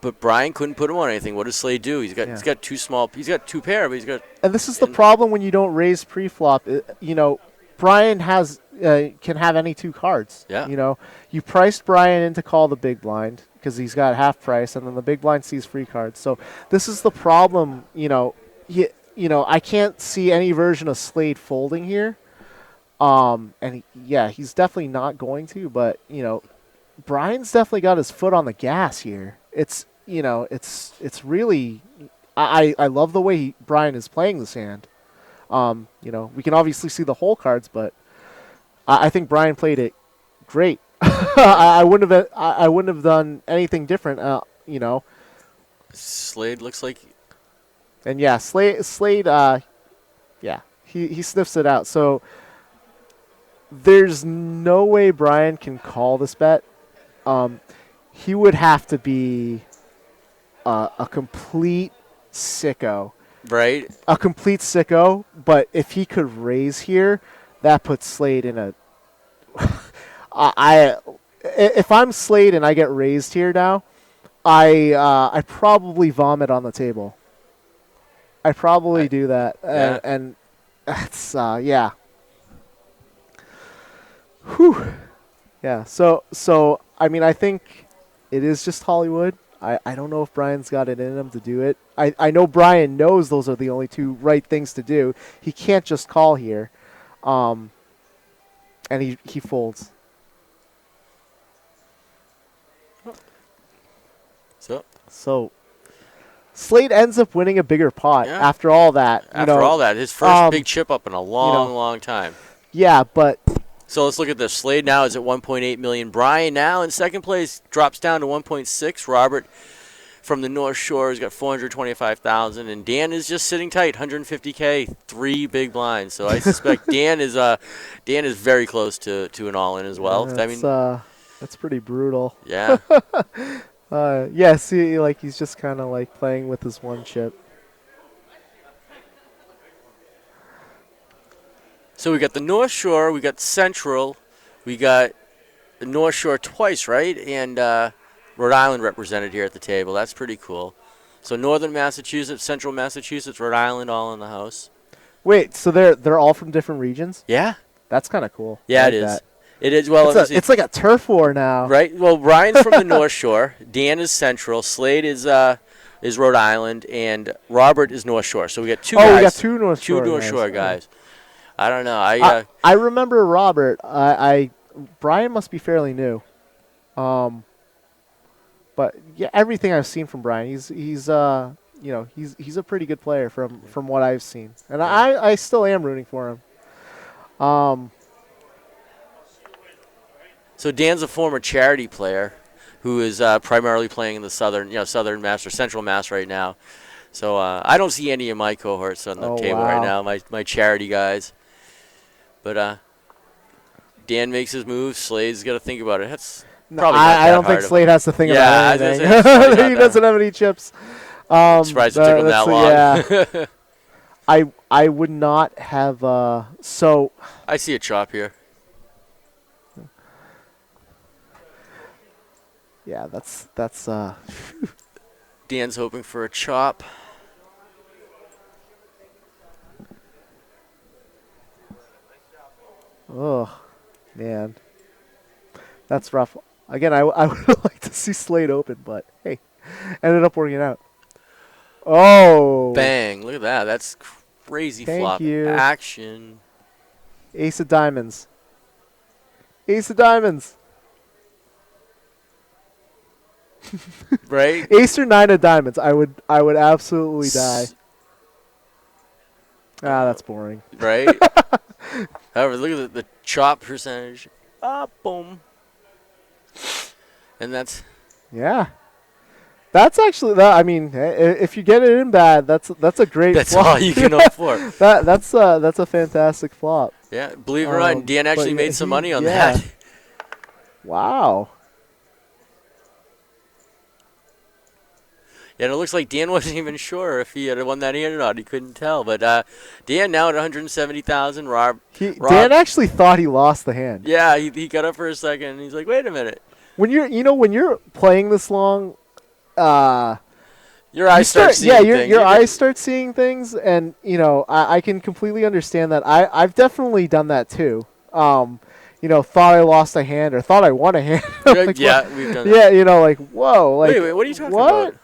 But Brian couldn't put him on anything. What does Slade do? He's got two small. He's got two pair, but he's got. And this is the problem when you don't raise pre-flop. Brian can have any two cards. Yeah. You priced Brian in to call the big blind because he's got half price, and then the big blind sees free cards. So this is the problem. I can't see any version of Slade folding here. He's definitely not going to. But Brian's definitely got his foot on the gas here. It's really. I love the way Brian is playing this hand. We can obviously see the whole cards, but I think Brian played it great. I wouldn't have done anything different. Slade looks like. And Slade. He sniffs it out. So there's no way Brian can call this bet. He would have to be a complete sicko. Right. A complete sicko, but if he could raise here, that puts Slade in a. If I'm Slade and I get raised here now, I probably vomit on the table. I probably do that, and that's yeah. Whew. Yeah. So I mean, I think it is just Hollywood. I don't know if Brian's got it in him to do it. I know Brian knows those are the only two right things to do. He can't just call here. And he folds. So Slade ends up winning a bigger pot after all that. After all that, his first big chip up in a long, long time. Yeah, but so let's look at this. Slade now is at 1.8 million. Brian now in second place drops down to 1.6. Robert from the North Shore has got 425,000, and Dan is just sitting tight, 150K, 3 big blinds. So I suspect Dan is very close to an all-in as well. That's pretty brutal. Yeah. See, like he's just kind of like playing with his one chip. So we got the North Shore, we got Central, we got the North Shore twice, right? And Rhode Island represented here at the table. That's pretty cool. So Northern Massachusetts, Central Massachusetts, Rhode Island, all in the house. Wait, so they're all from different regions? Yeah. That's kind of cool. Yeah, it is. That. It is. Well, it's like a turf war now. Right. Well, Brian's from the North Shore. Dan is Central. Slade is Rhode Island, and Robert is North Shore. So we got two guys. Oh, we got two North Shore. Two North Shore guys. I don't know. I remember Robert. Brian must be fairly new. But yeah, everything I've seen from Brian, he's a pretty good player from what I've seen, and I still am rooting for him. So Dan's a former charity player who is primarily playing in the Southern Mass or Central Mass right now. So I don't see any of my cohorts on the table right now, my charity guys. But Dan makes his moves. Slade's got to think about it. That's probably not I don't think Slade has to think about anything. He doesn't have any chips. I'm surprised it took him that long. Yeah. I would not have. So I see a chop here. Yeah, that's. Dan's hoping for a chop. Oh, man. That's rough. Again, I would like to see Slade open, but hey, ended up working out. Oh. Bang. Look at that. That's crazy flop action. Ace of diamonds. Ace of diamonds. Right? Ace or 9 of diamonds. I would absolutely die. That's boring. Right? However, look at the chop percentage. Boom. And that's... Yeah. That's actually... I mean, if you get it in bad, that's a great That's flop. all you can hope for. That's a fantastic flop. Yeah, believe it or not, Dan actually made some money on that. Wow. Yeah, and it looks like Dan wasn't even sure if he had won that hand or not. He couldn't tell. But Dan now at 170,000. Rob, Dan actually thought he lost the hand. Yeah, he got up for a second, and he's like, "Wait a minute." When you're playing this long, your eyes start seeing things. Your eyes start seeing things, and I can completely understand that. I've definitely done that too. Thought I lost a hand or thought I won a hand. Like, yeah, we've done that. Yeah, like whoa, like wait, what are you talking about?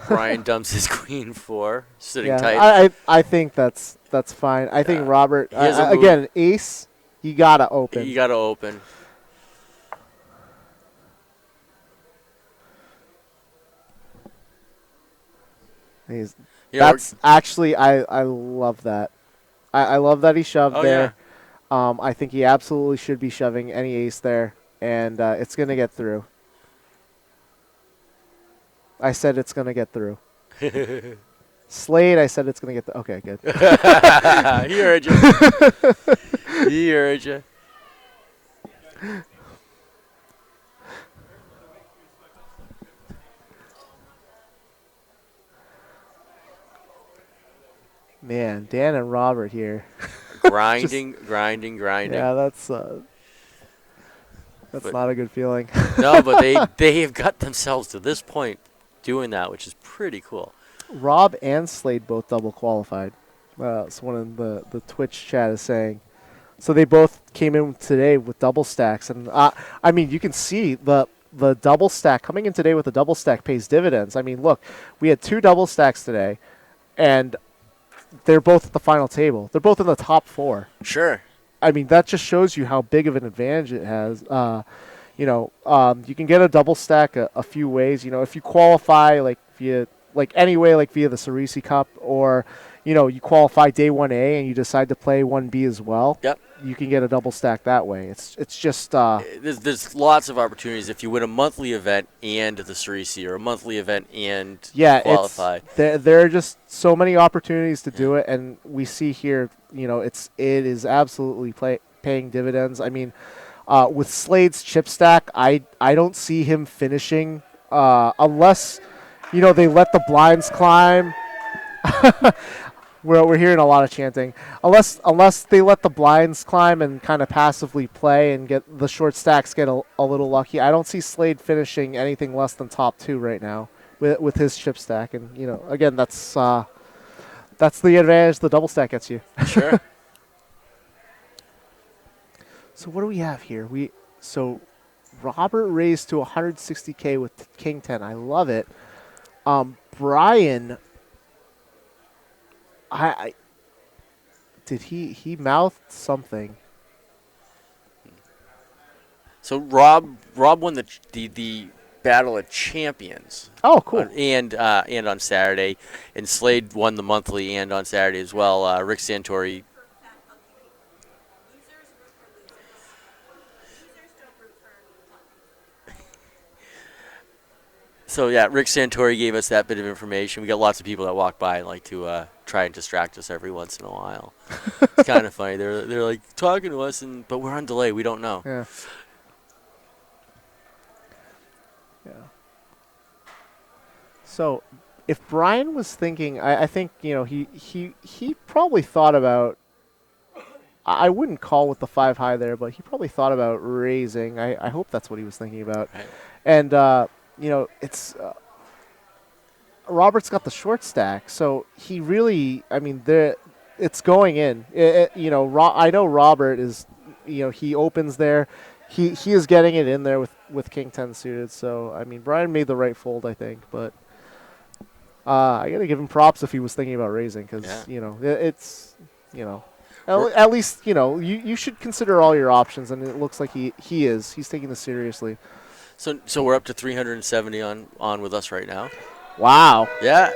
Brian dumps his queen 4, sitting tight. I think that's fine. I think Robert again ace. You gotta open. You gotta open. That's actually I love that. I love that he shoved there. Yeah. I think he absolutely should be shoving any ace there, and it's gonna get through. I said it's going to get through. Slade, I said it's going to get through. Okay, good. He heard you. He heard you. Man, Dan and Robert here. grinding. Yeah, that's not a good feeling. No, but they have got themselves to this point doing that, which is pretty cool. Rob and Slade both double qualified. Someone in the Twitch chat is saying. So they both came in today with double stacks, and I mean, you can see the double stack coming in today with a double stack pays dividends. I mean, look, we had 2 double stacks today, and they're both at the final table. They're both in the top 4. Sure. I mean, that just shows you how big of an advantage it has. You can get a double stack a few ways. You know, if you qualify like via via the Cerisi Cup, or you qualify day 1A and you decide to play 1B as well. Yep. You can get a double stack that way. It's just there's lots of opportunities if you win a monthly event and the Cerisi, or a monthly event and qualify. There are just so many opportunities to do it, and we see here, it is absolutely paying dividends. I mean, with Slade's chip stack, I don't see him finishing unless they let the blinds climb. We're hearing a lot of chanting. Unless they let the blinds climb and kind of passively play and get the short stacks get a little lucky, I don't see Slade finishing anything less than top 2 right now with his chip stack. And again, that's the advantage the double stack gets you. Sure. So what do we have here? So Robert raised to 160K with King 10. I love it. Brian, did he mouthed something? So Rob won the Battle of Champions. Oh, cool. And on Saturday, and Slade won the monthly and on Saturday as well. Rick Santori. So yeah, Rick Santori gave us that bit of information. We got lots of people that walk by and like to try and distract us every once in a while. It's kind of funny. They're like talking to us, but we're on delay. We don't know. Yeah. So, if Brian was thinking, I think he probably thought about. I wouldn't call with the 5 high there, but he probably thought about raising. I hope that's what he was thinking about. Right. And it's Robert's got the short stack, so he really. I mean, it's going in. I know Robert is. He opens there. He is getting it in there with King 10 suited. So I mean, Brian made the right fold, I think, but. I gotta give him props if he was thinking about raising, because it's at least you should consider all your options, and it looks like he's taking this seriously. So we're up to 370 on with us right now. Wow. Yeah.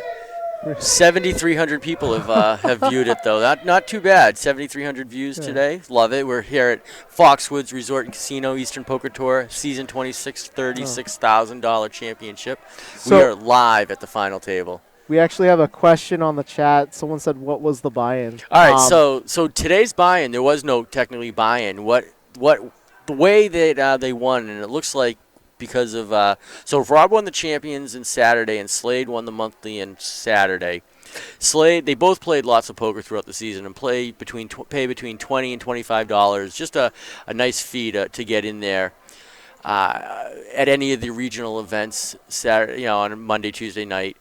7,300 people have viewed it, though. Not too bad. 7,300 views today. Love it. We're here at Foxwoods Resort and Casino Eastern Poker Tour, Season 26, $36,000 championship. So we are live at the final table. We actually have a question on the chat. Someone said, "What was the buy-in?" All right. So today's buy-in, there was no technically buy-in. What the way that they won, and it looks like. Because of so Rob won the champions in Saturday and Slade won the monthly in Saturday. Slade, they both played lots of poker throughout the season and pay between $20 and $25. Just a nice fee to get in there at any of the regional events Saturday, on a Monday, Tuesday night.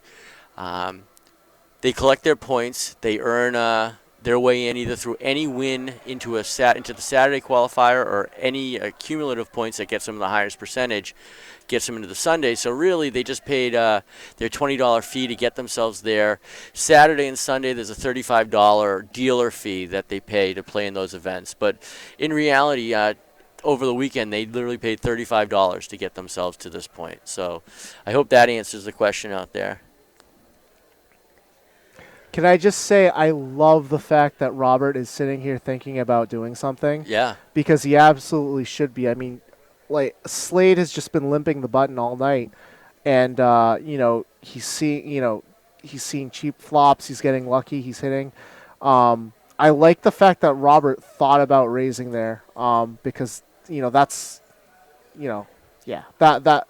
They collect their points. They earn their way in either through any win into the Saturday qualifier or any cumulative points that gets them the highest percentage gets them into the Sunday. So really they just paid their $20 fee to get themselves there. Saturday and Sunday there's a $35 dealer fee that they pay to play in those events. But in reality, over the weekend they literally paid $35 to get themselves to this point. So I hope that answers the question out there. Can I just say I love the fact that Robert is sitting here thinking about doing something? Yeah. Because he absolutely should be. I mean, like, Slade has just been limping the button all night, and he's seeing cheap flops. He's getting lucky. He's hitting. I like the fact that Robert thought about raising there, because that's that.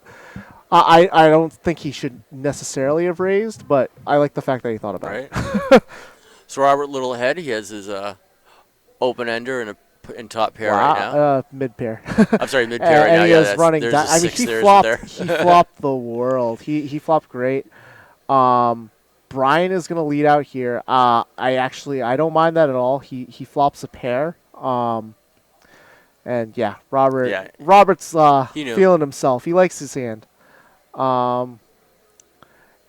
I don't think he should necessarily have raised, but I like the fact that he thought about it. So Robert, a little ahead. He has his open-ender in top pair right now. Mid-pair. I'm sorry, mid-pair right now. He is running down. I mean, he flopped the world. He flopped great. Brian is going to lead out here. I don't mind that at all. He flops a pair. And yeah, Yeah. Robert's He knew. feeling himself. He likes his hand. And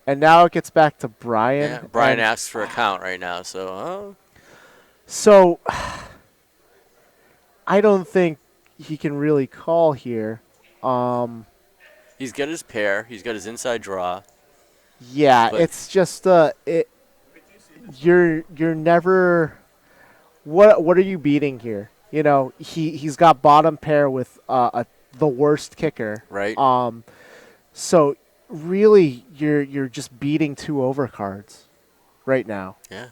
now it gets back to Brian. Yeah, Brian and asks for a count right now, So I don't think he can really call here. he's got his pair. He's got his inside draw. Yeah, But- it's just you're never. What are you beating here? You know, he's got bottom pair with the worst kicker. Right. So really, you're just beating two overcards right now. Yeah.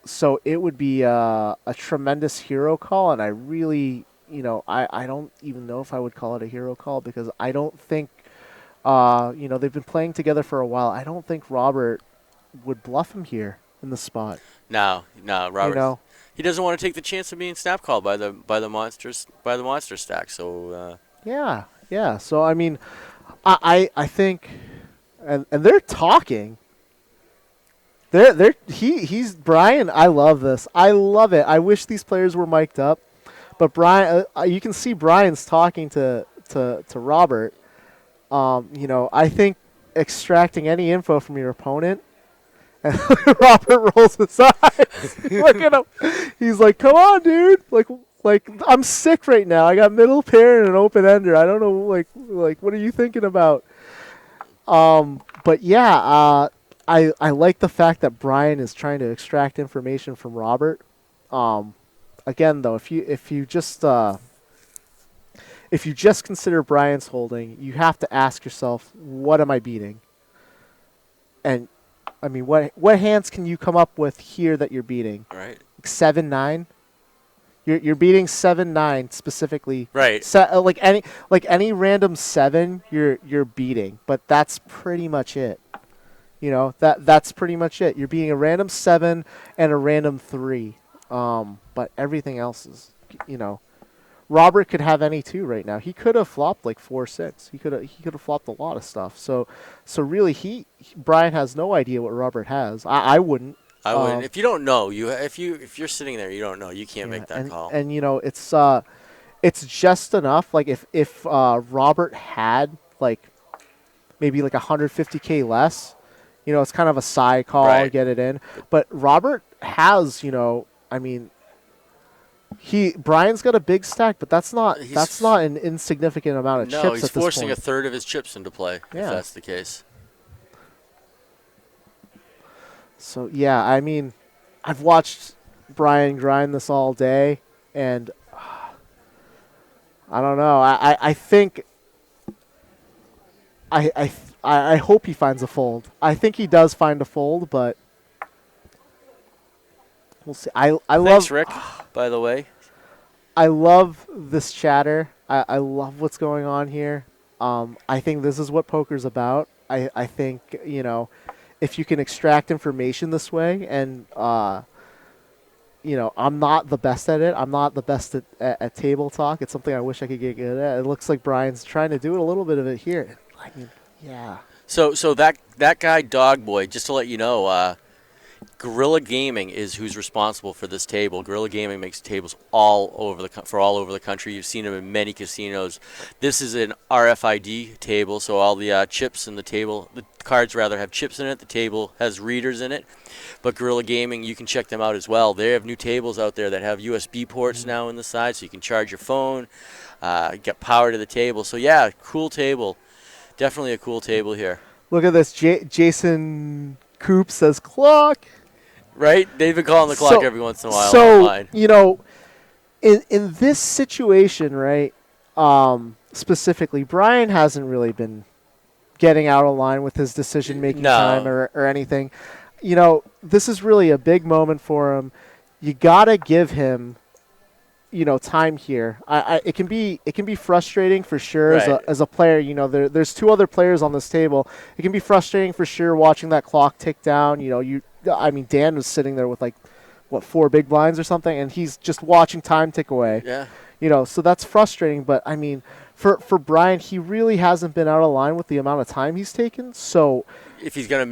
So it would be a tremendous hero call, and I really, I don't even know if I would call it a hero call because I don't think, they've been playing together for a while. I don't think Robert would bluff him here in the spot. No, Robert. He doesn't want to take the chance of being snap called by the monster stack. So. Yeah. So I mean, I think, and they're talking. He's Brian. I love this. I love it. I wish these players were mic'd up, but Brian, you can see Brian's talking to Robert. I think extracting any info from your opponent. And Robert rolls his eyes. Look at him. He's like, "Come on, dude! Like I'm sick right now. I got middle pair and an open ender. I don't know. Like what are you thinking about?" But yeah. I like the fact that Brian is trying to extract information from Robert. Again, though, if you just consider Brian's holding, you have to ask yourself, what am I beating? And I mean, what hands can you come up with here that you're beating? Right. 7-9. You're beating 7-9 specifically. Right. Like any random 7, you're beating, but that's pretty much it. That's pretty much it. You're beating a random 7 and a random 3. But everything else is, Robert could have any 2 right now. He could have flopped like 4-6. He could have flopped a lot of stuff. So really Brian has no idea what Robert has. I wouldn't. I wouldn't. If you don't know, if you're sitting there, you don't know. You can't make that call. And it's just enough. Like if Robert had maybe 150K less. It's kind of a side call, Right. get it in. But Robert has, Brian's got a big stack, but that's not an insignificant amount of chips No, at he's this forcing point. a third of his chips into play. Yeah. If that's the case. So yeah, I mean, I've watched Brian grind this all day, and I don't know. I think I hope he finds a fold. I think he does find a fold, but we'll see. Thanks, love Rick, by the way. I love this chatter. I love what's going on here. I think this is what poker's about. I think, if you can extract information this way, and I'm not the best at it. I'm not the best at table talk. It's something I wish I could get good at. It looks like Brian's trying to do a little bit of it here. I mean, yeah. So that guy Dog Boy, just to let you know, Gorilla Gaming is who's responsible for this table. Gorilla Gaming makes tables all over the country. You've seen them in many casinos. This is an RFID table, so all the chips in the table, the cards rather, have chips in it. The table has readers in it. But Gorilla Gaming, you can check them out as well. They have new tables out there that have USB ports now in the side, so you can charge your phone, get power to the table. So yeah, cool table. Definitely a cool table here. Look at this. Jason Coop says clock. Right? They've been calling the clock every once in a while so, online. In this situation, right, specifically, Brian hasn't really been getting out of line with his decision-making time or anything. This is really a big moment for him. You got to give him time here. It can be frustrating for sure as a player. There's 2 other players on this table. It can be frustrating for sure watching that clock tick down. Dan was sitting there with 4 big blinds or something, and he's just watching time tick away. Yeah. So that's frustrating. But I mean, for Brian, he really hasn't been out of line with the amount of time he's taken. So if he's gonna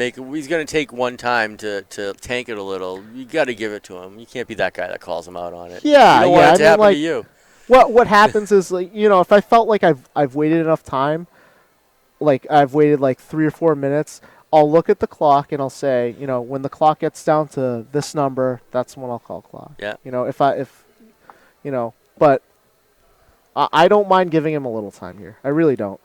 take one time to tank it a little. You got to give it to him. You can't be that guy that calls him out on it. Yeah, you don't want it to happen to you. what happens is, like, if I felt like I've waited enough time, like I've waited like 3 or 4 minutes, I'll look at the clock and I'll say, when the clock gets down to this number, that's when I'll call clock. Yeah. But I don't mind giving him a little time here. I really don't.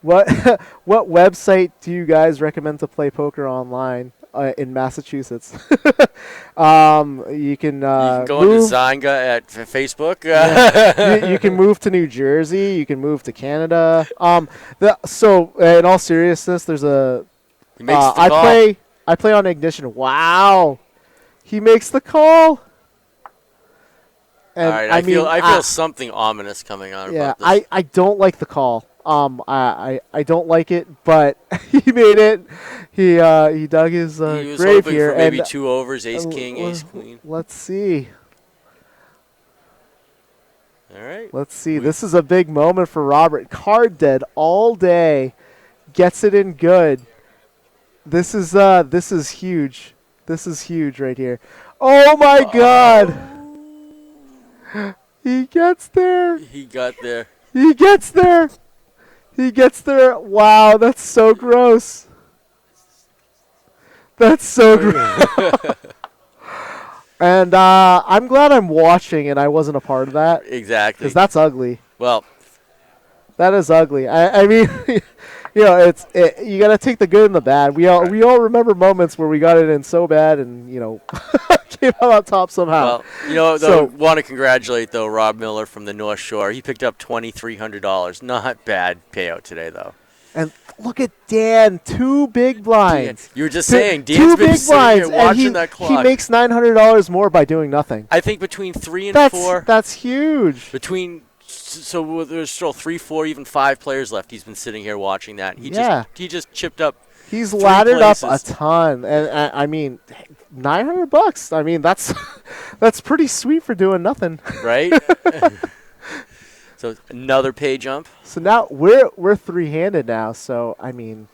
What what website do you guys recommend to play poker online in Massachusetts? You can go on to Zynga at Facebook. You can move to New Jersey. You can move to Canada. So in all seriousness, there's a. He makes the call. I play on Ignition. Wow, he makes the call. And all right, I feel something ominous coming on. Yeah, about this. I don't like the call. I don't like it, but he made it. He dug his he was grave hoping here. for maybe and, 2 overs, ace king, ace queen. Let's see. All right. Let's see. This is a big moment for Robert. Card dead all day, gets it in good. This is huge. This is huge right here. Oh my God! He gets there. He got there. He gets there. He gets there. Wow, that's so gross. That's so gross. And I'm glad I'm watching and I wasn't a part of that. Exactly. Because that's ugly. Well, that is ugly. I mean, you got to take the good and the bad. We all remember moments where we got it in so bad and came out on top somehow. Well, want to congratulate though Rob Miller from the North Shore. He picked up $2,300. Not bad payout today though. And look at Dan, 2 big blinds. You were just saying, Dan's 2 been big sitting blinds, here watching and that clock. He makes $900 more by doing nothing. I think between 3 and 4. That's huge. So there's still 3, 4, even 5 players left. He's been sitting here watching that. He just chipped up. He's laddered up a ton, and I mean, $900. I mean, that's pretty sweet for doing nothing, right? So another pay jump. So now we're 3-handed now. So I mean,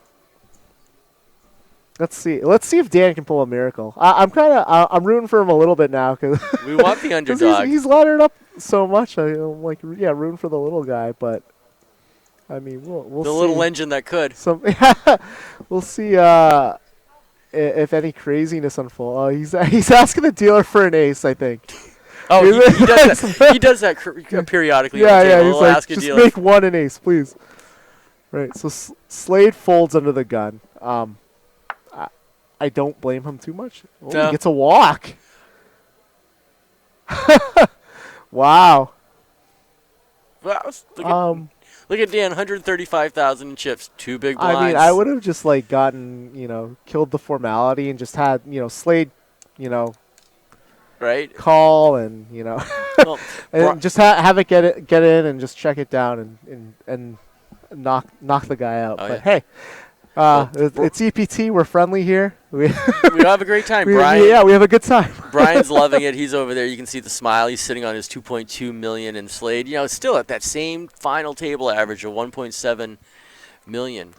let's see if Dan can pull a miracle. I'm rooting for him a little bit now because we want the underdog. He's laddered up so much. I'm like, rooting for the little guy, but. I mean, we'll see. The little engine that could. We'll see if any craziness unfolds. He's asking the dealer for an ace, I think. Oh, he does that. He does that periodically. Yeah. He's like, just make one an ace, please. Right. So Slade folds under the gun. I don't blame him too much. Oh, no. He gets a walk. Wow. Look at Dan, 135,000 in chips, 2 big blinds. I mean, I would have just gotten, killed the formality and just had, Slade, right, call and well, and just have it get in and just check it down and knock the guy out. Oh, but yeah. Hey, it's EPT. We're friendly here. We have a great time, Brian. We have a good time. Brian's loving it. He's over there. You can see the smile. He's sitting on his $2.2 million in Slade. Still at that same final table average of $1.7 million.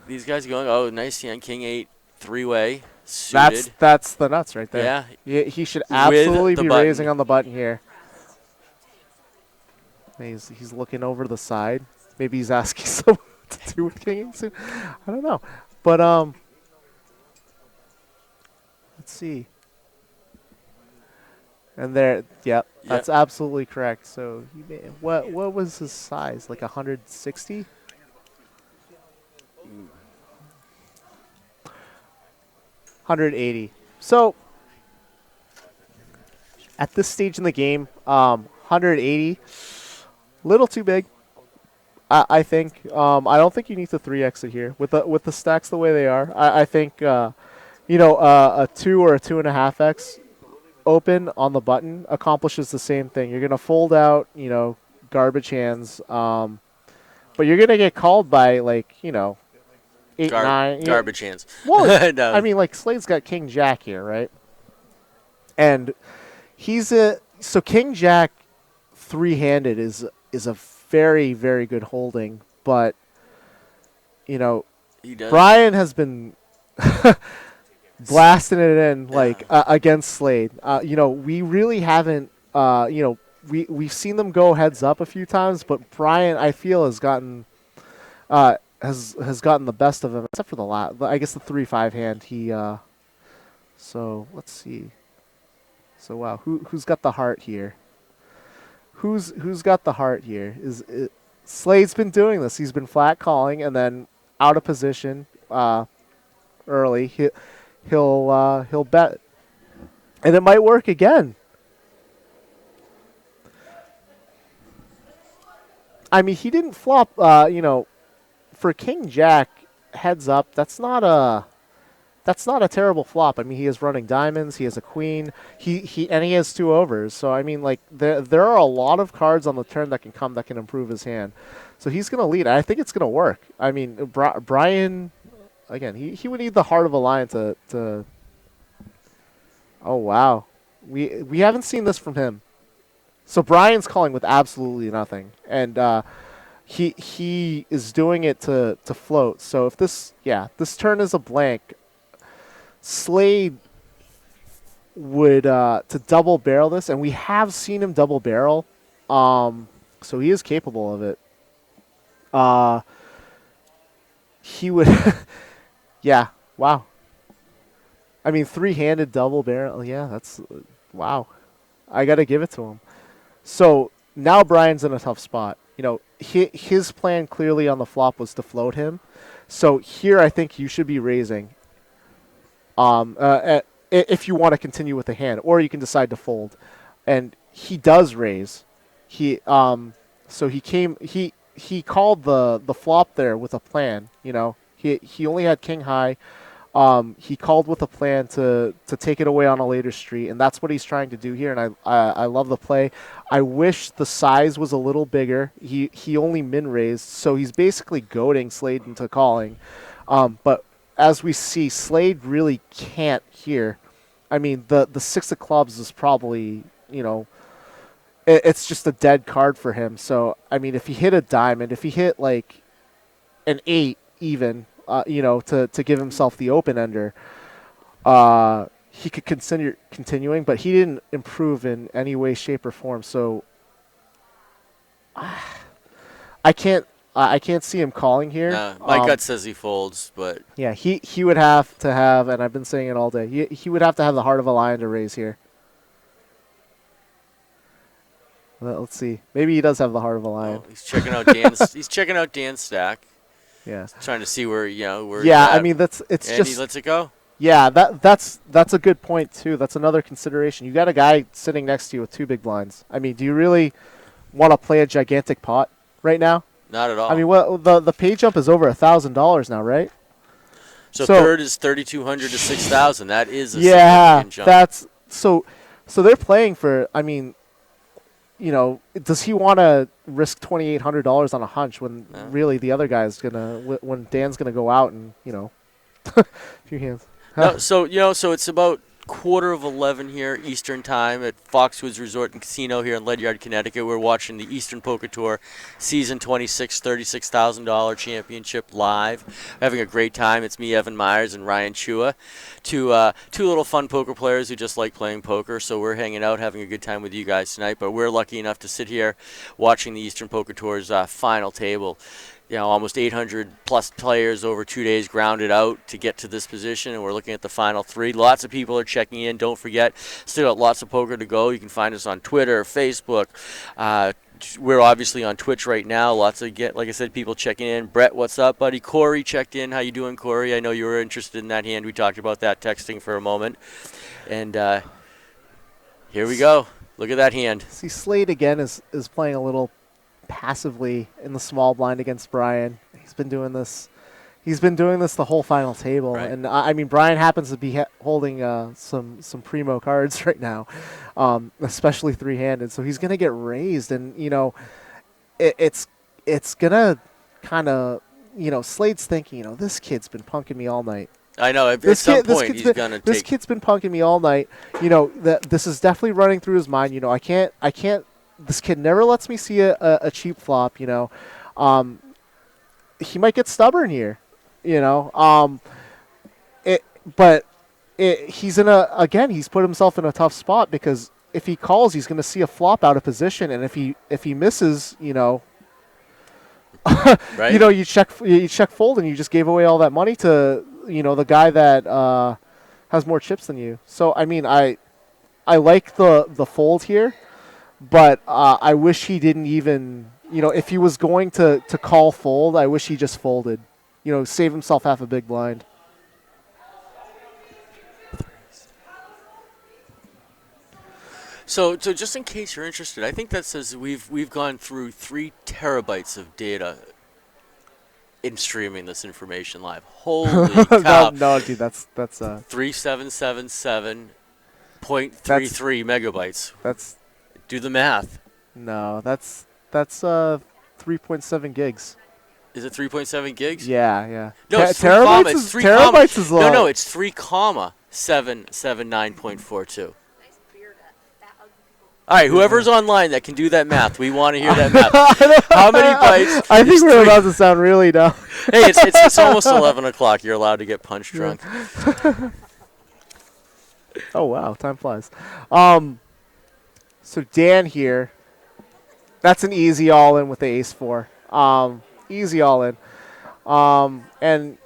These guys are going, oh, nice hand, King 8, 3-way, suited. That's the nuts right there. Yeah. He should absolutely be raising on the button here. He's looking over the side. Maybe he's asking someone to do with King 8 soon. I don't know. But, let's see. And there, that's absolutely correct. So, what was his size? Like 160? 180. So, at this stage in the game, 180, little too big. I think. I don't think you need to 3x it here with the stacks the way they are. I think a 2 or a 2.5x open on the button accomplishes the same thing. You're gonna fold out, garbage hands, but you're gonna get called by 8, 9 garbage hands. Well, No. I mean, Slade's got King Jack here, right? And so King Jack 3-handed is a very, very good holding, but he does. Brian has been blasting it in like against Slade. We really haven't. We've seen them go heads up a few times, but Brian, I feel, has gotten has gotten the best of him, except for I guess the 3-5 hand. So let's see. So wow, who's got the heart here? Who's got the heart here? Slade's been doing this. He's been flat calling and then out of position early. He'll bet, and it might work again. I mean, he didn't flop. For King Jack heads up, that's not a terrible flop. I mean, he is running diamonds. He has a queen. He has 2 overs. So I mean, like there are a lot of cards on the turn that can improve his hand. So he's gonna lead. I think it's gonna work. I mean, Brian, again, he would need the heart of a lion to. Oh wow, we haven't seen this from him. So Brian's calling with absolutely nothing, and he is doing it to float. So if this turn is a blank, Slade would to double barrel this, and we have seen him double barrel, so he is capable of it. He would, yeah, wow. I mean, 3-handed double barrel, yeah, that's wow. I got to give it to him. So now Brian's in a tough spot. His plan clearly on the flop was to float him. So here I think you should be raising. If you want to continue with the hand, or you can decide to fold, and he does raise. He called the flop there with a plan. He only had king high. He called with a plan to take it away on a later street, and that's what he's trying to do here. And I love the play. I wish the size was a little bigger. He only min raised, so he's basically goading Slade into calling. But as we see, Slade really can't here. I mean, the 6 of clubs is probably, it's just a dead card for him. So, I mean, if he hit a diamond, if he hit like an 8 even, to give himself the open ender, he could consider continuing, but he didn't improve in any way, shape, or form. So, I can't see him calling here. My gut says he folds, but yeah, he would have to have, and I've been saying it all day. He would have to have the heart of a lion to raise here. Well, let's see. Maybe he does have the heart of a lion. he's checking out Dan's. He's checking out Dan's stack. Yeah. Trying to see where where. Yeah, I mean it's and just. he lets it go. Yeah, that's a good point too. That's another consideration. You got a guy sitting next to you with 2 big blinds. I mean, do you really want to play a gigantic pot right now? Not at all. I mean, the pay jump is over $1,000 now, right? So third is 3,200 to 6,000. That is a significant jump. That's so they're playing for. I mean, does he want to risk $2,800 on a hunch when really the other guy's when Dan's gonna go out and a few hands? No, so it's about 11:15 here Eastern time at Foxwoods Resort and Casino here in Ledyard, Connecticut. We're watching the Eastern Poker Tour Season 26 $36,000 Championship live. Having a great time. It's me, Evan Myers, and Ryan Chua, two little fun poker players who just like playing poker. So we're hanging out, having a good time with you guys tonight. But we're lucky enough to sit here watching the Eastern Poker Tour's final table. Almost 800 plus players over 2 days grounded out to get to this position, and we're looking at the final 3. Lots of people are checking in. Don't forget, still got lots of poker to go. You can find us on Twitter, Facebook. We're obviously on Twitch right now. Lots of like I said, people checking in. Brett, what's up, buddy? Corey checked in. How you doing, Corey? I know you were interested in that hand. We talked about that texting for a moment, and here we go. Look at that hand. See, Slade again is playing a little passively in the small blind against Brian. He's been doing this the whole final table. Right. And I mean, Brian happens to be holding some primo cards right now, especially 3-handed. So he's gonna get raised, and it's gonna kind of Slade's thinking, this kid's been punking me all night. I know. At some point, he's gonna take. This kid's been punking me all night. This is definitely running through his mind. I can't. This kid never lets me see a cheap flop, he might get stubborn here, but he's put himself in a tough spot because if he calls, he's going to see a flop out of position, and if he misses, Right? you check fold, and you just gave away all that money to the guy that has more chips than you. So I mean, I like the fold here, but I wish he didn't even if he was going to call fold, I wish he just folded. Save himself half a big blind. So just in case you're interested, I think that says we've gone through 3 terabytes of data in streaming this information live. Holy cow! No, dude, that's 3777.33 megabytes. that's Do the math. no, that's 3.7 gigs. Is it 3.7 gigs? Yeah. No, it's 3 terabytes comma. is It's 3 terabytes comma. is low. No, it's 3 comma 779.42. All right, whoever's online that can do that math, we want to hear that math. How many bytes? I think is we're 3? about to sound really dumb. Hey, it's almost 11 o'clock. You're allowed to get punch drunk. Oh wow, time flies. So Dan here, that's an easy all in with the ace 4. Easy all in. And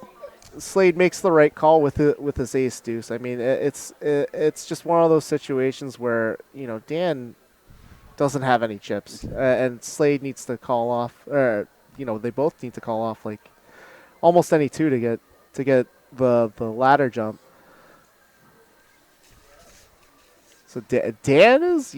Slade makes the right call with his ace deuce. I mean, it's just one of those situations where Dan doesn't have any chips, and Slade needs to call off. Or they both need to call off like almost any two to get the ladder jump. So Dan is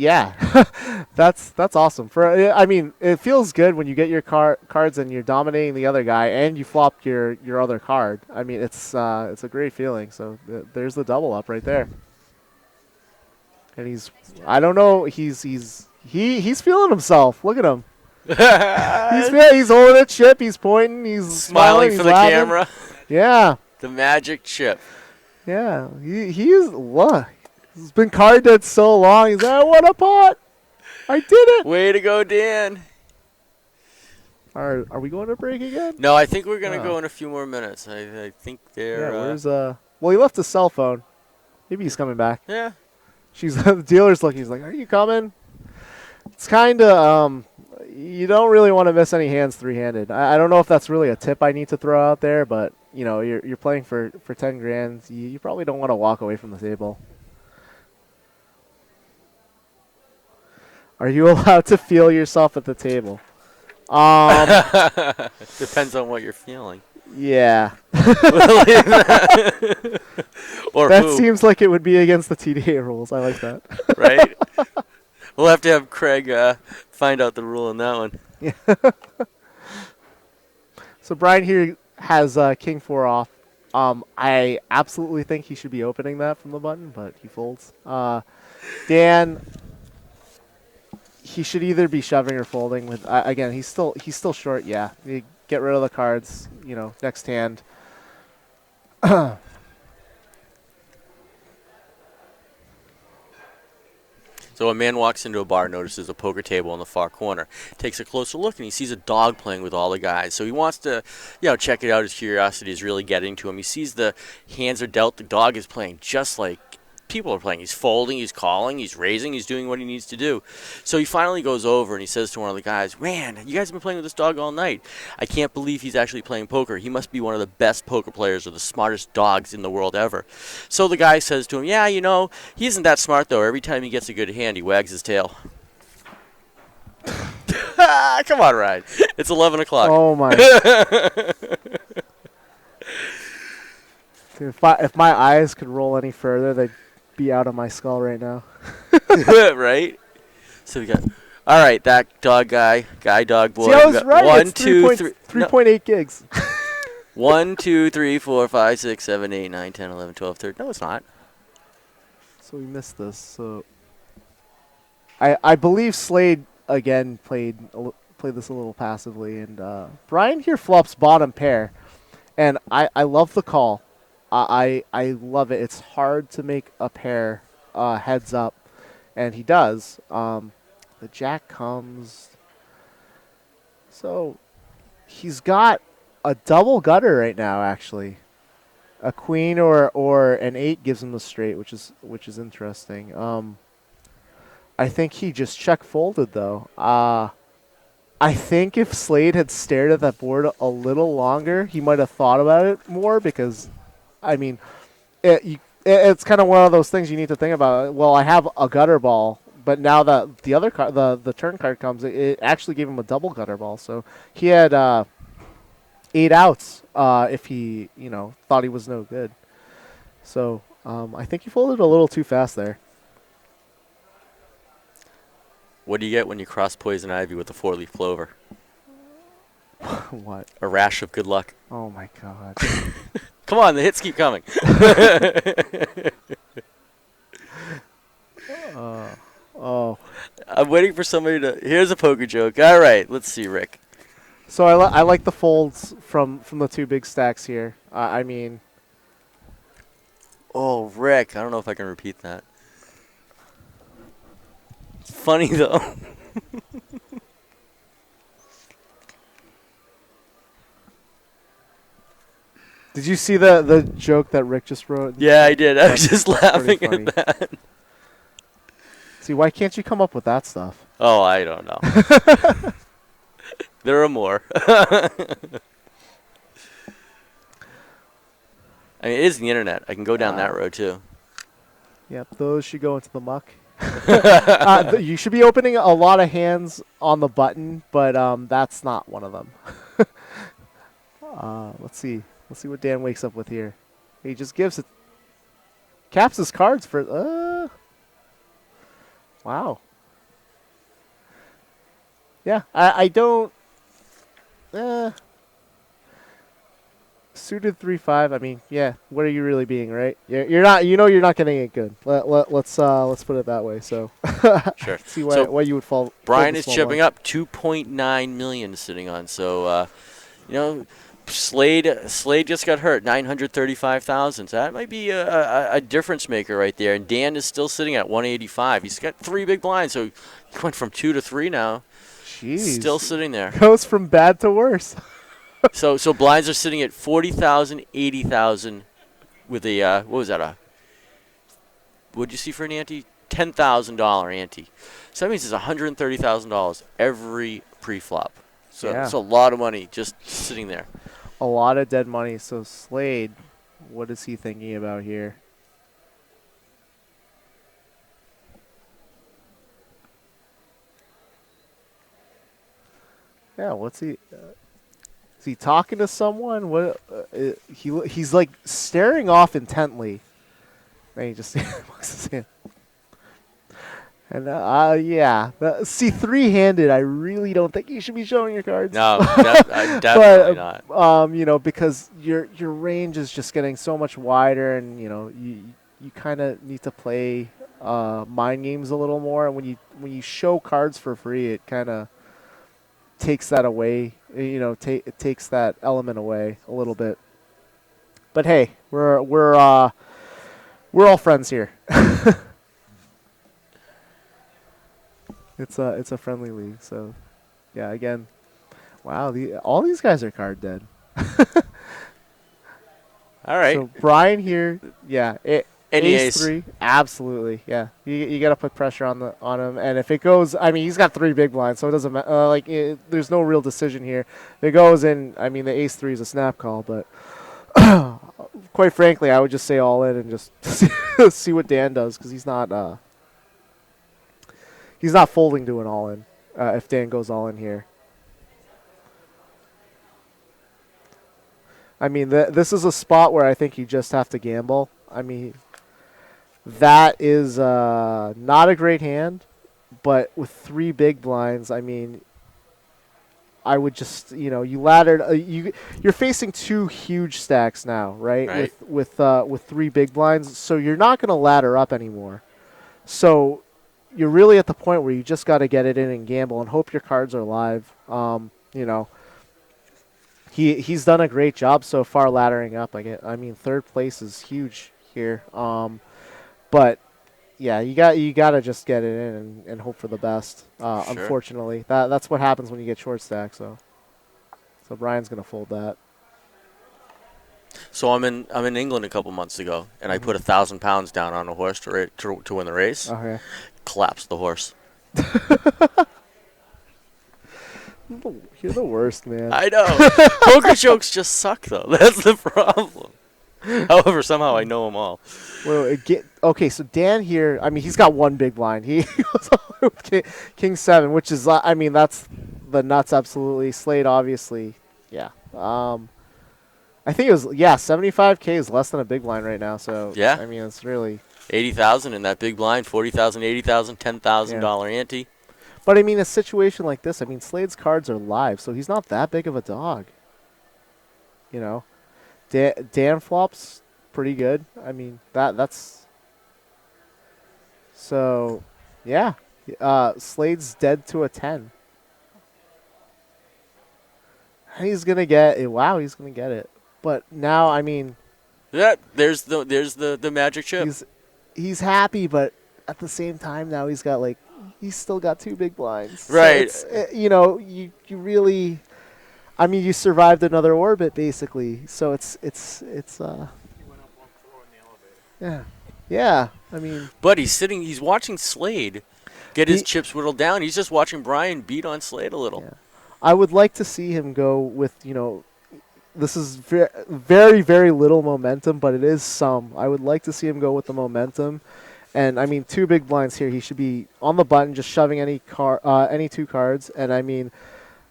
that's awesome. I mean, it feels good when you get your cards and you're dominating the other guy and you flop your other card. I mean, it's a great feeling. So there's the double up right there. And I don't know, he's feeling himself. Look at him. He's holding a chip. He's pointing. He's Smiling he's for the laughing. camera. Yeah. The magic chip. Yeah. He's been card dead so long. He's like, I won a pot. I did it. Way to go, Dan. Are we going to break again? No, I think we're gonna Oh. go in a few more minutes. I think they're. Yeah. Where's Well, he left his cell phone. Maybe he's coming back. Yeah. The dealer's looking. He's like, are you coming? It's kind of you don't really want to miss any hands 3-handed. I don't know if that's really a tip I need to throw out there, but you're playing for 10 grand. You probably don't want to walk away from the table. Are you allowed to feel yourself at the table? Depends on what you're feeling. Yeah. Or That who, seems like it would be against the TDA rules. I like that. right? We'll have to have Craig find out the rule on that one. So Brian here has King 4 off. I absolutely think he should be opening that from the button, but he folds. Dan, he should either be shoving or folding. With again, he's still short. Yeah, you get rid of the cards. Next hand. So a man walks into a bar, notices a poker table in the far corner, takes a closer look, and he sees a dog playing with all the guys. So he wants to, check it out. His curiosity is really getting to him. He sees the hands are dealt. The dog is playing just like people are playing. He's folding, he's calling, he's raising, he's doing what he needs to do. So he finally goes over and he says to one of the guys, "Man, you guys have been playing with this dog all night. I can't believe he's actually playing poker. He must be one of the best poker players or the smartest dogs in the world ever." So the guy says to him, "Yeah, he isn't that smart though. Every time he gets a good hand, he wags his tail." Come on, Ryan. It's 11 o'clock. Oh my! Dude, if my eyes could roll any further, they'd be out of my skull right now. Right? So we got, all right, that dog guy dog boy. See, I was We got right. 1, It's 2, 3. 3.8 gigs. 1, 2, 3, 4, 5, 6, 7, 8, 9, 10, 11, 12, 13. No, it's not. So we missed this. So I believe Slade again played this a little passively, and Brian here flops bottom pair, and I love the call. I love it. It's hard to make a pair heads up, and he does. The jack comes, so he's got a double gutter right now. Actually, A queen or an 8 gives him the straight, which is interesting. I think he just check folded though. I think if Slade had stared at that board a little longer, he might have thought about it more because, I mean, it's kind of one of those things you need to think about. Well, I have a gutter ball, but now that the other card, the turn card comes, it actually gave him a double gutter ball. So he had 8 outs if he thought he was no good. So I think he folded a little too fast there. What do you get when you cross poison ivy with a 4-leaf clover? What? A rash of good luck. Oh my god. Come on, the hits keep coming. Oh. I'm waiting for somebody to. Here's a poker joke. All right, let's see, Rick. So I like the folds from the 2 big stacks here. I mean. Oh, Rick. I don't know if I can repeat that. It's funny, though. Did you see the joke that Rick just wrote? Yeah, I did. I was just That's laughing pretty at that. See, why can't you come up with that stuff? Oh, I don't know. There are more. I mean, it is the internet. I can go down that road, too. Yep, those should go into the muck. You should be opening a lot of hands on the button, but that's not one of them. Let's see. Let's see what Dan wakes up with here. He just gives it. Caps his cards for. Wow. Yeah, I don't. Suited 3-5. I mean, yeah. What are you really being, right? You're not. You're not getting it good. Let's put it that way. So. Sure. See why you would fall. Brian is chipping up 2.9 million sitting on. So, Slade just got hurt, 935,000. So that might be a difference maker right there. And Dan is still sitting at 185. He's got 3 big blinds, so he went from 2 to 3 now. Jeez. Still sitting there. Goes from bad to worse. So blinds are sitting at 40,000, 80,000 with a what was that? What'd you see for an ante? $10,000 ante. So that means it's $130,000 every pre-flop. So Yeah. it's a lot of money just sitting there. A lot of dead money. So Slade, what is he thinking about here? Yeah, what's he? Is he talking to someone? What? He's like staring off intently. Then he just looks his hand. And yeah, see, 3-handed. I really don't think you should be showing your cards. No, definitely not. Because your range is just getting so much wider, and you kind of need to play mind games a little more. And when you show cards for free, it kind of takes that away. It takes that element away a little bit. But hey, we're all friends here. It's a friendly league, so yeah. Again, wow, all these guys are card dead. All right. So Brian here, yeah, Any ace 3, absolutely, yeah. You got to put pressure on him, and if it goes, I mean, he's got 3 big blinds, so it doesn't matter. There's no real decision here. If it goes in, I mean, the ace 3 is a snap call, but quite frankly, I would just say all in and just see what Dan does, because he's not folding to an all in if Dan goes all in here. I mean, this is a spot where I think you just have to gamble. I mean, that is not a great hand, but with 3 big blinds, I mean, I would just, you laddered. You're facing 2 huge stacks now, right? With 3 big blinds, so you're not going to ladder up anymore. So you're really at the point where you just got to get it in and gamble and hope your cards are live. He's done a great job so far laddering up. I mean, 3rd place is huge here. But yeah, you got to just get it in and hope for the best. Sure. Unfortunately, that's what happens when you get short stack. So Brian's gonna fold that. So I'm in England a couple months ago, and I put 1,000 pounds down on a horse to win the race. Okay. Collapsed the horse. You're the worst, man. I know. Poker jokes just suck, though. That's the problem. However, somehow I know them all. Well, okay, so Dan here, I mean, he's got one big blind. He goes all the way with King 7, which is, I mean, that's the nuts, absolutely. Slade, obviously, yeah. I think it was, 75K is less than a big blind right now, so, Yeah. I mean, it's really. 80,000 in that big blind, 40,000, 80,000, $10,000 ante. But, I mean, a situation like this, I mean, Slade's cards are live, so he's not that big of a dog. You know? Dan flops pretty good. I mean, that's... So, yeah. Slade's dead to a 10. He's going to get it. Wow, he's going to get it. But now, I mean... Yeah, there's the magic chip. He's happy, but at the same time now he's got, like... He's still got 2 big blinds. Right. So you know, you really... I mean, you survived another orbit, basically. So it's yeah. I mean, but he's watching Slade get his chips whittled down. He's just watching Brian beat on Slade a little. Yeah. I would like to see him go with, you know, this is very, very little momentum, but it is some. I would like to see him go with the momentum. And I mean, 2 big blinds here. He should be on the button, just shoving any 2 cards. And I mean,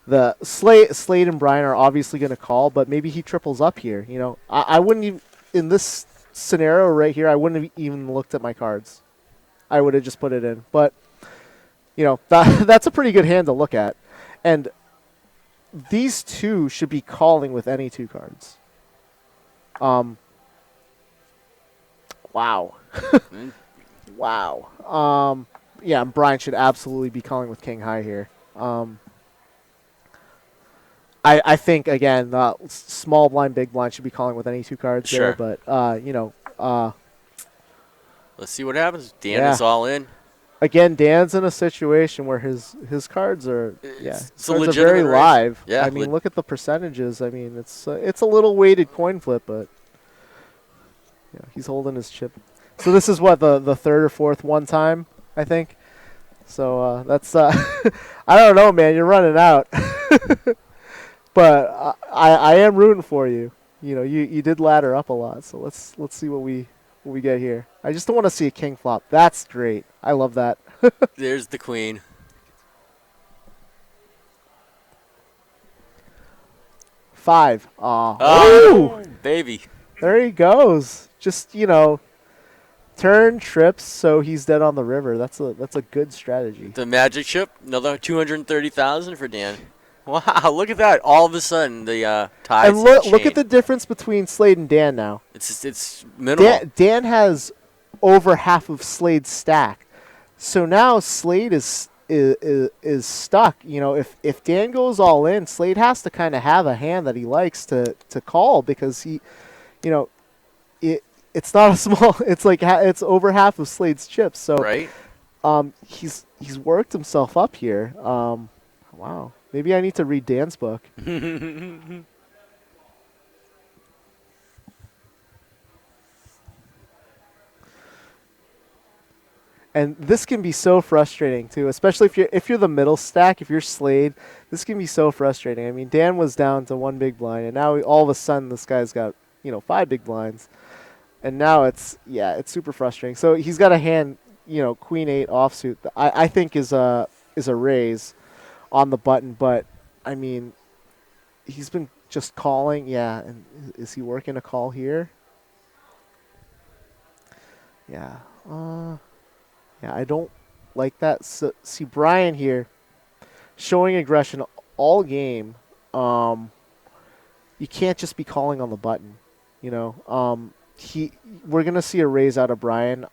the Slade and Brian are obviously going to call, but maybe he triples up here. You know, I wouldn't even, in this scenario right here, I wouldn't have even looked at my cards. I would have just put it in. But, you know, that's a pretty good hand to look at. And these 2 should be calling with any 2 cards. Wow. Wow. Yeah, Brian should absolutely be calling with King High here. I think, again, small blind, big blind should be calling with any 2 cards Sure. there. But, you know. Let's see what happens. Dan is all in. Again, Dan's in a situation where his cards are, It's a cards are legitimate very race. live. Yeah, I mean, look at the percentages. I mean, it's a little weighted coin flip, but yeah, he's holding his chip. So this is what, the 3rd or 4th one time, I think. So that's I don't know, man. You're running out. But I am rooting for you. You know, you did ladder up a lot, so let's see what we get here. I just don't want to see a king flop. That's great. I love that. There's the queen. Five. Aw. Oh, baby. There he goes. Just, you know, turn trips so he's dead on the river. That's a good strategy. The magic chip, another 230,000 for Dan. Wow, look at that! All of a sudden, the ties. And look at the difference between Slade and Dan now. It's minimal. Dan has over half of Slade's stack, so now Slade is stuck. You know, if Dan goes all in, Slade has to kind of have a hand that he likes to call, because he, you know, it's not a small. It's like it's over half of Slade's chips. So right. He's worked himself up here. Wow. Maybe I need to read Dan's book. And this can be so frustrating too, especially if you're the middle stack, if you're Slade. This can be so frustrating. I mean, Dan was down to 1 big blind, and now all of a sudden this guy's got, you know, 5 big blinds, and now it's super frustrating. So he's got a hand, you know, Queen 8 offsuit. I think is a raise on the button, but I mean, he's been just calling. Yeah, and is he working a call here? Yeah. Yeah, I don't like that. So, see, Brian here showing aggression all game. You can't just be calling on the button, you know. We're gonna see a raise out of Brian.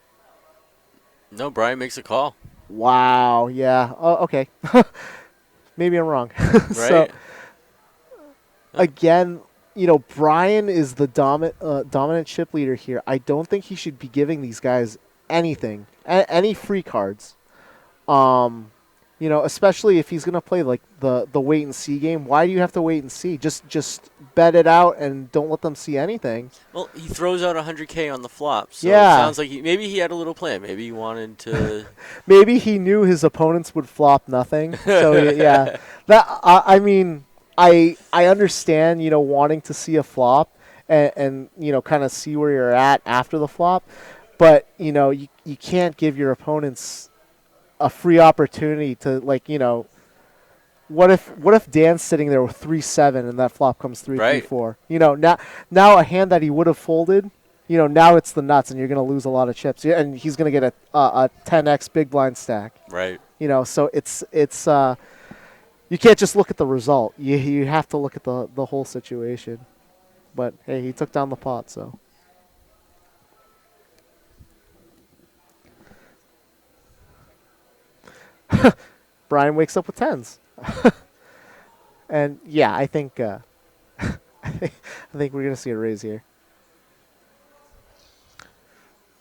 No, Brian makes a call. Wow. Yeah. Oh, okay. Maybe I'm wrong. Right. So, again, you know, Brian is the dominant chip leader here. I don't think he should be giving these guys anything, any free cards. You especially if he's gonna play like the wait and see game. Why do you have to wait and see? Just bet it out and don't let them see anything. Well, he throws out 100K on the flop, so Yeah. it sounds like maybe he had a little plan. Maybe he wanted to. Maybe he knew his opponents would flop nothing. So yeah, that I mean, I understand wanting to see a flop and kind of see where you're at after the flop, but you can't give your opponents a free opportunity to what if Dan's sitting there with 3-7 and that flop comes 3-3-4? Right. Now a hand that he would have folded, now it's the nuts and you're going to lose a lot of chips. Yeah, and he's going to get a 10x big blind stack. Right. So it's you can't just look at the result. You have to look at the whole situation. But hey, he took down the pot, so. Brian wakes up with 10s. And yeah, I think I think we're gonna see a raise here.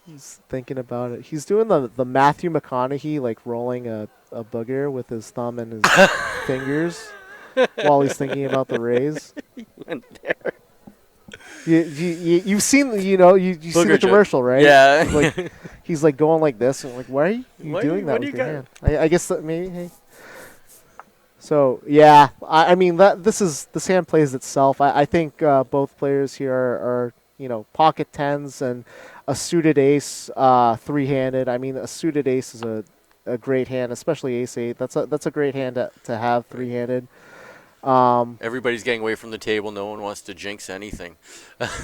He's thinking about it. He's doing the Matthew McConaughey, like rolling a booger with his thumb and his fingers while he's thinking about the raise. He went there. You've seen seen the commercial, right? Yeah. Like he's like going like this and like, why are you doing that what do with you your got? hand? I guess that maybe. Hey. So yeah, I mean this hand plays itself. I think both players here are pocket tens and a suited ace, three-handed. I mean a suited ace is a great hand, especially ace eight. That's a great hand to have three-handed. Everybody's getting away from the table. No one wants to jinx anything.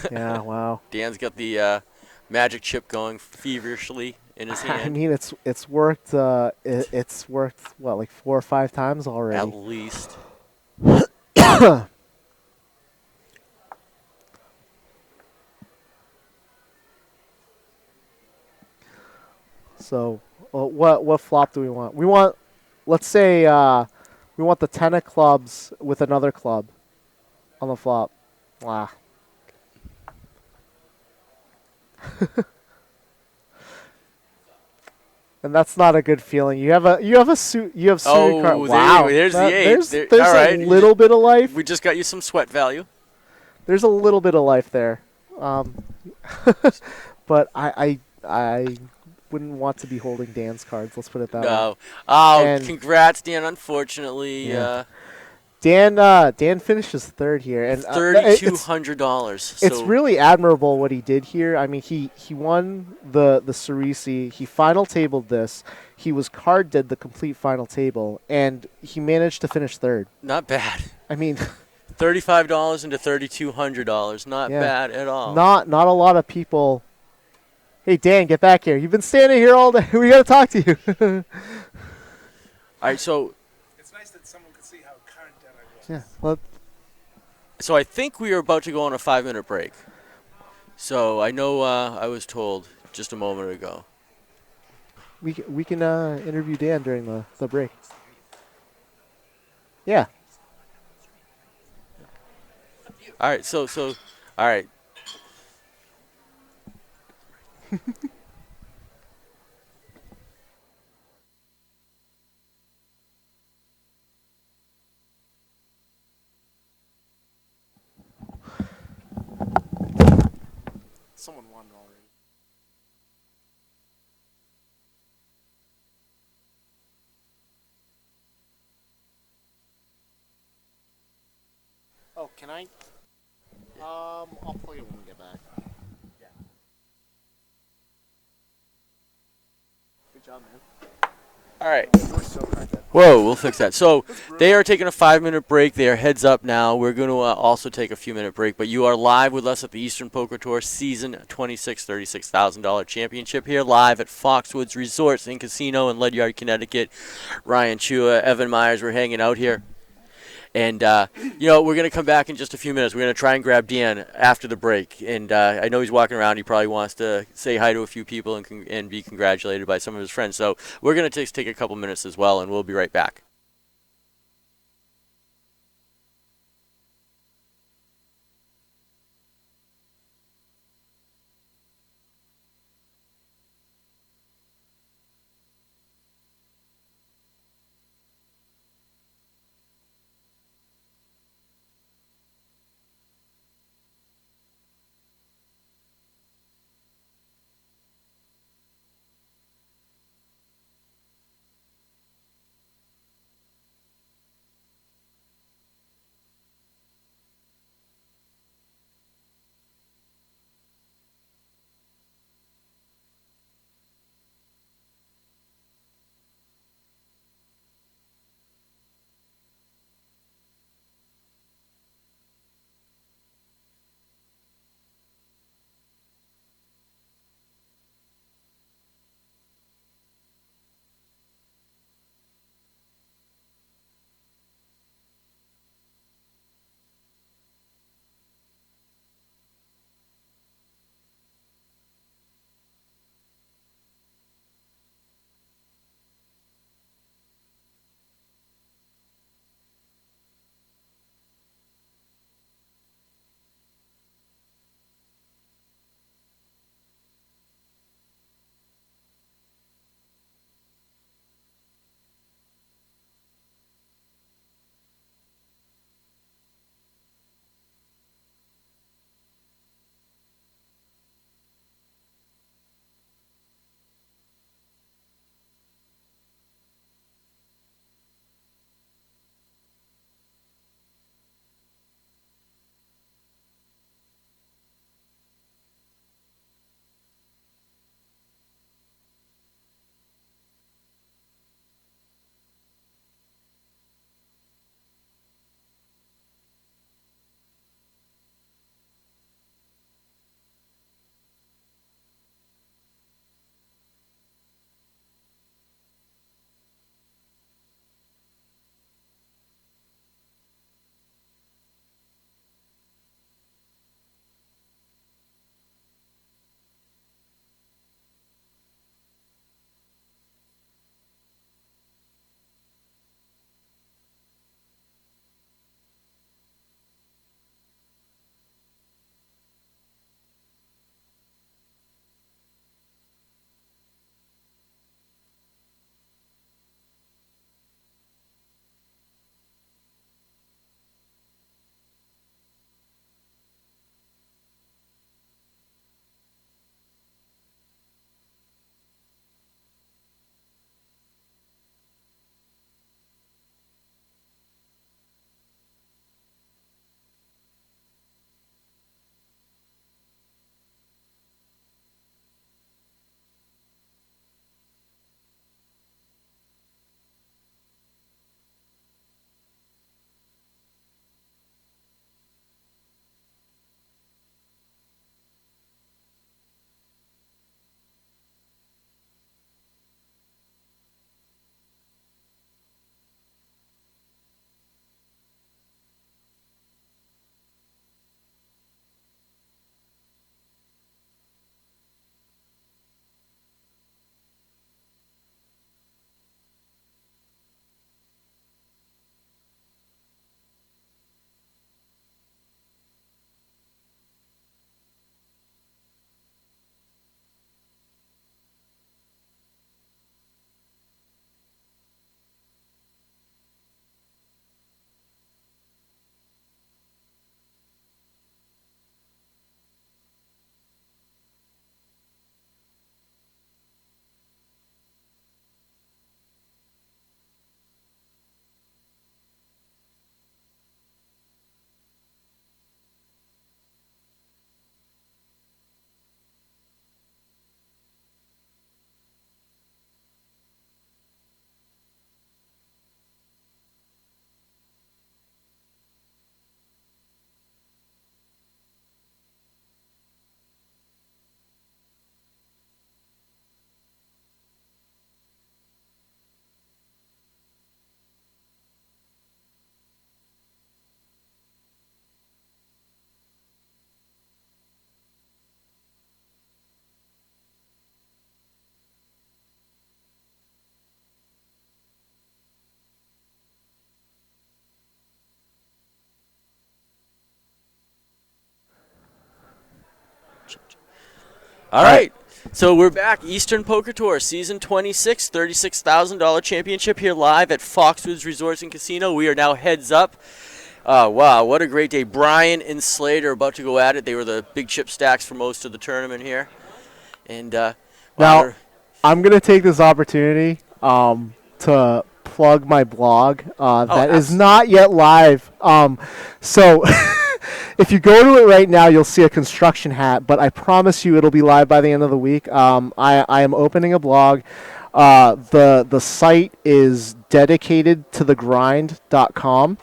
Yeah, wow. Dan's got the magic chip going feverishly in his hand. I mean, it's worked. It's worked what, like 4 or 5 times already. At least. So, what flop do we want? We want, let's say, we want the 10 of clubs with another club on the flop. Wow. And that's not a good feeling. You have suited card. Wow, there's the eight. There's all right. a little bit of life. We just got you some sweat value. There's a little bit of life there, but I wouldn't want to be holding Dan's cards. Let's put it that way. No. Oh, And- congrats, Dan. Unfortunately, Yeah. Dan finishes third here, and $3,200. It's really admirable what he did here. I mean, he won the Cerisi. He final tabled this. He was card dead the complete final table, and he managed to finish third. Not bad. I mean, $35 into $3,200. Not Yeah. bad at all. not a lot of people. Hey Dan, get back here! You've been standing here all day. We gotta talk to you. All right, so It's nice that someone could see how current dead I was. Yeah. Well, I think we are about to go on a 5-minute break. So I know I was told just a moment ago. we can interview Dan during the break. Yeah. All right, so all right. Someone won already. Oh, can I? I'll play it when we get back. Yeah. Good job, man. All right. You were so card dead. Whoa, we'll fix that. So they are taking a 5-minute break. They are heads up now. We're going to also take a few-minute break. But you are live with us at the Eastern Poker Tour Season 26 $36,000 Championship here live at Foxwoods Resorts and Casino in Ledyard, Connecticut. Ryan Chua, Evan Myers, we're hanging out here. And, we're going to come back in just a few minutes. We're going to try and grab Dan after the break. And I know he's walking around. He probably wants to say hi to a few people and be congratulated by some of his friends. So we're going to take a couple minutes as well, and we'll be right back. All right. So we're back. Eastern Poker Tour, Season 26, $36,000 championship here live at Foxwoods Resorts and Casino. We are now heads up. Wow, what a great day. Brian and Slade are about to go at it. They were the big chip stacks for most of the tournament here. And now, I'm going to take this opportunity to plug my blog that is not yet live. So if you go to it right now, you'll see a construction hat, but I promise you it'll be live by the end of the week. I am opening a blog. The site is dedicated to thegrind.com.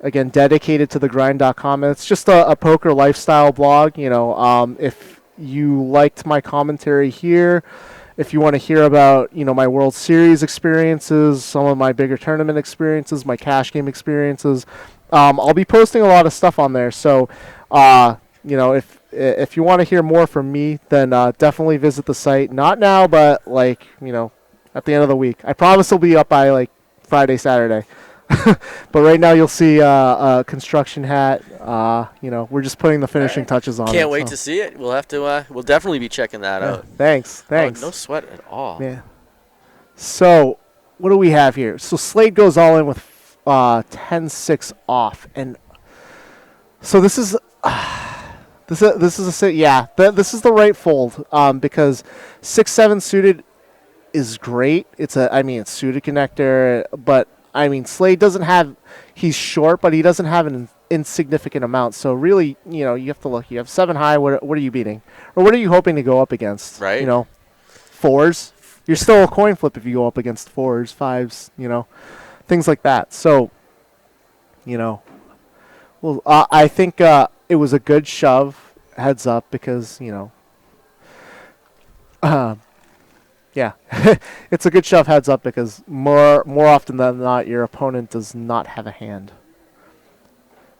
Again, dedicated to thegrind.com. And it's just a poker lifestyle blog. If you liked my commentary here, if you want to hear about, my World Series experiences, some of my bigger tournament experiences, my cash game experiences, I'll be posting a lot of stuff on there. So, if you want to hear more from me, then definitely visit the site. Not now, but at the end of the week. I promise it'll be up by Friday, Saturday. But right now you'll see a construction hat. We're just putting the finishing touches on. Can't wait to see it. We'll have to. We'll definitely be checking that out. Thanks. Oh, no sweat at all. Yeah. So, what do we have here? So Slade goes all in with 10-6 off, and so this is this is this is the right fold because 6-7 suited is great. It's suited connector, but Slade doesn't have. He's short, but he doesn't have an insignificant amount. So really, you have to look. You have 7 high. What are you beating, or what are you hoping to go up against? Right. Fours. You're still a coin flip if you go up against fours, fives. Things like that. So, I think it was a good shove. Heads up, because yeah, it's a good shove heads up because more often than not, your opponent does not have a hand.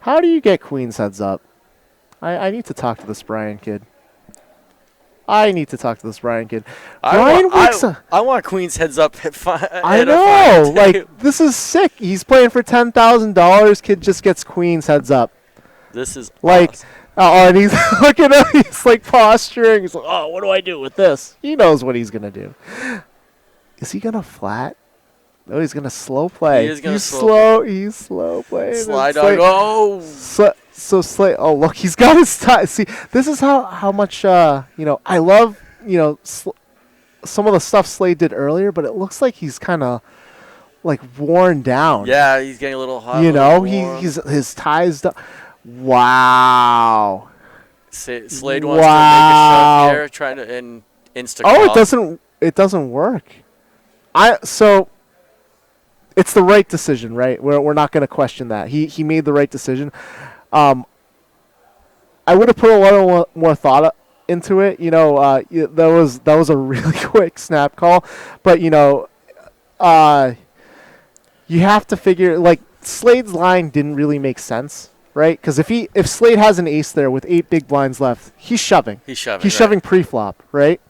How do you get queens heads up? I need to talk to this Brian kid. I want queens heads up. I know. This is sick. He's playing for $10,000. Kid just gets queens heads up. This is awesome. And he's looking at. He's posturing. He's like, "Oh, what do I do with this?" He knows what he's gonna do. Is he gonna flat? No, he's gonna slow play. He's slow play. Slide on. Oh. So Slade. Oh, look, he's got his tie. See, this is how much I love some of the stuff Slade did earlier, but it looks like he's kind of worn down. Yeah, he's getting a little hot. He's his tie's done. Wow. Slade wants to make a shove here, trying to insta. Oh, it doesn't work. So it's the right decision, right? We're not going to question that. He made the right decision. I would have put a lot more thought into it. That was a really quick snap call, but you have to figure Slade's line didn't really make sense. Right, because if Slade has an ace there with 8 big blinds left, he's shoving. He's shoving pre-flop, right?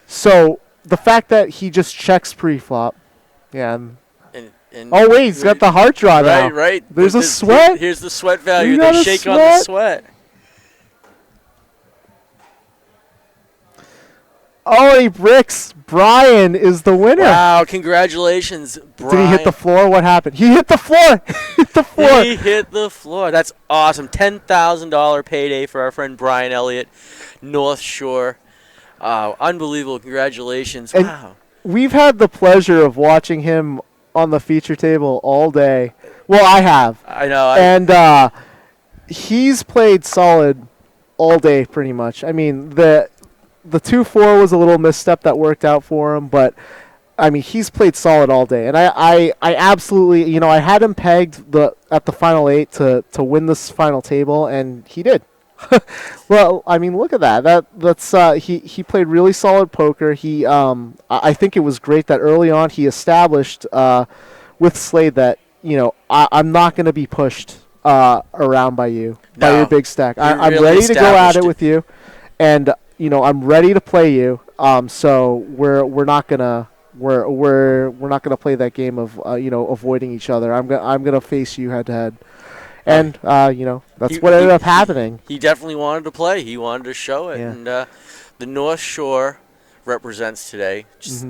So the fact that he just checks pre-flop, yeah. Oh wait, he's got the heart draw now. Right. There's a sweat. Here's the sweat value. They shake on the sweat. Oh, he bricks. Brian is the winner. Wow, congratulations, Brian. Did he hit the floor? What happened? He hit the floor. He hit the floor. That's awesome. $10,000 payday for our friend Brian Elliott, North Shore. Unbelievable. Congratulations. And wow. We've had the pleasure of watching him on the feature table all day. Well, I have. I know. And he's played solid all day pretty much. The 2-4 was a little misstep that worked out for him, but he's played solid all day, and I absolutely, I had him pegged at the final 8 to win this final table, and he did. Well, look at that. That's he played really solid poker. I think it was great that early on he established with Slade that I'm not going to be pushed around by you, by your big stack. I'm really ready to go at it with you, and I'm ready to play you. So we're not gonna play that game of avoiding each other. I'm gonna face you head to head. And that's He- what ended he- up happening. He definitely wanted to play. He wanted to show it, Yeah. and the North Shore represents today. Just